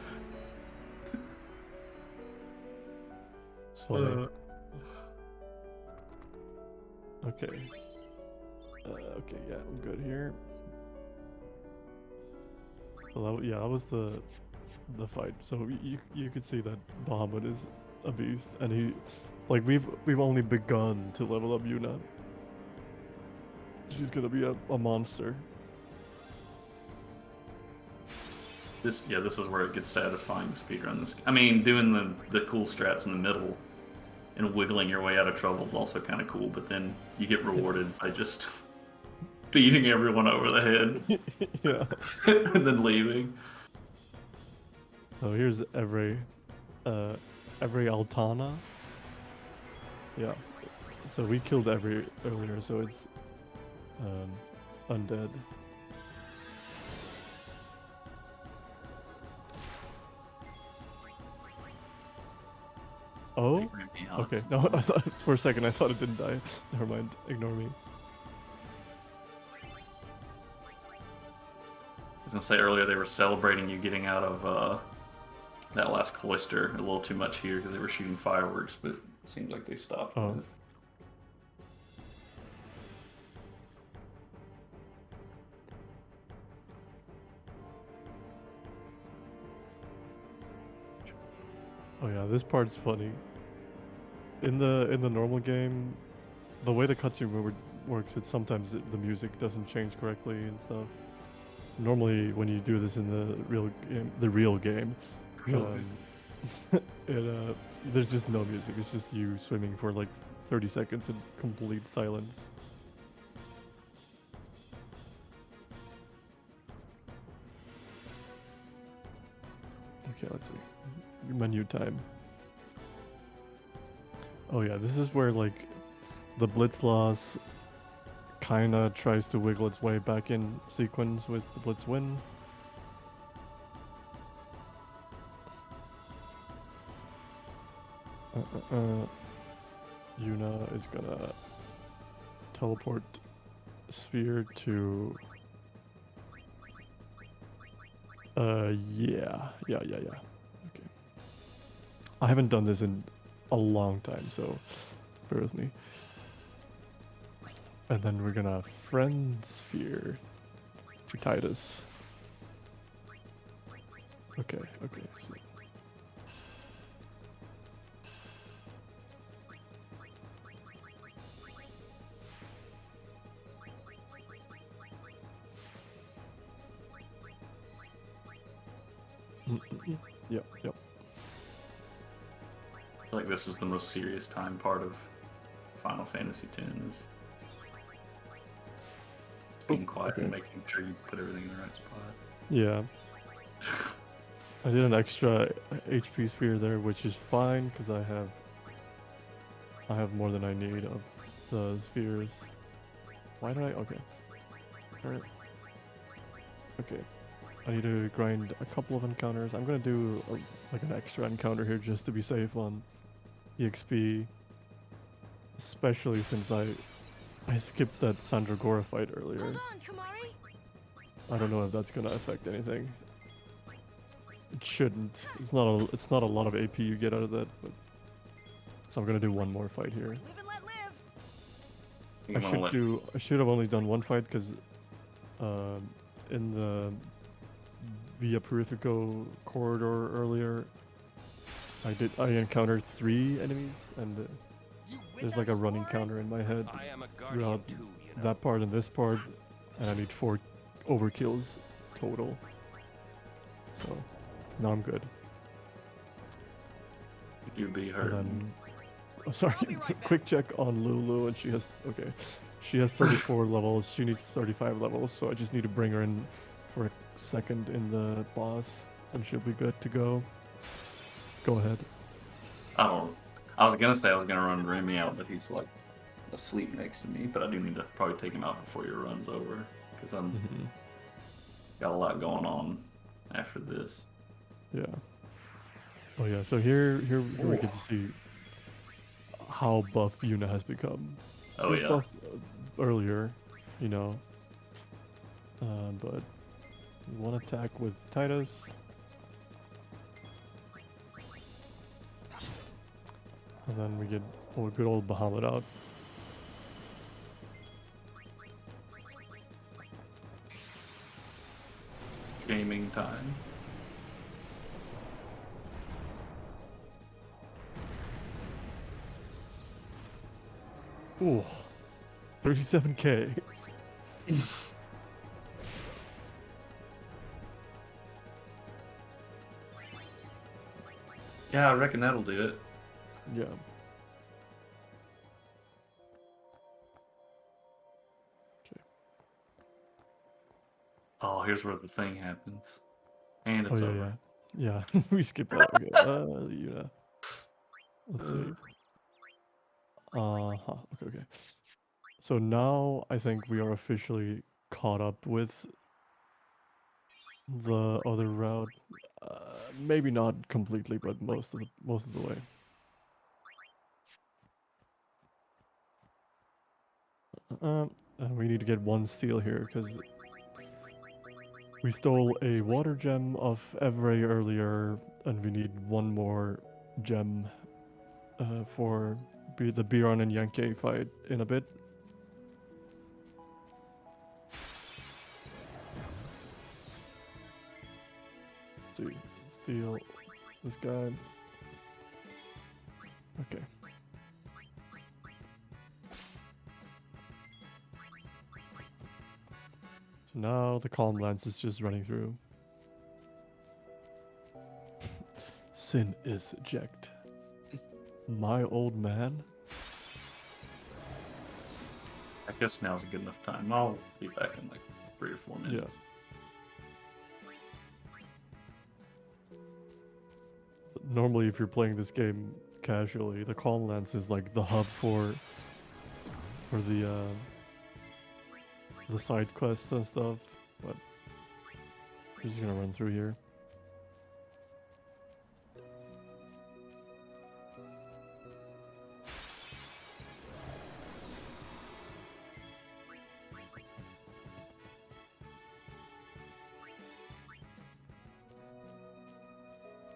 It's funny. Okay. Okay, yeah, I'm good here. Well, that was the fight. So you could see that Bahamut is a beast, and he, like we've only begun to level up Yuna. She's gonna be a monster. This is where it gets satisfying to speedrun this. I mean, doing the cool strats in the middle and wiggling your way out of trouble is also kind of cool, but then you get rewarded by just beating everyone over the head. Yeah. And then leaving. So here's every Altana. Yeah. So we killed every earlier, so it's undead. Oh? Okay. No, I thought, for a second I thought it didn't die. Never mind. Ignore me. I was gonna say earlier they were celebrating you getting out of that last Callister a little too much here because they were shooting fireworks, but it seems like they stopped. Oh. With it. Oh yeah, this part's funny. In the normal game, the way the cutscene works, it's sometimes the music doesn't change correctly and stuff. Normally, when you do this in the real game, there's just no music. It's just you swimming for like 30 seconds in complete silence. Okay, let's see. Menu time. Oh yeah, this is where like the Blitz loss kinda tries to wiggle its way back in sequence with the Blitz win. Yuna is gonna teleport sphere to yeah. Okay. I haven't done this in a long time, so bear with me. And then we're gonna friend sphere to Titus. Okay, so Yep. I feel like this is the most serious time part of Final Fantasy X is being quiet and making sure you put everything in the right spot. Yeah. I did an extra HP sphere there, which is fine because I have more than I need of the spheres. Why did I? Okay. Alright. Okay. I need to grind a couple of encounters. I'm gonna do like an extra encounter here just to be safe on EXP, especially since I skipped that Sandragora fight earlier. Hold on, Kumari. I don't know if that's gonna affect anything. It shouldn't. It's not a lot of AP you get out of that, but so I'm gonna do one more fight here. Live and let live. I should have only done one fight because in the Via Purifico corridor earlier I encountered 3 enemies and there's like a running counter in my head throughout that part and this part, and I need 4 overkills total. So now I'm good. You'd be hurt. And then, oh, sorry, quick check on Lulu, and she has 34 levels. She needs 35 levels, so I just need to bring her in for a second in the boss, and she'll be good to go. Go ahead. I was gonna run Remy out, but he's like asleep next to me. But I do need to probably take him out before your run's over, because I'm Got a lot going on after this. Yeah. Oh yeah. So here we get to see how buff Yuna has become. She Oh was yeah. buff earlier, you know. But one attack with Titus. And then we get good old Bahamut out. Gaming time. Ooh. 37k. Yeah, I reckon that'll do it. Yeah. Oh, here's where the thing happens. And Oh it's yeah, over. yeah. Yeah, we skipped that. Okay. Yeah. Let's see. Uh-huh. Okay. So now I think we are officially caught up with the other route. Maybe not completely, but most of the way. We need to get one steal here because we stole a water gem of Evray earlier, and we need one more gem for the Biron and Yankee fight in a bit. Let's see, steal this guy. Okay. So now the Calm Lance is just running through. Sin is eject. My old man. I guess now's a good enough time. I'll be back in like 3 or 4 minutes. Normally, if you're playing this game casually, the Calm Lance is like the hub for the side quests and stuff. But we're just gonna run through here.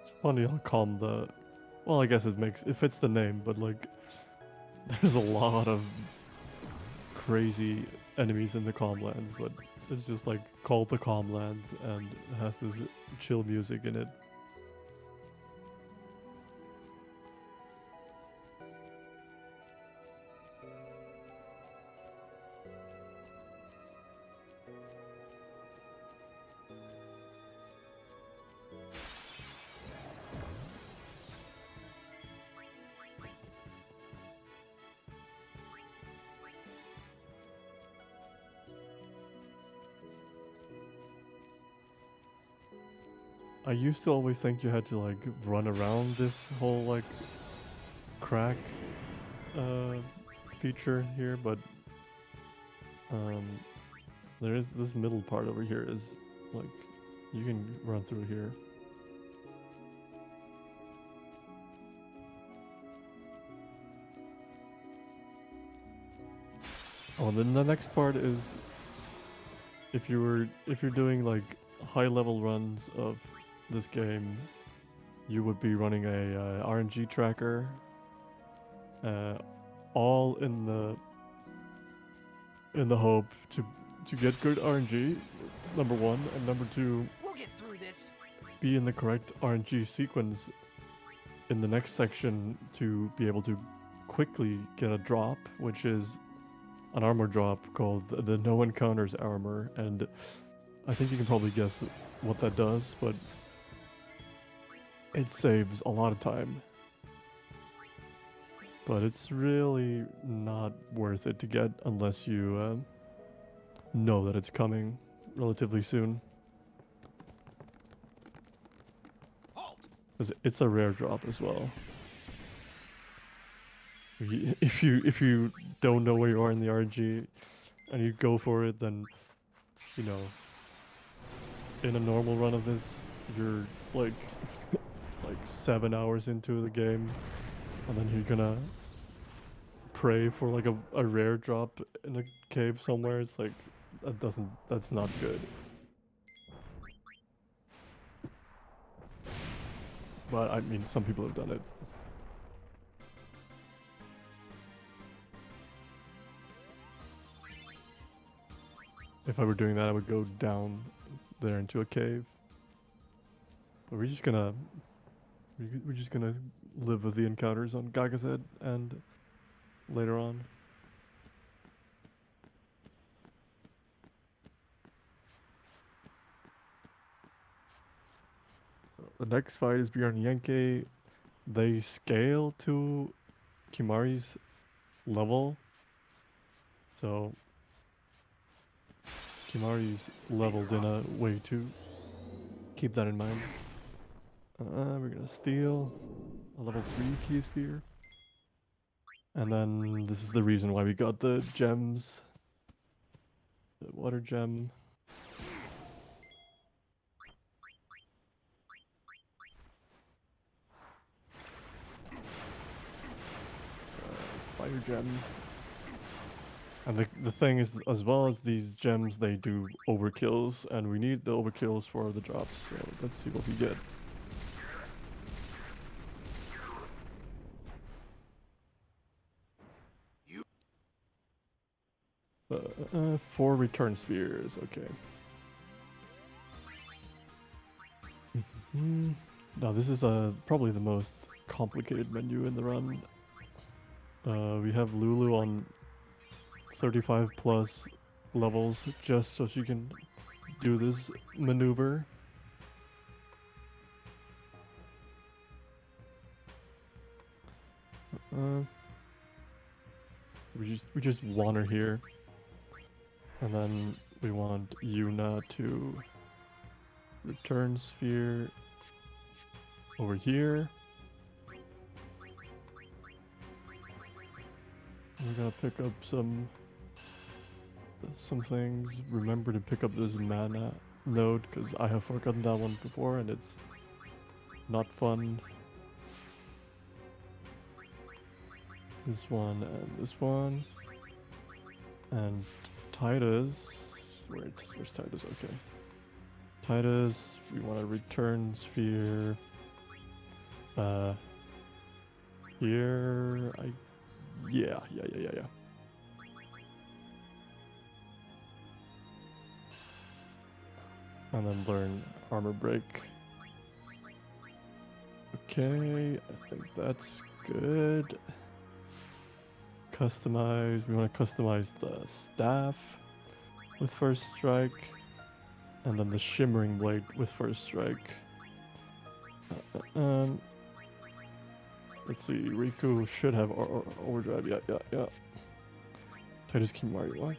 It's funny how calm the. Well, I guess it fits the name, but like, there's a lot of crazy enemies in the Calmlands, but it's just like called the Calmlands and it has this chill music in it. I used to always think you had to like run around this whole like crack feature here, but there is this middle part over here is like you can run through here. Oh, and then the next part is if you're doing like high level runs of this game, you would be running a RNG tracker, all in the hope to get good RNG, number one, and number two, We'll get through this. be in the correct RNG sequence in the next section to be able to quickly get a drop, which is an armor drop called the No Encounters armor, and I think you can probably guess what that does, but it saves a lot of time. But it's really not worth it to get unless you know that it's coming relatively soon. Halt! Because it's a rare drop as well. If you don't know where you are in the RNG and you go for it, then you know in a normal run of this, you're like like 7 hours into the game, and then you're gonna pray for like a rare drop in a cave somewhere. It's like that's not good. But I mean, some people have done it. If I were doing that, I would go down there into a cave. But we're just gonna live with the encounters on Gaga's head and later on. The next fight is Bjorn Yenke. They scale to Kimari's level. So Kimari's leveled in a way to keep that in mind. We're gonna steal a level 3 key sphere. And then this is the reason why we got the gems. The water gem. Fire gem. And the thing is, as well as these gems, they do overkills, and we need the overkills for the drops, so let's see what we get. Four return spheres, okay. Now this is probably the most complicated menu in the run. We have Lulu on 35 plus levels just so she can do this maneuver. We just want her here. And then we want Yuna to return sphere over here. We gotta pick up some things. Remember to pick up this mana node, because I have forgotten that one before and it's not fun. This one and this one. And Titus, where's Titus? Okay. Titus, we want a return sphere. Here, yeah. And then learn armor break. Okay, I think that's good. Customize, we want to customize the staff with first strike, and then the shimmering blade with first strike. Let's see, Riku should have overdrive, yeah. Titus Kimari Waka.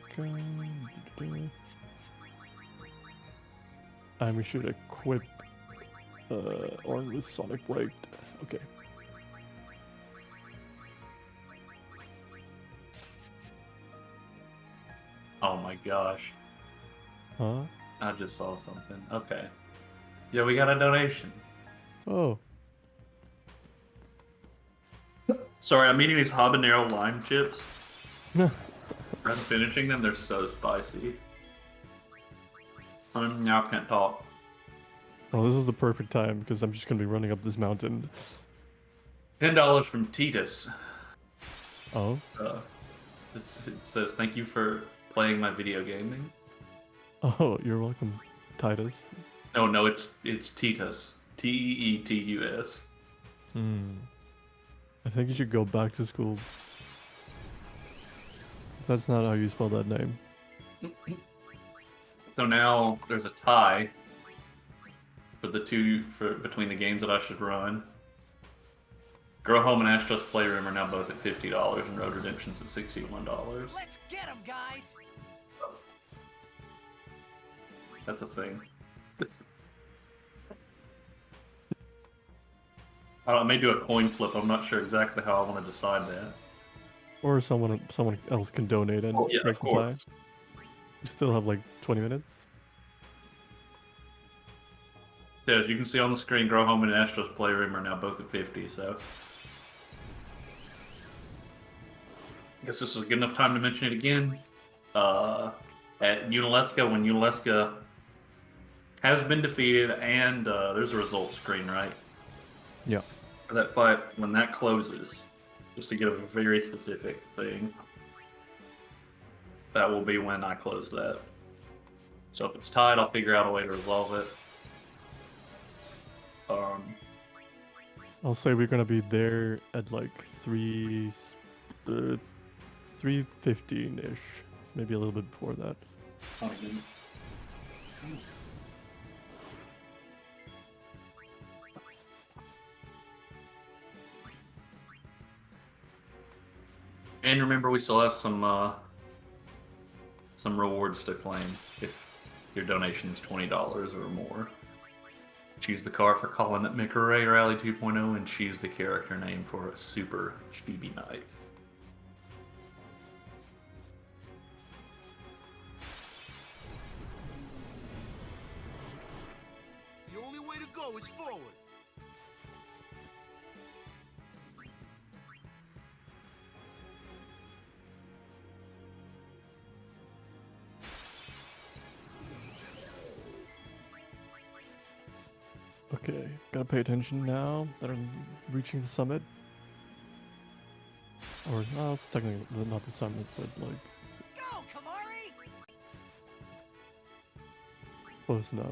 And we should equip Orn with Sonic Blade. Okay. Oh my gosh. Huh? I just saw something. Okay. Yeah, we got a donation. Oh. Sorry, I'm eating these habanero lime chips. I'm finishing them. They're so spicy. Now I can't talk. Well, this is the perfect time because I'm just gonna be running up this mountain. $10 from Titus. Oh. It says thank you for playing my video gaming. Oh, you're welcome, Titus. No, it's Titus. Teetus. I think you should go back to school. 'Cause that's not how you spell that name. So now there's a tie for between the games that I should run. Girl Home and Astro's Playroom are now both at $50 and Road Redemption's at $61. Let's get him, guys! That's a thing. I may do a coin flip. I'm not sure exactly how I want to decide that. Or someone else can donate and Yeah, break of the tie. course. You still have like 20 minutes. Yeah, as you can see on the screen, Grow Home and Astro's Playroom are now both at 50, so. I guess this is a good enough time to mention it again. At Unalesca, when Unalesca has been defeated, and there's a results screen, right? Yeah. For that fight, when that closes, just to give a very specific thing, that will be when I close that. So if it's tied, I'll figure out a way to resolve it. I'll say we're gonna be there at like 3:15 ish, maybe a little bit before that. And remember, we still have some rewards to claim if your donation is $20 or more. Choose the car for Colin at McRae Rally 2.0 and choose the character name for a Super Chibi Night. The only way to go is forward. Okay, gotta pay attention now that I'm reaching the summit. Or, no, it's technically not the summit, but like Go, Kamari! close enough.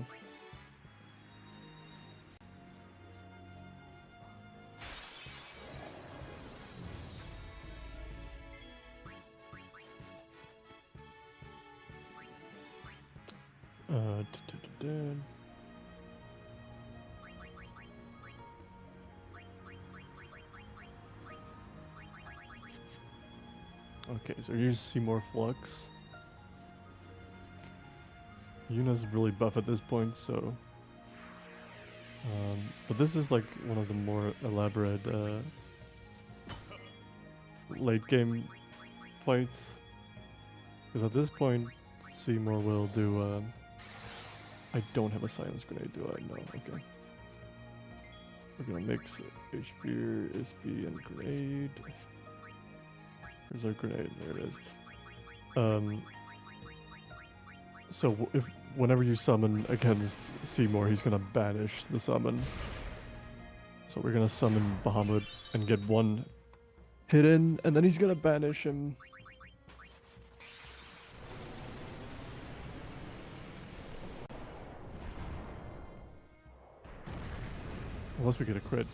Da-da-da-da. Okay, so you see more flux. Yuna's really buff at this point, so. But this is like one of the more elaborate late game fights. Because at this point, Seymour will do. I don't have a silence grenade, do I? No, okay. We're gonna mix HP, SP, and grenade. Where's our grenade? There it is. So if whenever you summon against Seymour, he's gonna banish the summon. So we're gonna summon Bahamut and get one hit in, and then he's gonna banish him. Unless we get a crit.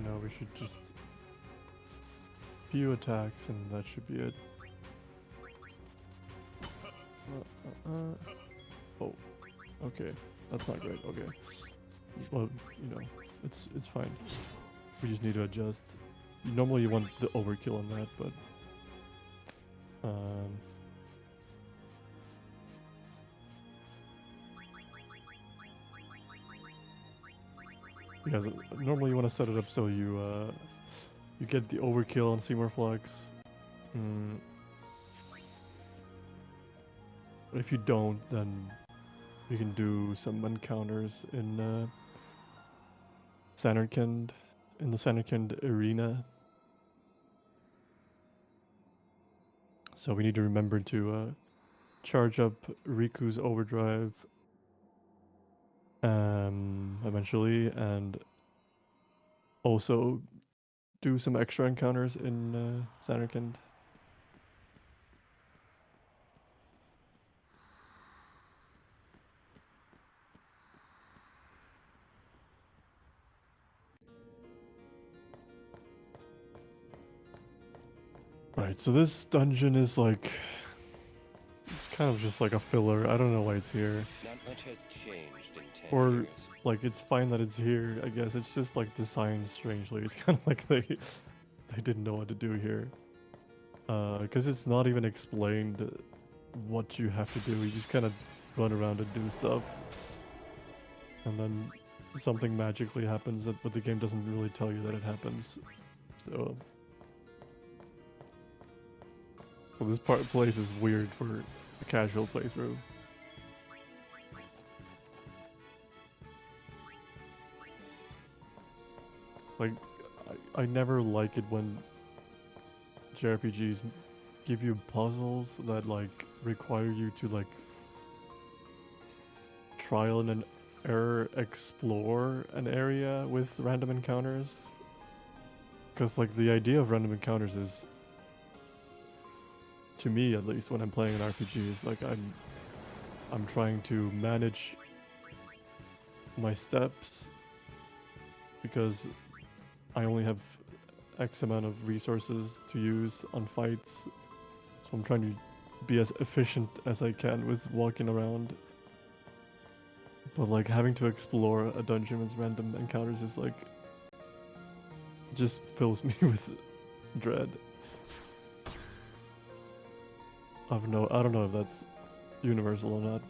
No, we should just few attacks and that should be it. Oh, okay, that's not great. Okay, well, you know, it's fine. We just need to adjust. Normally you want the overkill on that, but because normally you want to set it up so you you get the overkill on Seymour Flux. But if you don't, then you can do some encounters in Samarkand, in the Samarkand arena. So we need to remember to charge up Riku's overdrive eventually, and also do some extra encounters in Samarkand. Right, so this dungeon is like, it's kind of just like a filler. I don't know why it's here. Not much has changed in 10 Or years. like it's fine that it's here. I guess it's just like designed strangely. It's kind of like they didn't know what to do here. Because it's not even explained what you have to do. You just kind of run around and do stuff, and then something magically happens, but the game doesn't really tell you that it happens. So this place is weird for a casual playthrough. Like, I never like it when JRPGs give you puzzles that like require you to like trial and error explore an area with random encounters. Because like the idea of random encounters is, to me at least, when I'm playing an RPG, is like I'm trying to manage my steps because I only have X amount of resources to use on fights, so I'm trying to be as efficient as I can with walking around. But like having to explore a dungeon with random encounters is like just fills me with dread. I don't know if that's universal or not.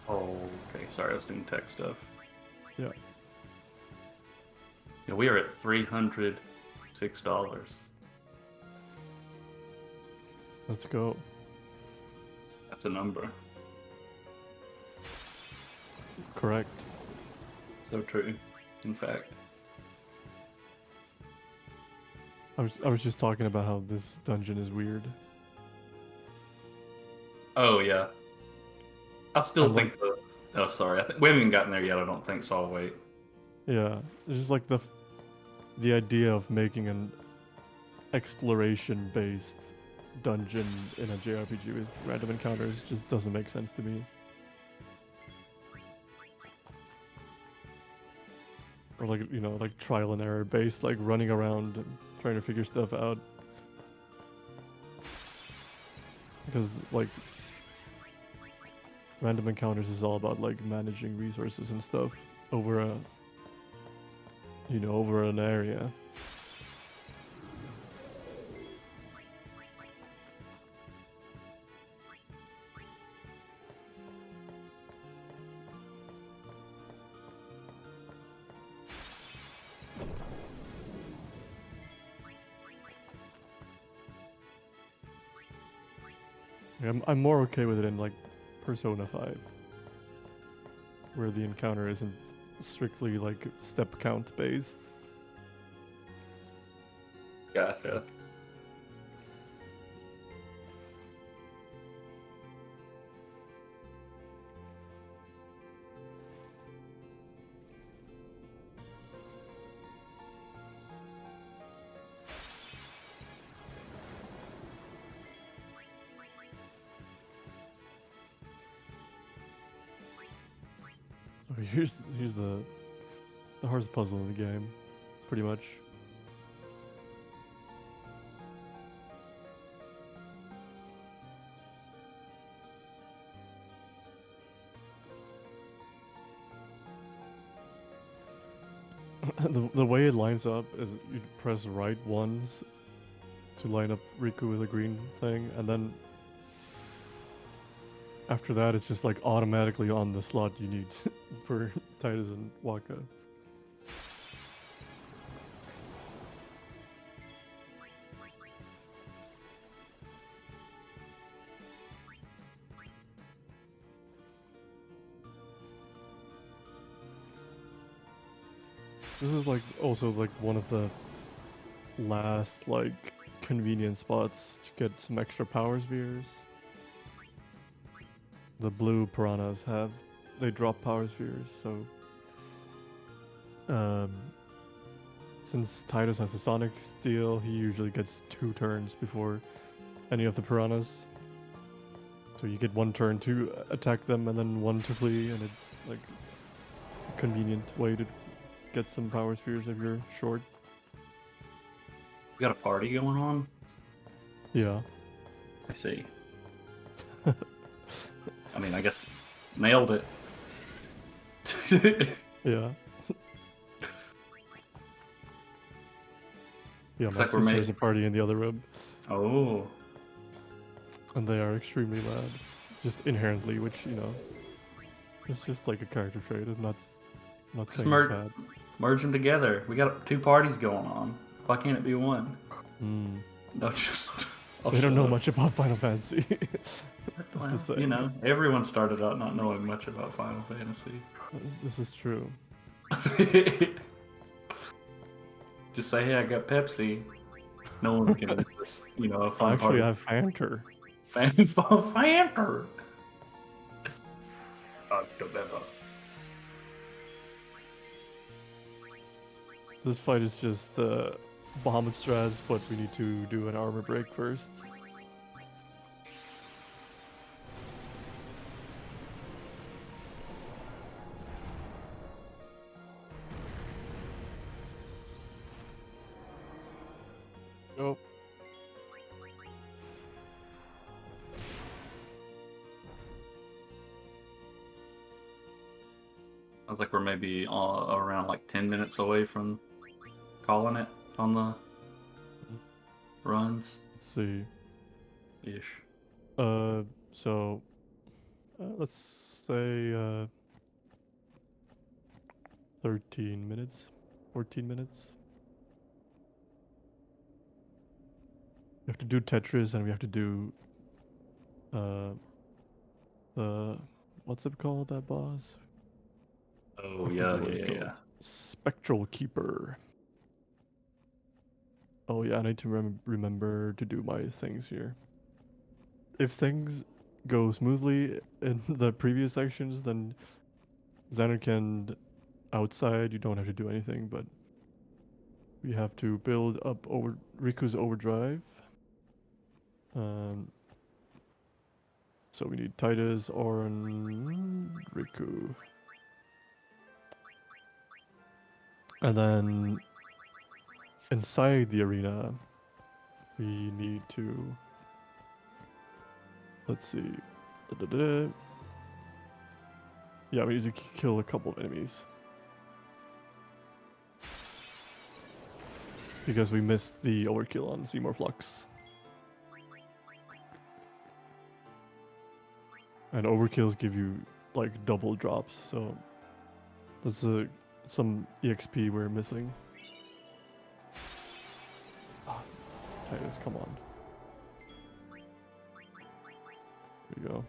Oh, okay. Sorry, I was doing tech stuff. Yeah. Yeah, we are at $306. Let's go. That's a number. Correct. So true. In fact. I was just talking about how this dungeon is weird. Oh yeah. I still And, think the. Oh, sorry. We haven't even gotten there yet. I don't think so. I'll wait. Yeah, it's just like the idea of making an exploration-based dungeon in a JRPG with random encounters just doesn't make sense to me. Or like, you know, like trial and error based, like running around and trying to figure stuff out. Because like random encounters is all about like managing resources and stuff over over an area. I'm more okay with it in like Persona 5, where the encounter isn't strictly like step count based. Gotcha. So here's the hardest puzzle in the game, pretty much. The way it lines up is you press right once to line up Riku with a green thing, and then after that it's just like automatically on the slot you need for Titus and Waka. This is like also like one of the last like convenient spots to get some extra power spheres. The blue piranhas they drop power spheres, so since Titus has the Sonic Steel, he usually gets 2 turns before any of the piranhas. So you get 1 turn to attack them and then 1 to flee, and it's like a convenient way to get some power spheres if you're short. We got a party going on? Yeah. I see. I mean, I guess nailed it. Yeah. Yeah, Looks my like we're sister has made- a party in the other room, Oh. and they are extremely loud, just inherently, which it's just like a character trait. I'm not saying it's bad. Merge them together. We got 2 parties going on. Why can't it be one? Mm. No, just... I'll They don't shut know up. much about Final Fantasy. That's the Well, thing. you know, everyone started out not knowing much about Final Fantasy. This is true. Just say, hey, I got Pepsi. No one can, a fun Actually, party. I have Fanter. Fanter. This fight is just Bahamut strats, but we need to do an armor break first. Nope. Sounds like we're maybe around like 10 minutes away from calling it on the runs. Let's see. Ish. So let's say 13 minutes, 14 minutes. We have to do Tetris, and we have to do the what's it called, that boss? Oh, I yeah, forget what it's called. Spectral Keeper. Oh yeah, I need to remember to do my things here. If things go smoothly in the previous sections, then Xander can outside, you don't have to do anything, but we have to build up over Riku's overdrive. So we need Titus, Orin, Riku. And then inside the arena, we need to, let's see. Yeah, we need to kill a couple of enemies. Because we missed the overkill on Seymour Flux. And overkills give you like double drops, so that's some EXP we're missing. Ah, Titus, come on. There you go.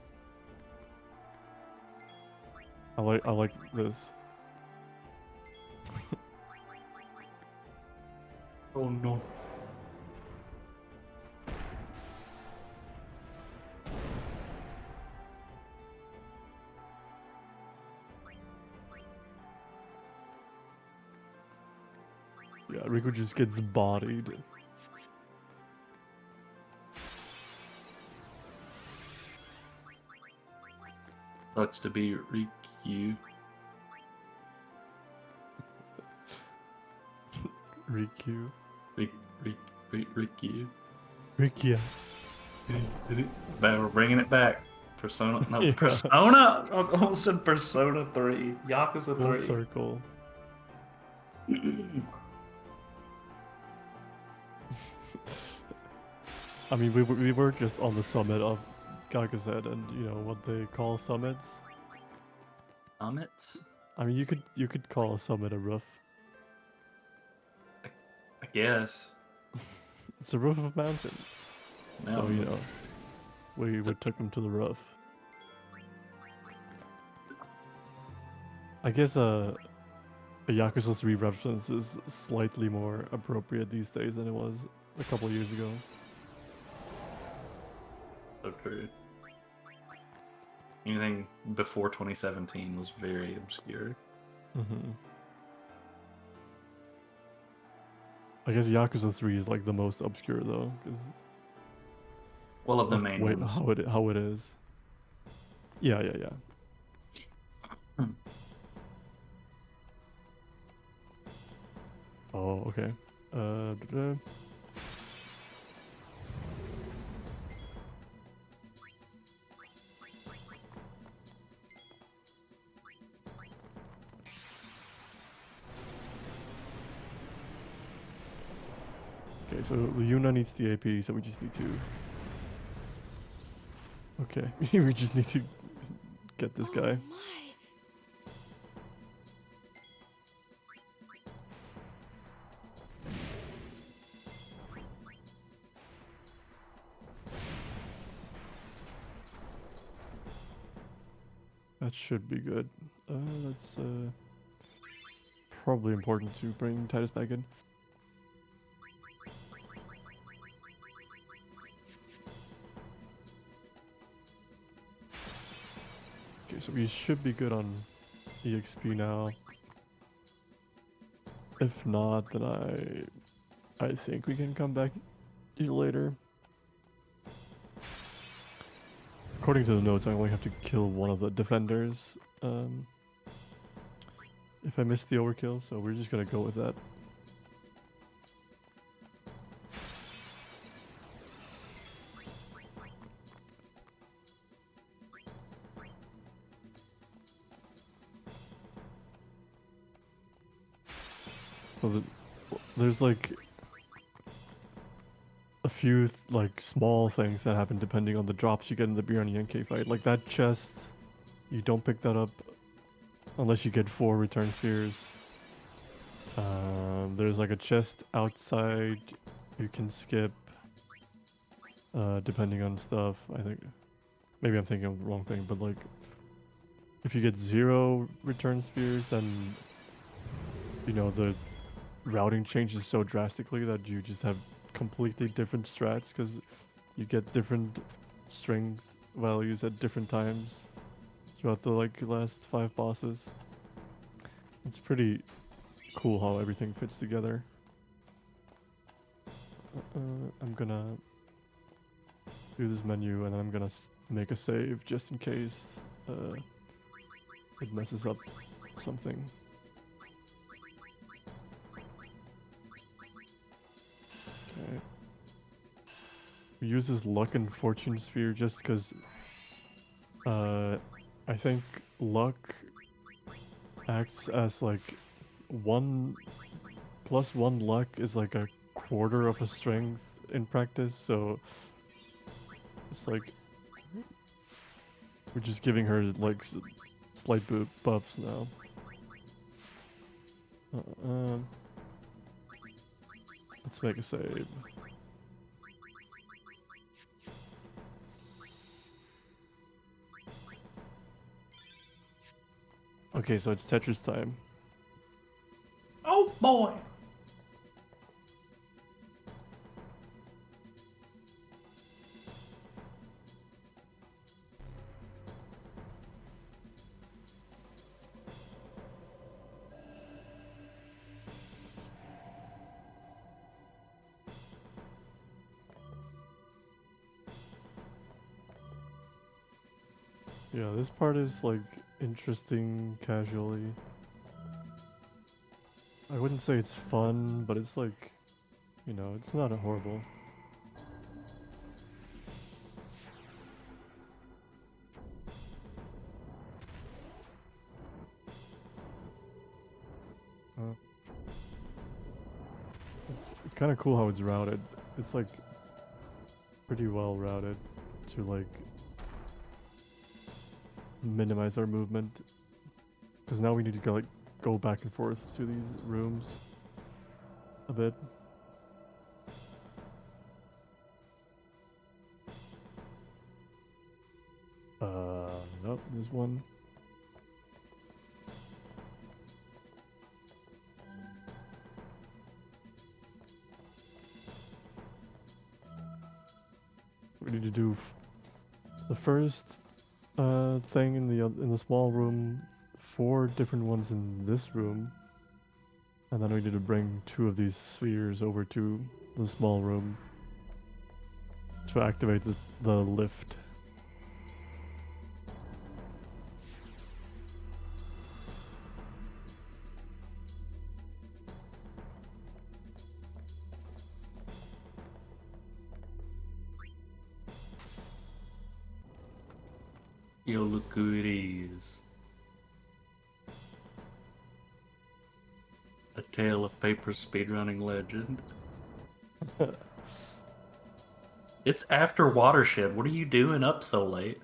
I like this. Oh no. Yeah, Riku just gets bodied. Sucks to be Riku. Riku. Riku. Rikia. We're bringing it back. Persona. No, Yeah. Persona. I almost said Persona 3. Yakuza Full 3. circle. I mean, we were just on the summit of Gagazet, and you know what they call summits. Summits? I mean, you could call a summit a roof. I guess. It's a roof of mountain. So Mountain. you know, we took them to the roof. I guess a Yakuza 3 reference is slightly more appropriate these days than it was a couple years ago. So true. Anything before 2017 was very obscure. Mm-hmm. I guess Yakuza 3 is like the most obscure though, because Well, of the main ones. how it is. Yeah. Oh, okay. Da-da. Okay, so Yuna needs the AP, so we just need to. Okay, we just need to get this guy. Oh my. That should be good. That's probably important to bring Titus back in. Okay, so we should be good on EXP now. If not, then I think we can come back later. According to the notes, I only have to kill one of the defenders. If I miss the overkill, so we're just gonna go with that. So there's like a few like small things that happen depending on the drops you get in the Bjorn Yankee fight. Like that chest, you don't pick that up unless you get 4 return spheres. There's like a chest outside you can skip depending on stuff. I think maybe I'm thinking of the wrong thing, but like if you get 0 return spheres, then you know the routing changes so drastically that you just have completely different strats because you get different strength values at different times throughout the like last 5 bosses. It's pretty cool how everything fits together. I'm gonna do this menu and then I'm gonna make a save just in case it messes up something. Okay. We use this luck and fortune sphere just because I think luck acts as like 1 + 1 luck is like a quarter of a strength in practice, so it's like we're just giving her like slight buffs now. Let's make a save. Okay, so it's Tetris time. Oh boy! Yeah, this part is like interesting casually. I wouldn't say it's fun, but it's like, you know, it's not a horrible. It's kind of cool how it's routed. It's like pretty well routed to like minimize our movement. Because now we need to go back and forth to these rooms a bit. Nope, there's one. We need to do the first thing in the small room, 4 different ones in this room, and then we need to bring 2 of these spheres over to the small room to activate the lift. Yo, look who it is. A tale of paper speedrunning legend. It's after Watershed. What are you doing up so late?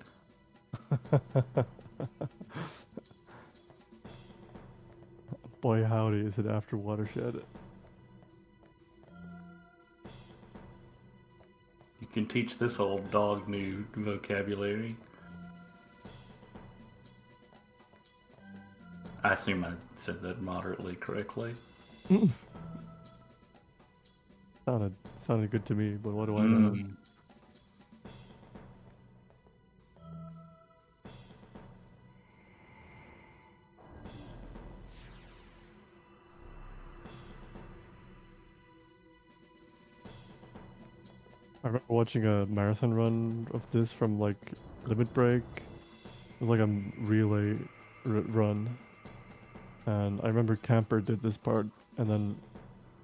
Boy, howdy, is it after Watershed? You can teach this old dog new vocabulary. I assume I said that moderately correctly. Sounded good to me, but what do I know? I remember watching a marathon run of this from like Limit Break. It was like a relay run, and I remember Camper did this part, and then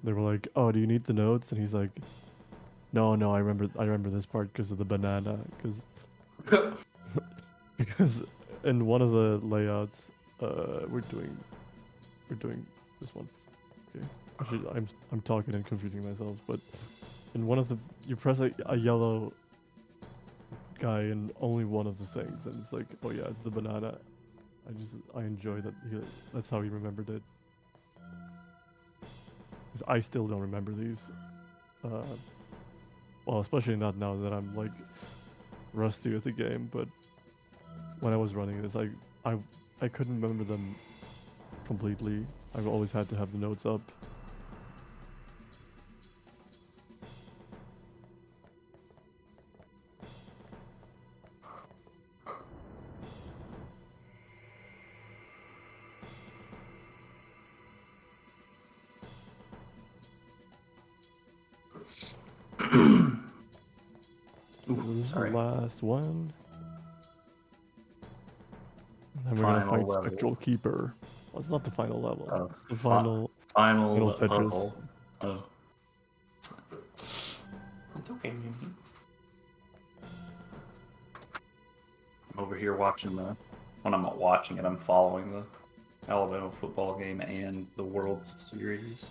they were like, "Oh, do you need the notes?" And he's like, "No, no, I remember this part because of the banana, because in one of the layouts, we're doing this one. Okay, actually, I'm talking and confusing myself, but in one of the you press a yellow guy in only one of the things, and it's like, oh yeah, it's the banana. I enjoy that that's how he remembered it. 'Cause I still don't remember these. Well, especially not now that I'm like rusty with the game, but when I was running this, I couldn't remember them completely. I've always had to have the notes up. This is the last one. And then we're gonna Final fight level. Spectral Keeper. Well, it's not the final level. Oh, It's the final final Tetris. puzzle. Oh. It's okay, man. I'm over here watching when I'm not watching it, I'm following the Alabama football game and the World Series.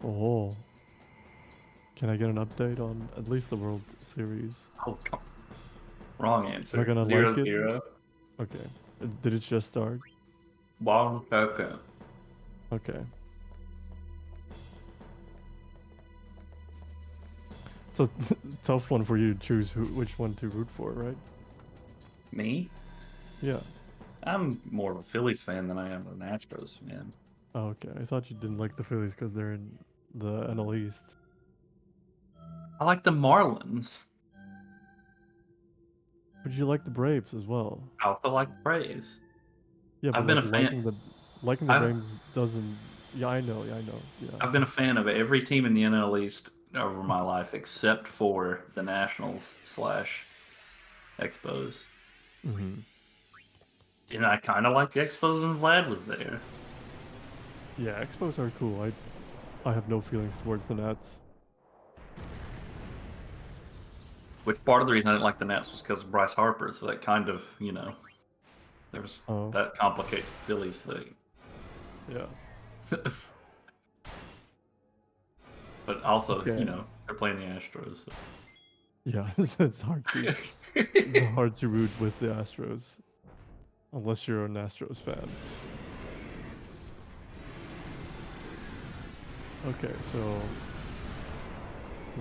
Oh. Can I get an update on at least the World Series? Oh, wrong answer. Am I gonna 0-0. like it? Okay. Did it just start? Long okay. Okay. It's a tough one for you to choose which one to root for, right? Me? Yeah. I'm more of a Phillies fan than I am an Astros fan. Oh, okay. I thought you didn't like the Phillies because they're in the NL East. I like the Marlins. But you like the Braves as well. I also like the Braves. Yeah, but I've been like a fan. liking the Braves doesn't. Yeah, I know. Yeah. I've been a fan of every team in the NL East over my life except for the Nationals / Expos. Mm-hmm. And I kind of like the Expos when Vlad was there. Yeah, Expos are cool. I have no feelings towards the Nats. Which part of the reason I didn't like the Nats was because of Bryce Harper. So that kind of, that complicates the Phillies thing. Yeah. But also, Okay. they're playing the Astros. So. Yeah, it's hard to root with the Astros, unless you're an Astros fan. Okay, so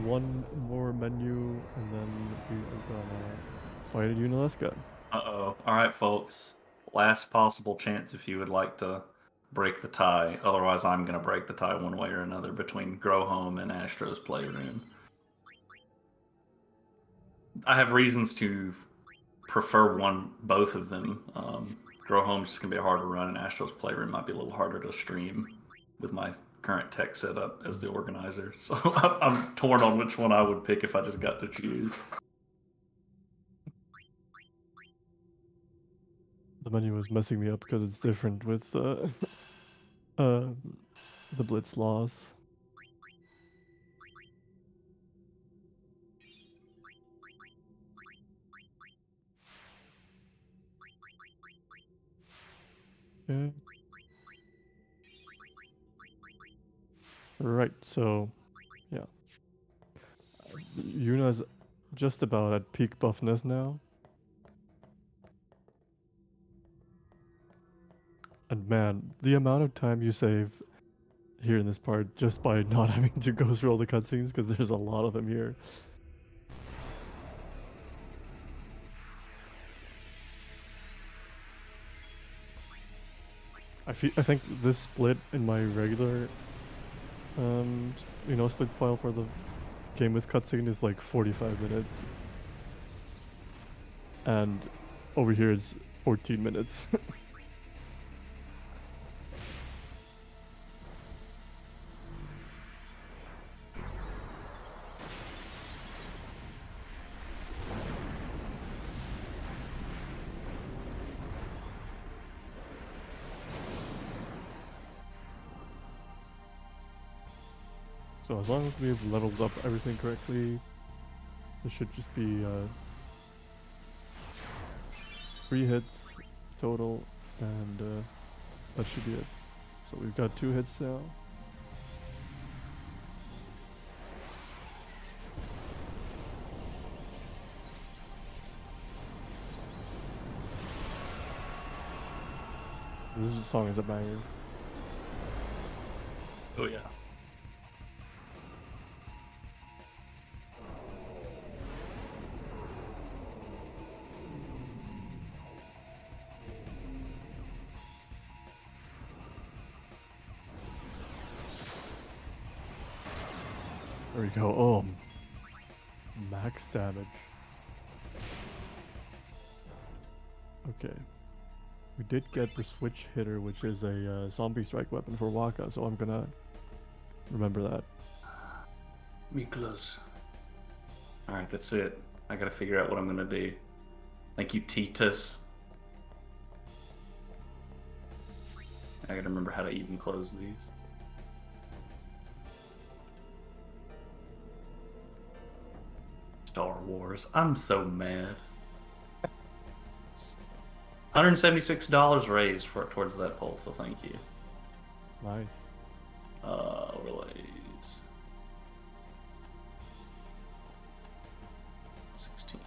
one more menu, and then we are gonna fight at Unalaska. Uh-oh. All right, folks. Last possible chance if you would like to break the tie. Otherwise, I'm going to break the tie one way or another between Grow Home and Astros Playroom. I have reasons to prefer both of them. Grow Home's just going to be harder to run, and Astros Playroom might be a little harder to stream with my current tech setup as the organizer. So I'm torn on which one I would pick if I just got to choose. The menu is messing me up because it's different with the Blitz laws. Okay. Right, so yeah. Yuna's just about at peak buffness now. And man, the amount of time you save here in this part just by not having to go through all the cutscenes, because there's a lot of them here. I think this split in my regular, split file for the game with cutscene is like 45 minutes, and over here it's 14 minutes. So as long as we've leveled up everything correctly, this should just be 3 hits total, and that should be it. So we've got 2 hits now. This song is a banger. Oh yeah. There we go. Oh, max damage. Okay. We did get the switch hitter, which is a zombie strike weapon for Waka, so I'm gonna remember that. Miklos. Alright, that's it. I gotta figure out what I'm gonna do. Thank you, Titus. I gotta remember how to even close these. Star Wars. I'm so mad. $176 raised for towards that poll, so thank you. Nice. Overlays. 16.99.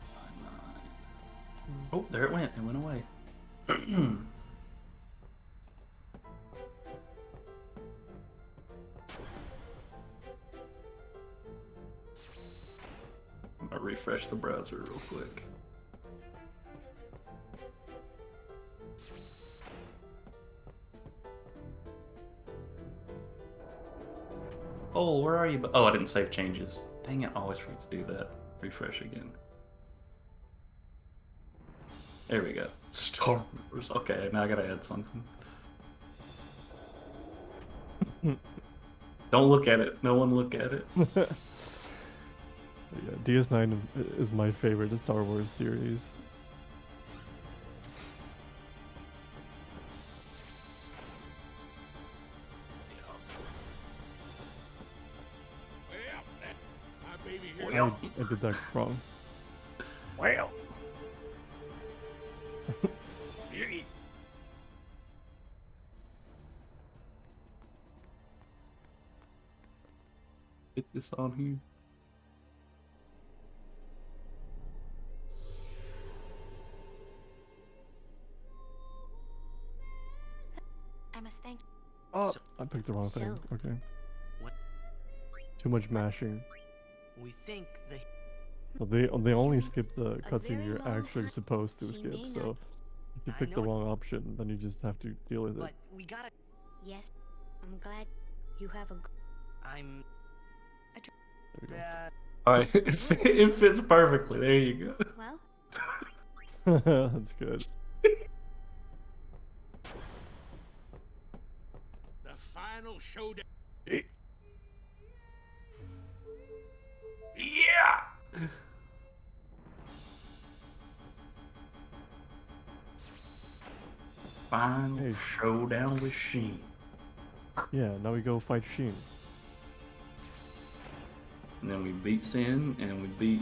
Oh, there it went. It went away. I'm gonna refresh the browser real quick. Oh, where are you? Oh, I didn't save changes. Dang it, I always forget to do that. Refresh again. There we go. Star Wars. Okay, now I gotta add something. Don't look at it. No one look at it. Yeah, DS9 is my favorite Star Wars series. I did that wrong. Wow. Get this on here. I must thank. Oh, I picked the wrong thing. Okay. What? Too much mashing. We think the So they only skip the cutscene you're actually supposed to skip. So if you pick the wrong option, then you just have to deal with it. but we gotta. Yes, I'm glad you have a. I'm. There we go. Alright, it fits perfectly. There you go. Well, That's good. The final showdown. Yeah! Final Hey. showdown with Sheen. Yeah, now we go fight Sheen. And then we beat Sin, and we beat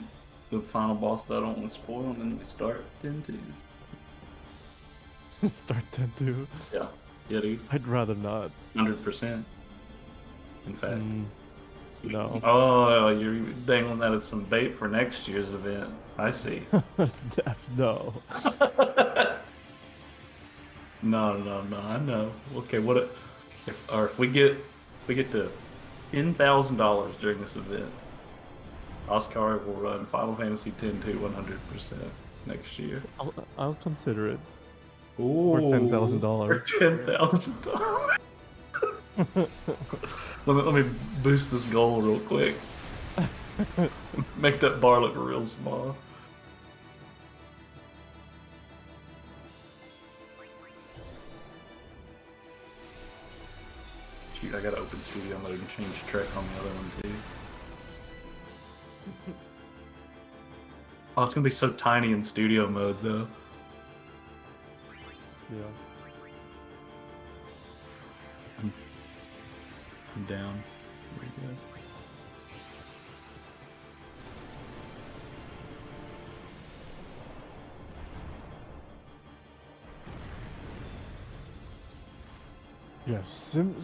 the final boss that I don't want to spoil, and then we start 10-2. Start 10-2. Yeah. Yeah, dude. I'd rather not. 100%. In fact. No. Oh, you're dangling that as some bait for next year's event. I see. No. No. I know. Okay, if we get to $10,000 during this event, Osskari will run Final Fantasy X to 100% next year. I'll consider it. Ooh, For $10,000. For $10,000. let me boost this goal real quick. Make that bar look real small. Shoot, I gotta open studio mode and change track on the other one too. Oh, it's gonna be so tiny in studio mode though. Yeah. I'm down. Very good. Yeah, Sin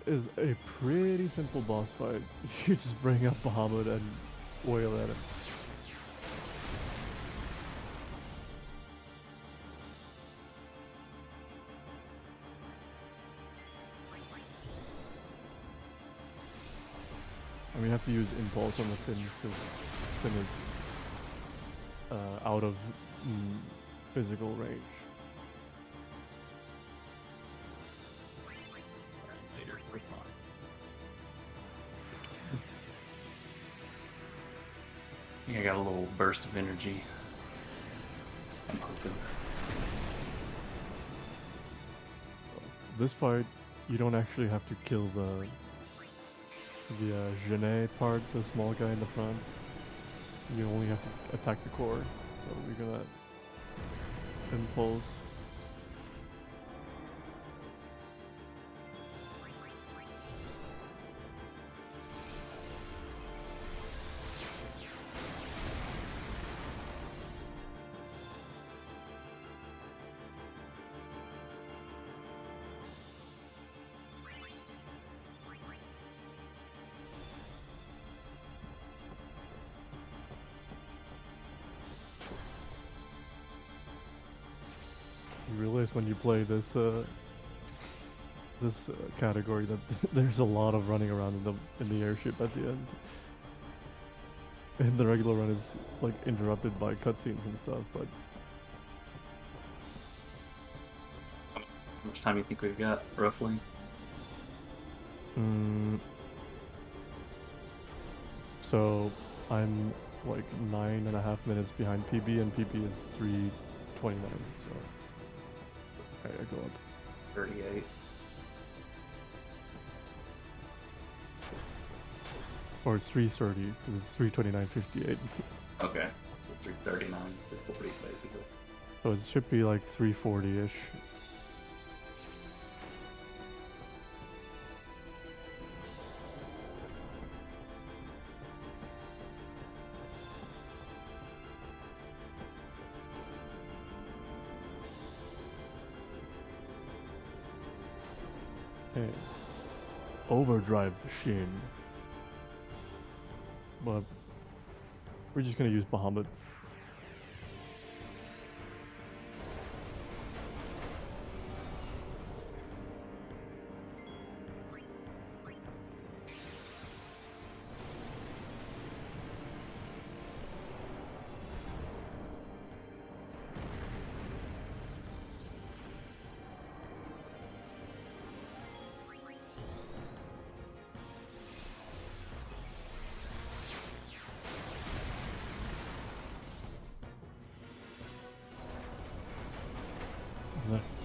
is a pretty simple boss fight. You just bring up Bahamut and wail at it. I mean, you have to use Impulse on the Fins because Sin is out of physical range. Later, we're fine. I think I got a little burst of energy. I'm hoping. This fight, you don't actually have to kill the Genet part, the small guy in the front. You only have to attack the core. So we're gonna Impulse. You realize when you play this category that there's a lot of running around in the airship at the end. And the regular run is like interrupted by cutscenes and stuff, but How much time do you think we've got, roughly? so I'm like 9.5 minutes behind PB, and PB is 3:29. So I go up. 38. Or it's 3:30 because it's 3:29:58. Okay. So 339 to 40 basically. So it should be like 3:40-ish. Okay. Overdrive Shin. But we're just gonna use Bahamut.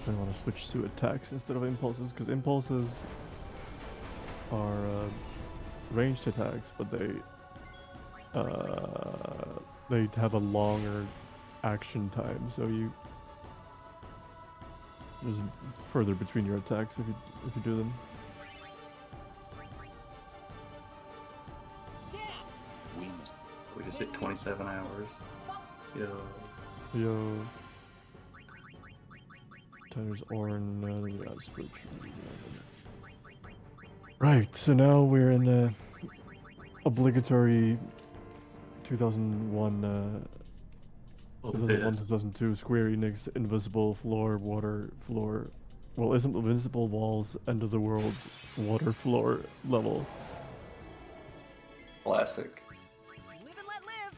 I want to switch to attacks instead of impulses, because impulses are ranged attacks, but they have a longer action time, so there's further between your attacks if you do them. We just hit 27 hours. Yo. Yo. There's Orn. Yeah, switch. Right, so now we're in the obligatory 2001, 2002 Square Enix Invisible Floor, Water Floor. Well, isn't Invincible Walls, End of the World, Water Floor level. Classic. Live and let live.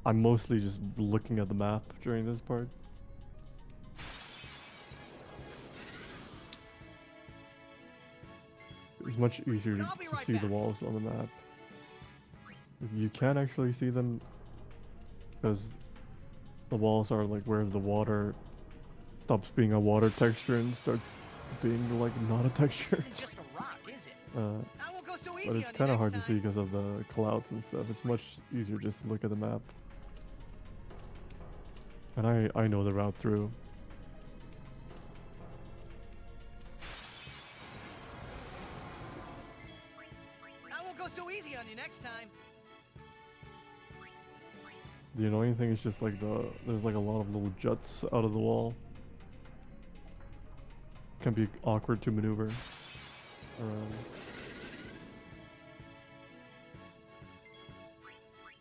I'm mostly just looking at the map during this part. It's much easier to see the walls on the map. You can actually see them because the walls are like where the water stops being a water texture and starts being like not a texture. This isn't just a rock, is it? Uh, I won't go so easy but it's on you kind of next hard to time. see because of the clouds and stuff. It's much easier just to look at the map. And I know the route through. I won't go so easy on you next time. The annoying thing is just like there's like a lot of little juts out of the wall. Can be awkward to maneuver around.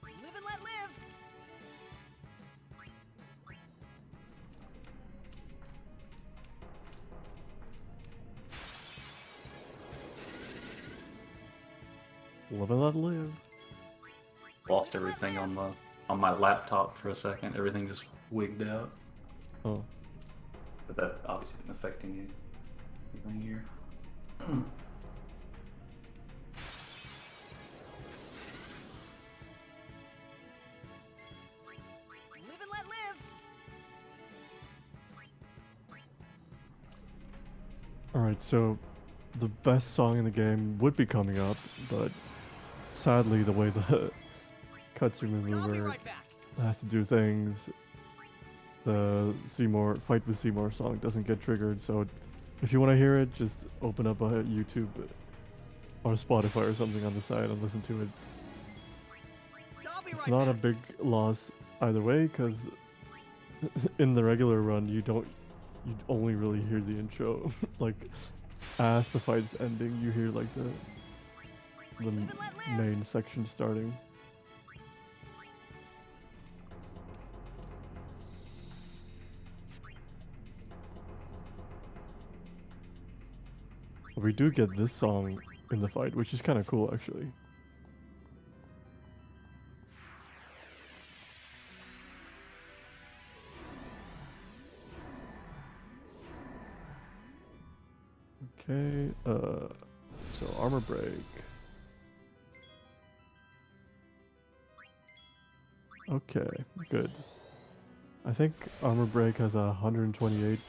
Live and let live. Live and let live. Lost everything on my laptop for a second. Everything just wigged out. Oh. But that obviously isn't affecting anything here. Live and let live. Alright, so the best song in the game would be coming up, but sadly the way the cutscene I'll be maneuver right back. has to do things, the Seymour Fight with Seymour song doesn't get triggered, so if you want to hear it, just open up a YouTube or Spotify or something on the side and listen to it. I'll be It's right not a back. big loss either way, because in the regular run you only really hear the intro. Like as the fight's ending, you hear like the main section starting. We do get this song in the fight, which is kind of cool actually. Okay, so armor break. Okay, good. I think armor break has a 128,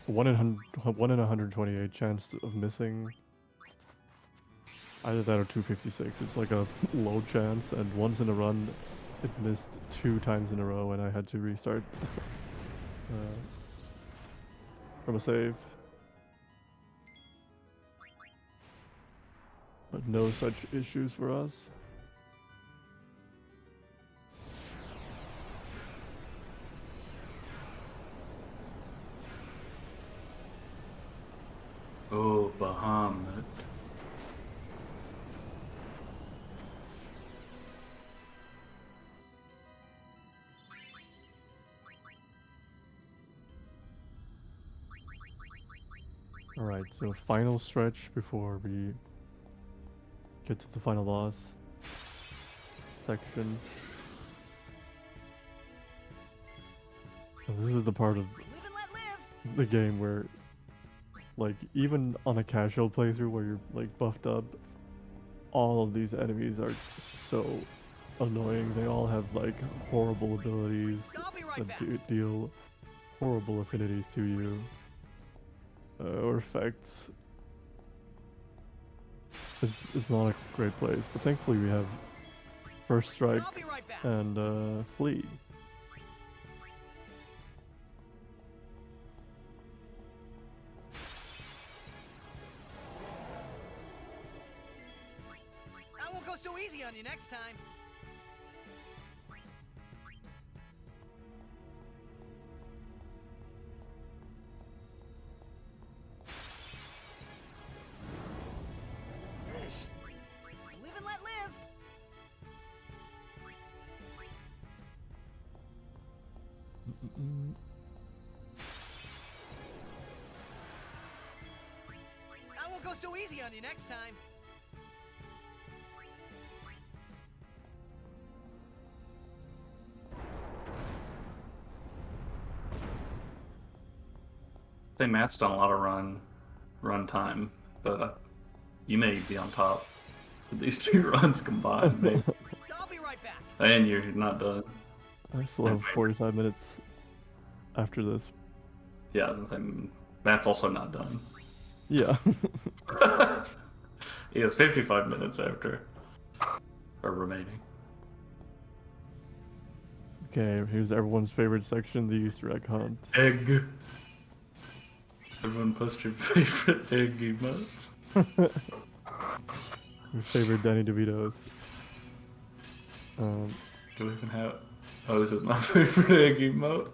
1 in 128 chance of missing. Either that or 256. It's like a low chance, and once in a run, it missed 2 times in a row, and I had to restart from a save. But no such issues for us. Oh, Bahamut. Alright, so final stretch before we get to the final boss section. So this is the part of Live and let live. the game where, like, even on a casual playthrough where you're like buffed up, all of these enemies are so annoying. They all have like horrible abilities I'll be right that back. deal horrible affinities to you, or effects. It's not a great place, but thankfully we have First Strike I'll be right back. and Flee. I won't go so easy on you next time. I won't go so easy on you next time. Say Matt's done a lot of run time, but you may be on top with these 2 runs combined, maybe. I'll be right back. And you're not done. I still have 45 minutes after this. Yeah, I was gonna say, Matt's also not done. Yeah. He has 55 minutes after, or remaining. Okay, here's everyone's favorite section, the Easter egg hunt. Egg. Everyone post your favorite egg emotes. Your favorite Danny DeVito's. Do we even have... Oh, this is my favorite egg emote.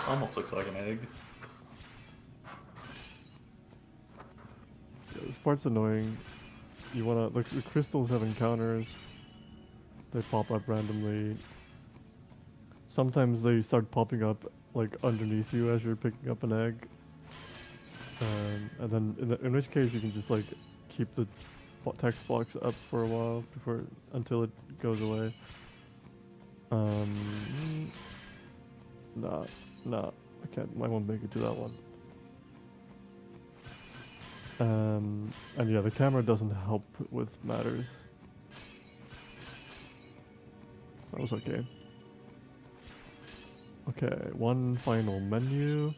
Almost looks like an egg. Yeah, this part's annoying. You wanna look. The crystals have encounters. They pop up randomly. Sometimes they start popping up like underneath you as you're picking up an egg. And then in which case you can just like keep the text box up for a while until it goes away. Nah, I can't. I won't make it to that one. And yeah, the camera doesn't help with matters. That was okay. Okay, one final menu.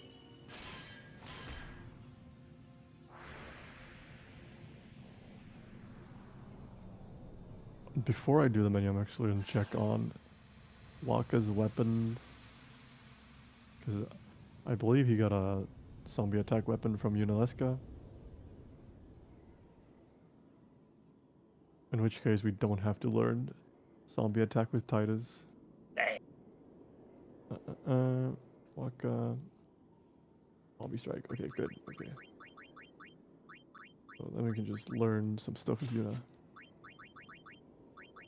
Before I do the menu, I'm actually going to check on Waka's weapons. Because I believe he got a zombie attack weapon from Unalesca. In which case we don't have to learn zombie attack with Titus. Waka. Zombie strike. Okay, good. Okay. So then we can just learn some stuff with Yuna.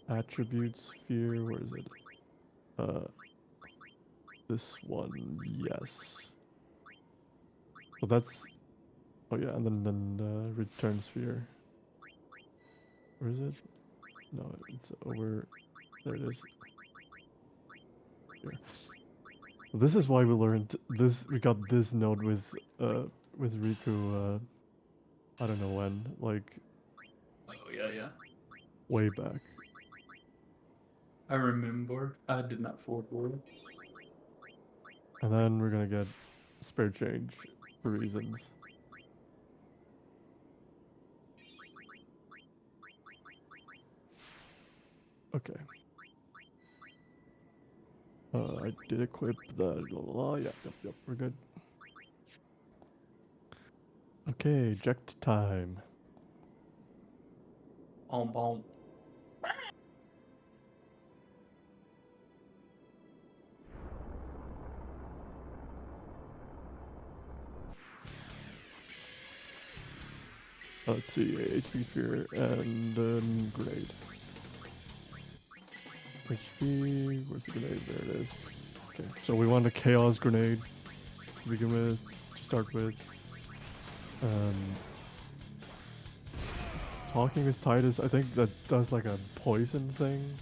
Attributes, fear, where is it? This one, yes. So that's, oh yeah, and then return sphere. Where is it? No, it's over, there it is. Here. So this is why we learned this, we got this node with Riku, I don't know when, like, Oh, yeah. way back. I remember. I did not forward. And then we're gonna get spare change for reasons. Okay. I did equip the blah blah blah. Yep, we're good. Okay, eject time. Boom. Let's see, HP fear and grenade. HP, where's the grenade? There it is. Okay, so we want a chaos grenade to begin with, to start with. Talking with Titus, I think that does like a poison thing.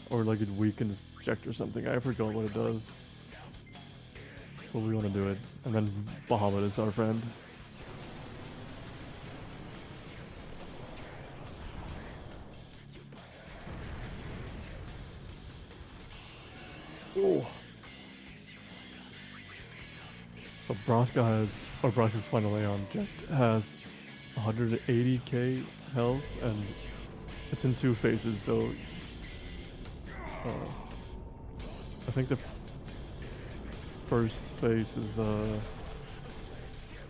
Or like it weakens Eject or something, I forgot what it does. But we want to do it. And then Bahamut is our friend. Oh. So Braska's final Aeon Jet has 180k health, and it's in 2 phases, so I think the first phase is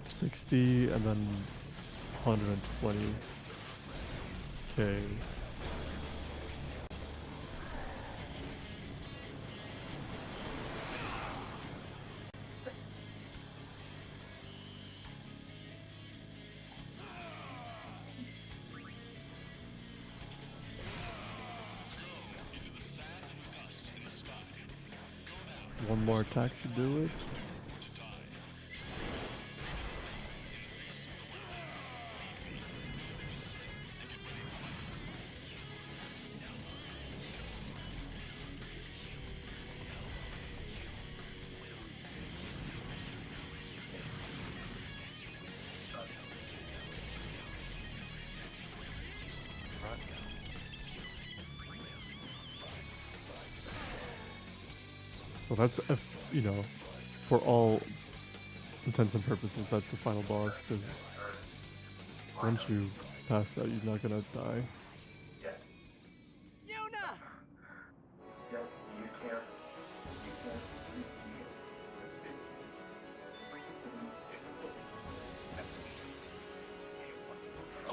60 and then 120k. one more attack should do it. Well, that's, you know, for all intents and purposes, that's the final boss, because once you pass that, you're not gonna die. Yuna!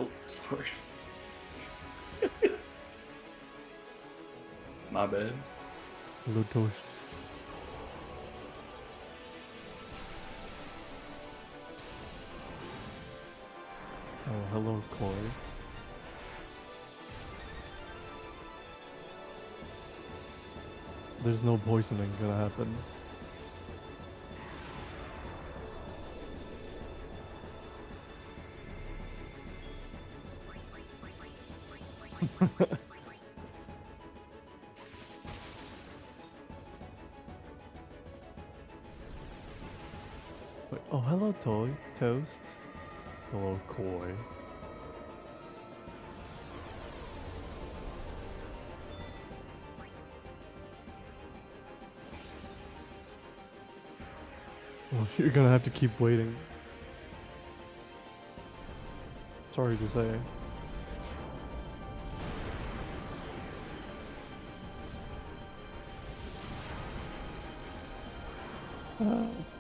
Oh, sorry. My bad. Hello, Toast. Oh, hello, Koi. There's no poisoning gonna happen. Wait, oh, hello, Toast. Hello, Koi. Well, you're gonna have to keep waiting. Sorry to say.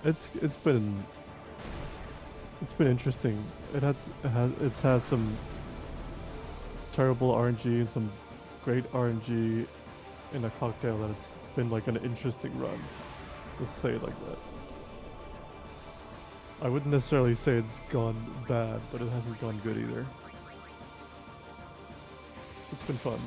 It's been interesting. It's had some terrible RNG and some great RNG in a cocktail that it's been like an interesting run. Let's say it like that. I wouldn't necessarily say it's gone bad, but it hasn't gone good either. It's been fun.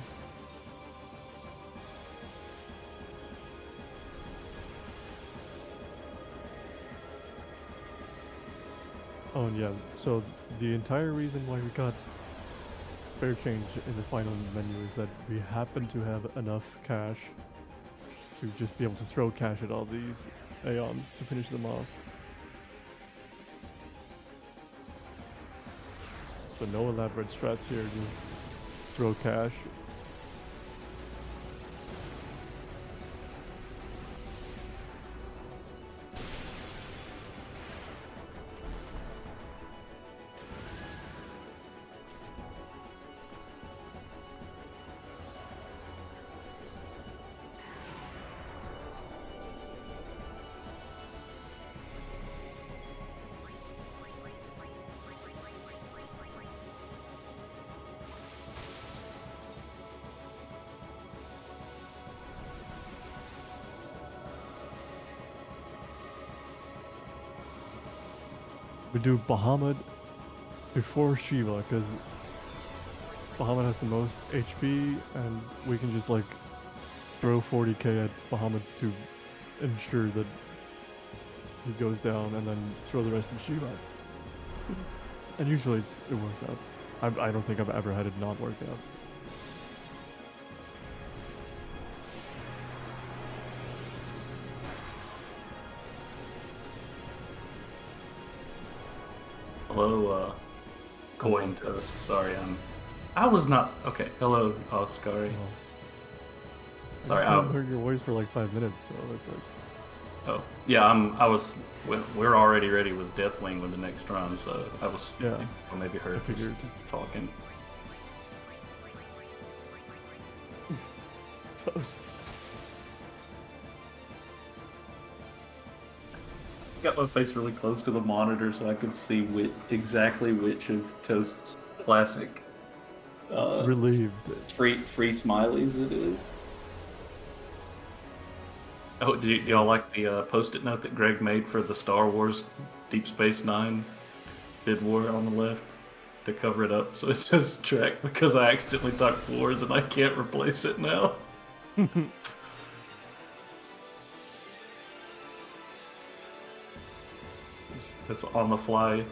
Oh, and yeah, so the entire reason why we got fair change in the final menu is that we happen to have enough cash to just be able to throw cash at all these Aeons to finish them off. So no elaborate strats here, just throw cash. We do Bahamut before Shiva, because Bahamut has the most HP, and we can just like throw 40k at Bahamut to ensure that he goes down, and then throw the rest at Shiva. And usually it works out. I don't think I've ever had it not work out. Hello, Coin Toast. Sorry, I was not okay. Hello, Osskari. Oh. Sorry, I haven't heard your voice for like 5 minutes, so it's like. Oh, yeah. I was. We're already ready with Deathwing with the next run, so I was. Yeah. I maybe heard figured. talking. Toast. Got my face really close to the monitor so I could see exactly which of Toast's classic It's relieved. free smileys it is. Oh, do y'all like the post-it note that Greg made for the Star Wars Deep Space Nine bid war on the left to cover it up? So it says Trek because I accidentally typed wars and I can't replace it now. That's on the fly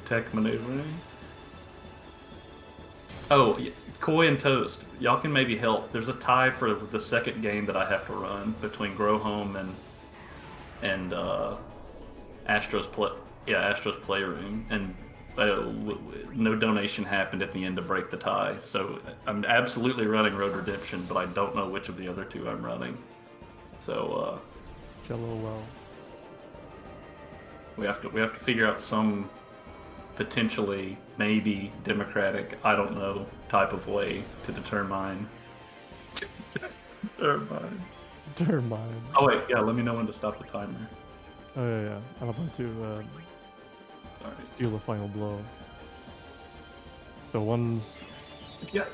tech maneuvering. Oh, Koi and Toast, y'all can maybe help. There's a tie for the second game that I have to run between Grow Home and Astro's Playroom, and no donation happened at the end to break the tie. So I'm absolutely running Road Redemption, but I don't know which of the other two I'm running. So Jello, well. we have to figure out some potentially maybe democratic, I don't know, type of way to determine. Termine. Oh wait, yeah. Let me know when to stop the timer. Oh yeah. I'm about to Alright. deal the final blow. So one's Yeah.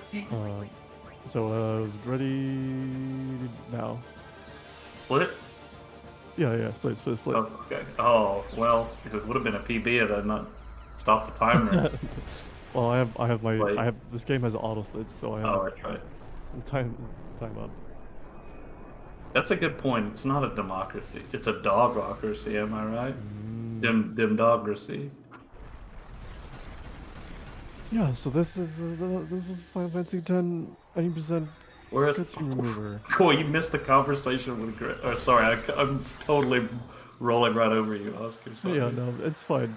ready now. Split? Yeah, split. Oh, okay. Oh, well, if it would have been a PB, I'd not stopped the timer. Well, I have Wait. this game has auto splits, so I have Oh, that's right. the time up. That's a good point. It's not a democracy. It's a dogocracy, am I right? Mm. Democracy. Yeah, so this is this was Final Fantasy X 90% Whereas, cutscene remover. cool, you missed the conversation with Greg. Oh, sorry, I'm totally rolling right over you, Oscar. Sorry. Yeah, no, it's fine.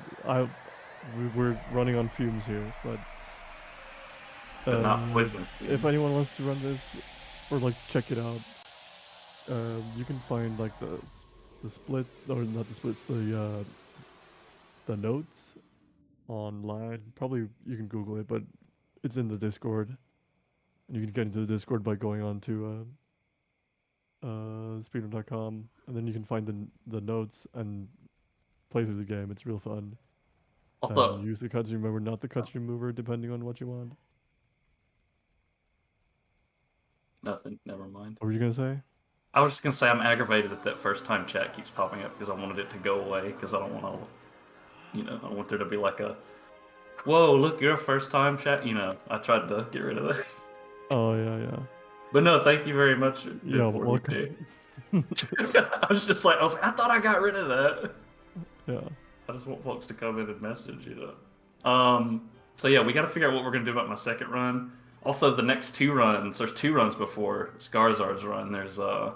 We're running on fumes here, but Not poisonous. if anyone wants to run this or like check it out, you can find like the split or not the splits, the notes online. Probably you can Google it, but it's in the Discord. And you can get into the Discord by going on to speedrun.com, and then you can find the notes and play through the game. It's real fun. Although, And use the cutscene remover, not the cutscene remover, depending on what you want. nothing. Never mind. What were you gonna say? I was just gonna say I'm aggravated that first time chat keeps popping up because I wanted it to go away because I don't want to, I want there to be like a, whoa, look, you're a first time chat. I tried to get rid of that. Oh yeah. But no, thank you very much. Yeah, welcome. I was like, I thought I got rid of that. Yeah. I just want folks to come in and message, So yeah, we got to figure out what we're gonna do about my second run. Also, the next two runs, there's two runs before Skarzard's run. There's an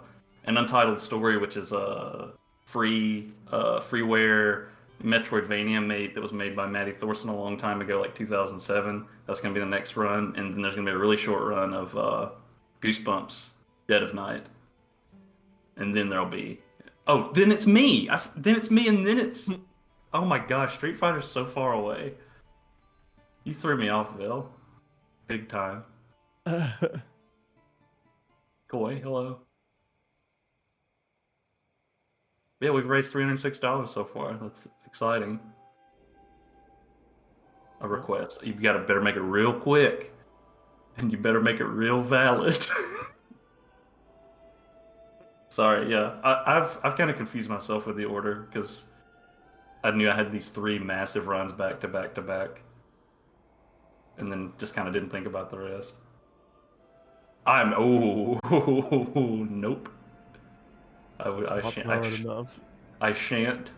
Untitled Story, which is a freeware Metroidvania that was made by Matty Thorson a long time ago, like 2007. That's gonna be the next run, and then there's gonna be a really short run of Goosebumps, Dead of Night, and then there'll be then it's me. And then it's oh my gosh, Street Fighter's so far away. You threw me off, Bill. Big time. Koi, hello. Yeah, we've raised $306 so far. That's exciting. A request. You better make it real quick. And you better make it real valid. Sorry, yeah. I've kind of confused myself with the order because I knew I had these three massive runs back to back to back. And then just kind of didn't think about the rest. Nope. I shan't.